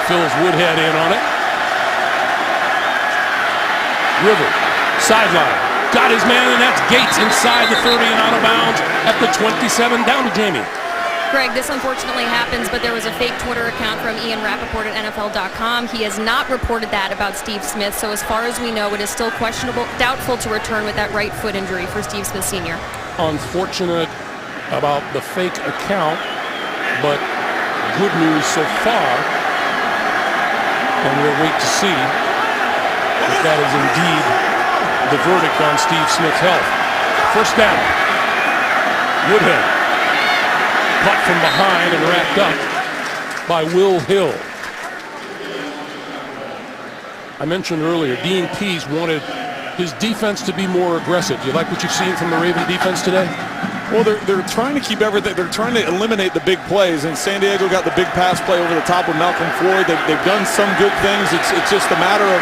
Fills Woodhead in on it. River, sideline. Got his man, and that's Gates inside the 30 and out of bounds at the 27. Down to Jamie. Greg, this unfortunately happens, but there was a fake Twitter account from Ian Rappaport at NFL.com. He has not reported that about Steve Smith, so as far as we know, it is still questionable, doubtful to return with that right foot injury for Steve Smith Sr. Unfortunate about the fake account, but good news so far. And we'll wait to see if that is indeed the verdict on Steve Smith's health. First down. Woodhead. Caught from behind and wrapped up by Will Hill. I mentioned earlier, Dean Pease wanted his defense to be more aggressive. Do you like what you've seen from the Raven defense today? Well, they're trying to keep everything. They're trying to eliminate the big plays, and San Diego got the big pass play over the top of Malcolm Floyd. They've done some good things. It's just a matter of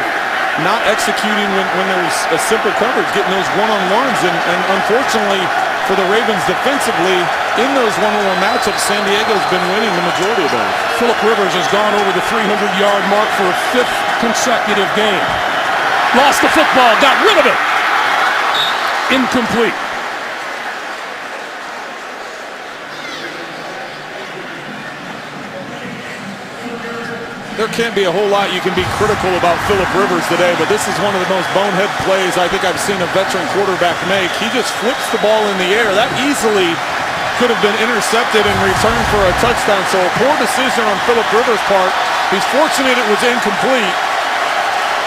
not executing when there's a simple coverage, getting those one-on-ones, and unfortunately for the Ravens defensively, in those one-on-one matchups, San Diego's been winning the majority of those. Phillip Rivers has gone over the 300-yard mark for a fifth consecutive game. Lost the football, got rid of it. Incomplete. There can't be a whole lot you can be critical about Phillip Rivers today, but this is one of the most bonehead plays I think I've seen a veteran quarterback make. He just flips the ball in the air. That easily could have been intercepted and returned for a touchdown. So a poor decision on Phillip Rivers' part. He's fortunate it was incomplete,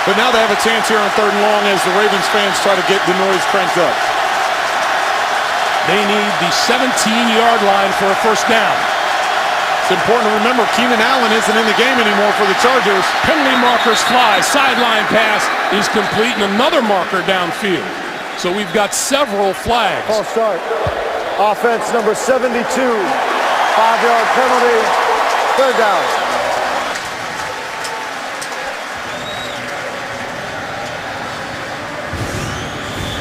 but now they have a chance here on 3rd and long as the Ravens fans try to get the noise cranked up. They need the 17-yard line for a first down. It's important to remember Keenan Allen isn't in the game anymore for the Chargers. Penalty markers fly. Sideline pass is complete, and another marker downfield. So we've got several flags. False start. Offense number 72. 5-yard penalty. 3rd down.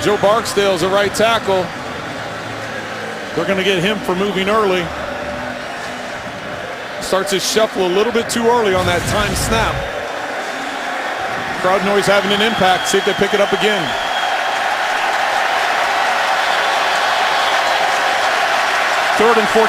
Joe Barksdale's a right tackle. They're going to get him for moving early. Starts his shuffle a little bit too early on that time snap. Crowd noise having an impact. See if they pick it up again. Third and 14.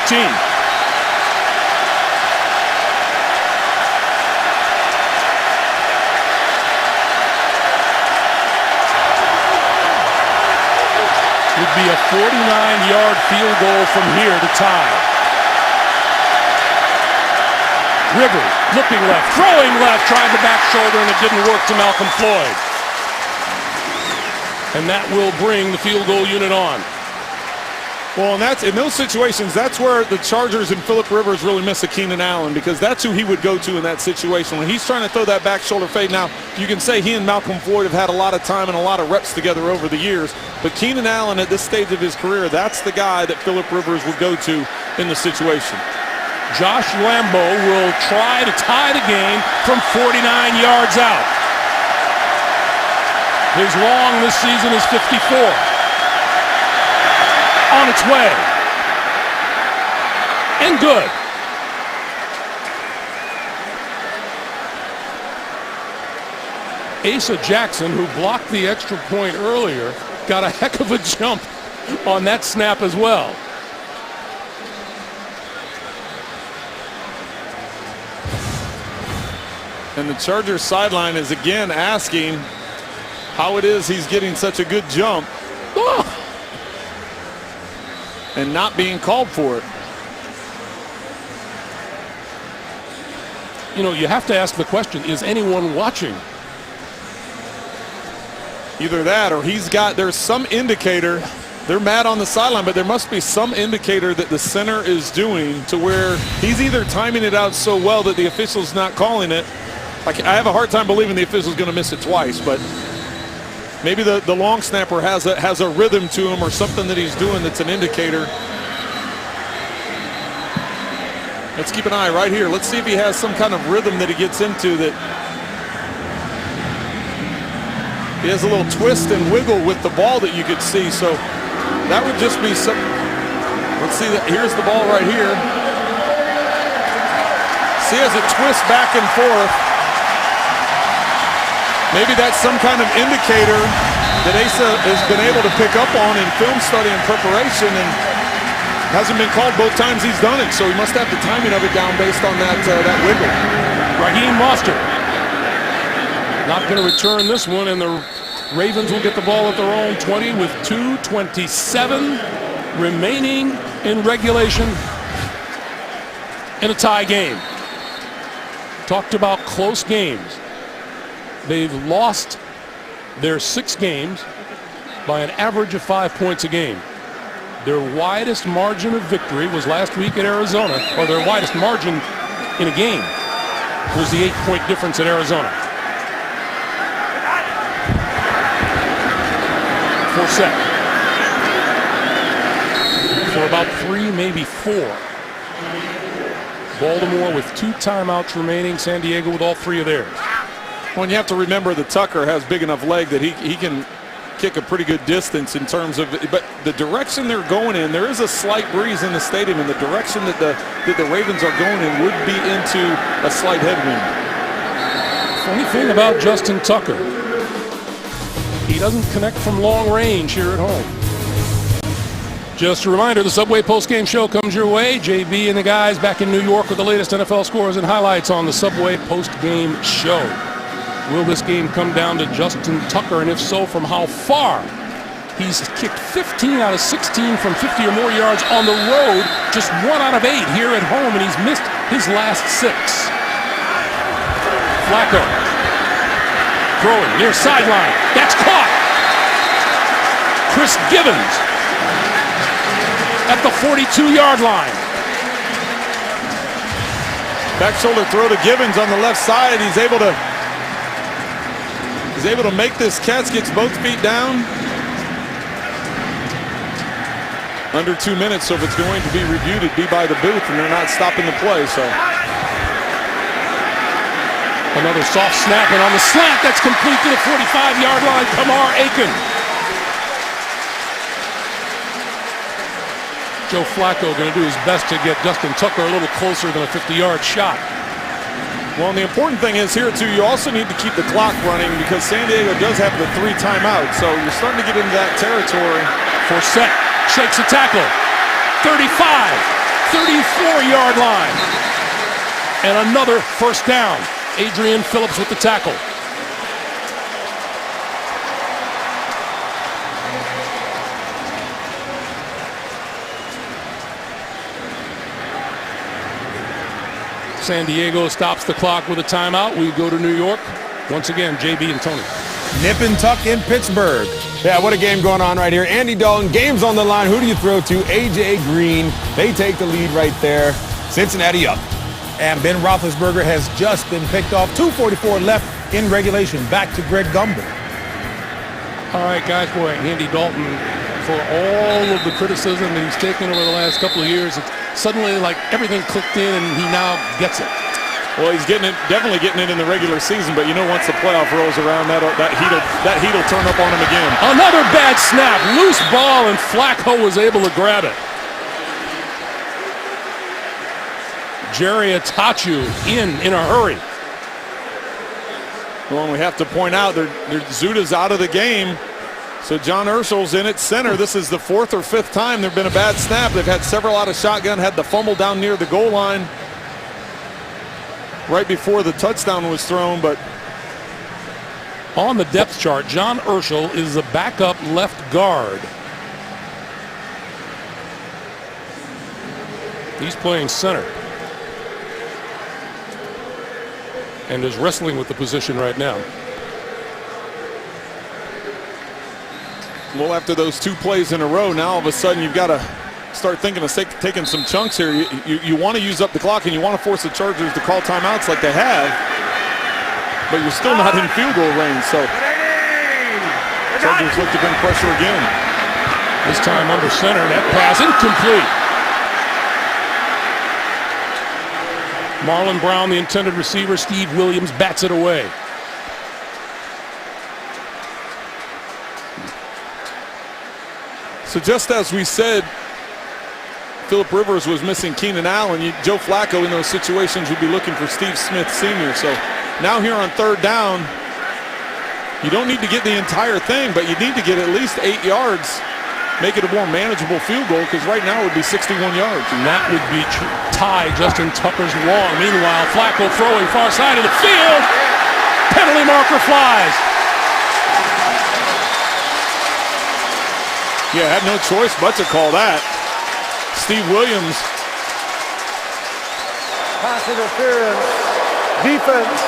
Would be a 49-yard field goal from here to tie. River looking left, throwing left, tried the back shoulder, and it didn't work to Malcolm Floyd. And that will bring the field goal unit on. Well, and that's in those situations, that's where the Chargers and Phillip Rivers really miss a Keenan Allen, because that's who he would go to in that situation. When he's trying to throw that back shoulder fade, now you can say he and Malcolm Floyd have had a lot of time and a lot of reps together over the years, but Keenan Allen at this stage of his career, that's the guy that Phillip Rivers would go to in the situation. Josh Lambo will try to tie the game from 49 yards out. His long this season is 54. On its way. And good. Asa Jackson, who blocked the extra point earlier, got a heck of a jump on that snap as well. And the Chargers sideline is again asking how it is he's getting such a good jump. Oh. And not being called for it. You know, you have to ask the question, is anyone watching? Either that or there's some indicator. They're mad on the sideline, but there must be some indicator that the center is doing to where he's either timing it out so well that the official's not calling it. Like, I have a hard time believing the official's going to miss it twice, but maybe the long snapper has a rhythm to him or something that he's doing that's an indicator. Let's keep an eye right here. Let's see if he has some kind of rhythm that he gets into, that he has a little twist and wiggle with the ball that you could see. So that would just be some. Let's see that. Here's the ball right here. See, as it twists back and forth. Maybe that's some kind of indicator that Asa has been able to pick up on in film study and preparation, and hasn't been called both times he's done it. So he must have the timing of it down based on that wiggle. Raheem Mostert not going to return this one, and the Ravens will get the ball at their own 20 with 2:27 remaining in regulation in a tie game. Talked about close games. They've lost their 6 games by an average of 5 points a game. Their widest margin of victory was last week at Arizona, or their widest margin in a game was the 8-point difference at Arizona. Forsett for about 3, maybe 4. Baltimore with 2 timeouts remaining. San Diego with all 3 of theirs. Well, and you have to remember that Tucker has big enough leg that he can kick a pretty good distance in terms of, but the direction they're going in, there is a slight breeze in the stadium, and the direction that the Ravens are going in would be into a slight headwind. Funny thing about Justin Tucker, he doesn't connect from long range here at home. Just a reminder, the Subway postgame show comes your way. JB and the guys back in New York with the latest NFL scores and highlights on the Subway postgame show. Will this game come down to Justin Tucker, and if so, from how far? He's kicked 15 out of 16 from 50 or more yards on the road, just 1 out of 8 here at home, and he's missed his last 6. Flacco throwing near sideline. That's caught. Chris Givens at the 42-yard line. Back shoulder throw to Givens on the left side. He's able to make this catch, gets both feet down. Under 2 minutes, so if it's going to be reviewed, it'd be by the booth, and they're not stopping the play. So another soft snap, and on the slant, that's complete to the 45-yard line. Kamar Aiken. Joe Flacco going to do his best to get Justin Tucker a little closer than a 50-yard shot. Well, and the important thing is here, too, you also need to keep the clock running because San Diego does have the 3 timeouts, so you're starting to get into that territory. Forsett shakes a tackle. 35, 34-yard line. And another first down. Adrian Phillips with the tackle. San Diego stops the clock with a timeout. We go to New York. Once again, JB and Tony. Nip and tuck in Pittsburgh. Yeah, what a game going on right here. Andy Dalton, game's on the line. Who do you throw to? A.J. Green. They take the lead right there. Cincinnati up. And Ben Roethlisberger has just been picked off. 2:44 left in regulation. Back to Greg Gumbel. All right, guys, boy, Andy Dalton, for all of the criticism that he's taken over the last couple of years, it's suddenly like everything clicked in and he now gets it. Well, he's getting it, definitely getting it in the regular season, but you know, once the playoff rolls around, that heat'll turn up on him again. Another bad snap, loose ball, and Flacco was able to grab it. Jerry Atachu in a hurry. Well, and we have to point out Zuta's out of the game, so John Urschel's in at center. This is the 4th or 5th time there've been a bad snap. They've had several out of shotgun, had the fumble down near the goal line right before the touchdown was thrown, but on the depth chart, John Urschel is the backup left guard. He's playing center and is wrestling with the position right now. Well, after those 2 plays in a row, now all of a sudden you've got to start thinking of taking some chunks here. You want to use up the clock and you want to force the Chargers to call timeouts like they have, but you're still not in field goal range, so Chargers look to bring pressure again. This time under center, that pass incomplete. Marlon Brown, the intended receiver. Steve Williams bats it away. So just as we said, Phillip Rivers was missing Keenan Allen. Joe Flacco in those situations would be looking for Steve Smith Sr. So now here on 3rd down, you don't need to get the entire thing, but you need to get at least 8 yards. Make it a more manageable field goal, because right now it would be 61 yards. And that would be tie Justin Tucker's long. Meanwhile, Flacco throwing far side of the field. Penalty marker flies. Yeah, had no choice but to call that. Steve Williams. Pass interference. Defense.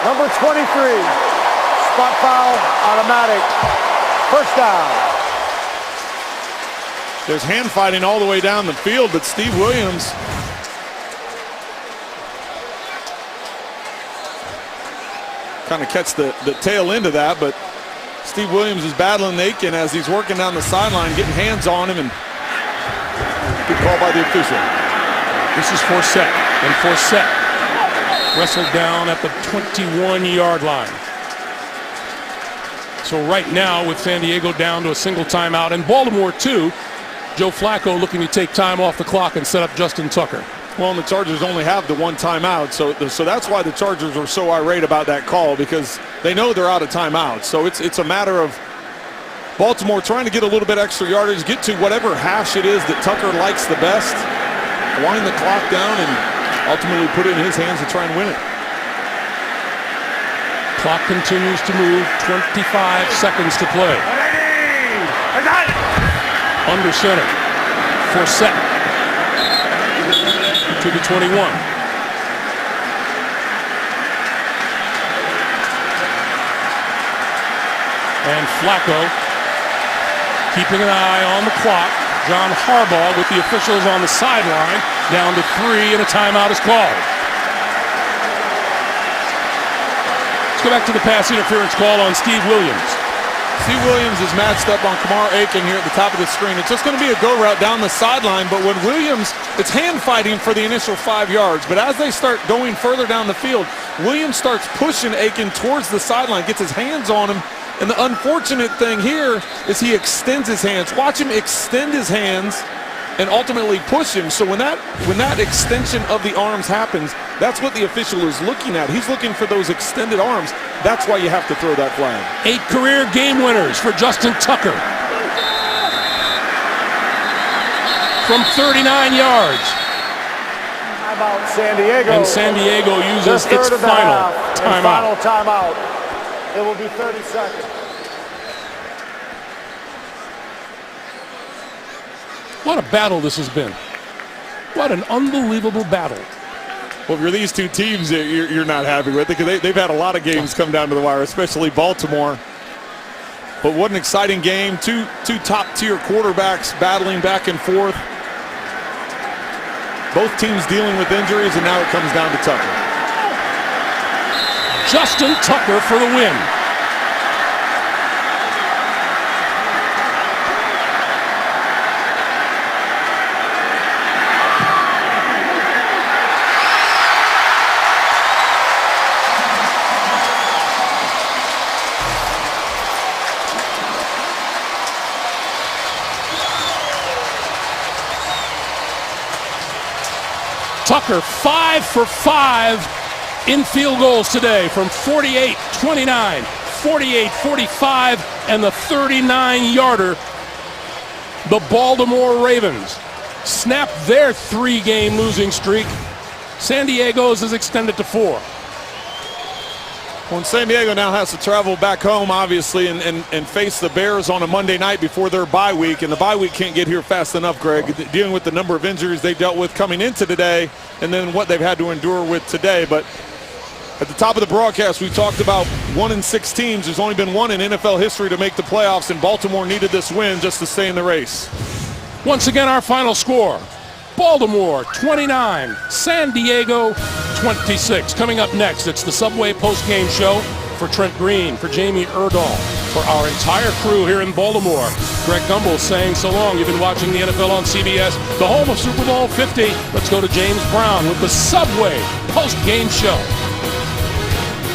Number 23. Spot foul. Automatic. First down. There's hand fighting all the way down the field, but Steve Williams kind of catch the tail end of that, but Steve Williams is battling Aiken as he's working down the sideline, getting hands on him, and good call by the official. This is Forsett, and Forsett wrestled down at the 21-yard line. So right now, with San Diego down to a single timeout, and Baltimore too, Joe Flacco looking to take time off the clock and set up Justin Tucker. Well, and the Chargers only have the 1 timeout, so that's why the Chargers are so irate about that call, because they know they're out of timeout. So it's a matter of Baltimore trying to get a little bit extra yardage, get to whatever hash it is that Tucker likes the best, wind the clock down, and ultimately put it in his hands to try and win it. Clock continues to move, 25 seconds to play. Under center, Forsett to the 21. And Flacco keeping an eye on the clock. John Harbaugh with the officials on the sideline, down to 3, and a timeout is called. Let's go back to the pass interference call on Steve Williams. Steve Williams is matched up on Kamar Aiken here at the top of the screen. It's just going to be a go route down the sideline, but when Williams, it's hand fighting for the initial 5 yards, but as they start going further down the field, Williams starts pushing Aiken towards the sideline, gets his hands on him, and the unfortunate thing here is he extends his hands. Watch him extend his hands and ultimately push him. So when that extension of the arms happens, that's what the official is looking at. He's looking for those extended arms. That's why you have to throw that flag. 8 career game winners for Justin Tucker. From 39 yards. How about San Diego? And San Diego uses its final timeout. Final timeout. It will be 30 seconds. What a battle this has been. What an unbelievable battle. Well, if you're these two teams, you're not happy with it, because they've had a lot of games come down to the wire, especially Baltimore. But what an exciting game. Two top-tier quarterbacks battling back and forth. Both teams dealing with injuries, and now it comes down to Tucker. Justin Tucker for the win. Tucker 5 for 5 in field goals today from 48, 29, 48, 45, and the 39-yarder. The Baltimore Ravens snap their 3-game losing streak. San Diego's is extended to 4. Well, San Diego now has to travel back home, obviously, and face the Bears on a Monday night before their bye week. And the bye week can't get here fast enough, Greg, dealing with the number of injuries they dealt with coming into today and then what they've had to endure with today. But at the top of the broadcast, we talked about 1 in 6 teams. There's only been one in NFL history to make the playoffs, and Baltimore needed this win just to stay in the race. Once again, our final score. Baltimore 29, San Diego 26. Coming up next, it's the Subway post-game show for Trent Green, for Jamie Erdahl, for our entire crew here in Baltimore. Greg Gumbel saying so long. You've been watching the NFL on CBS, the home of Super Bowl 50. Let's go to James Brown with the Subway post-game show.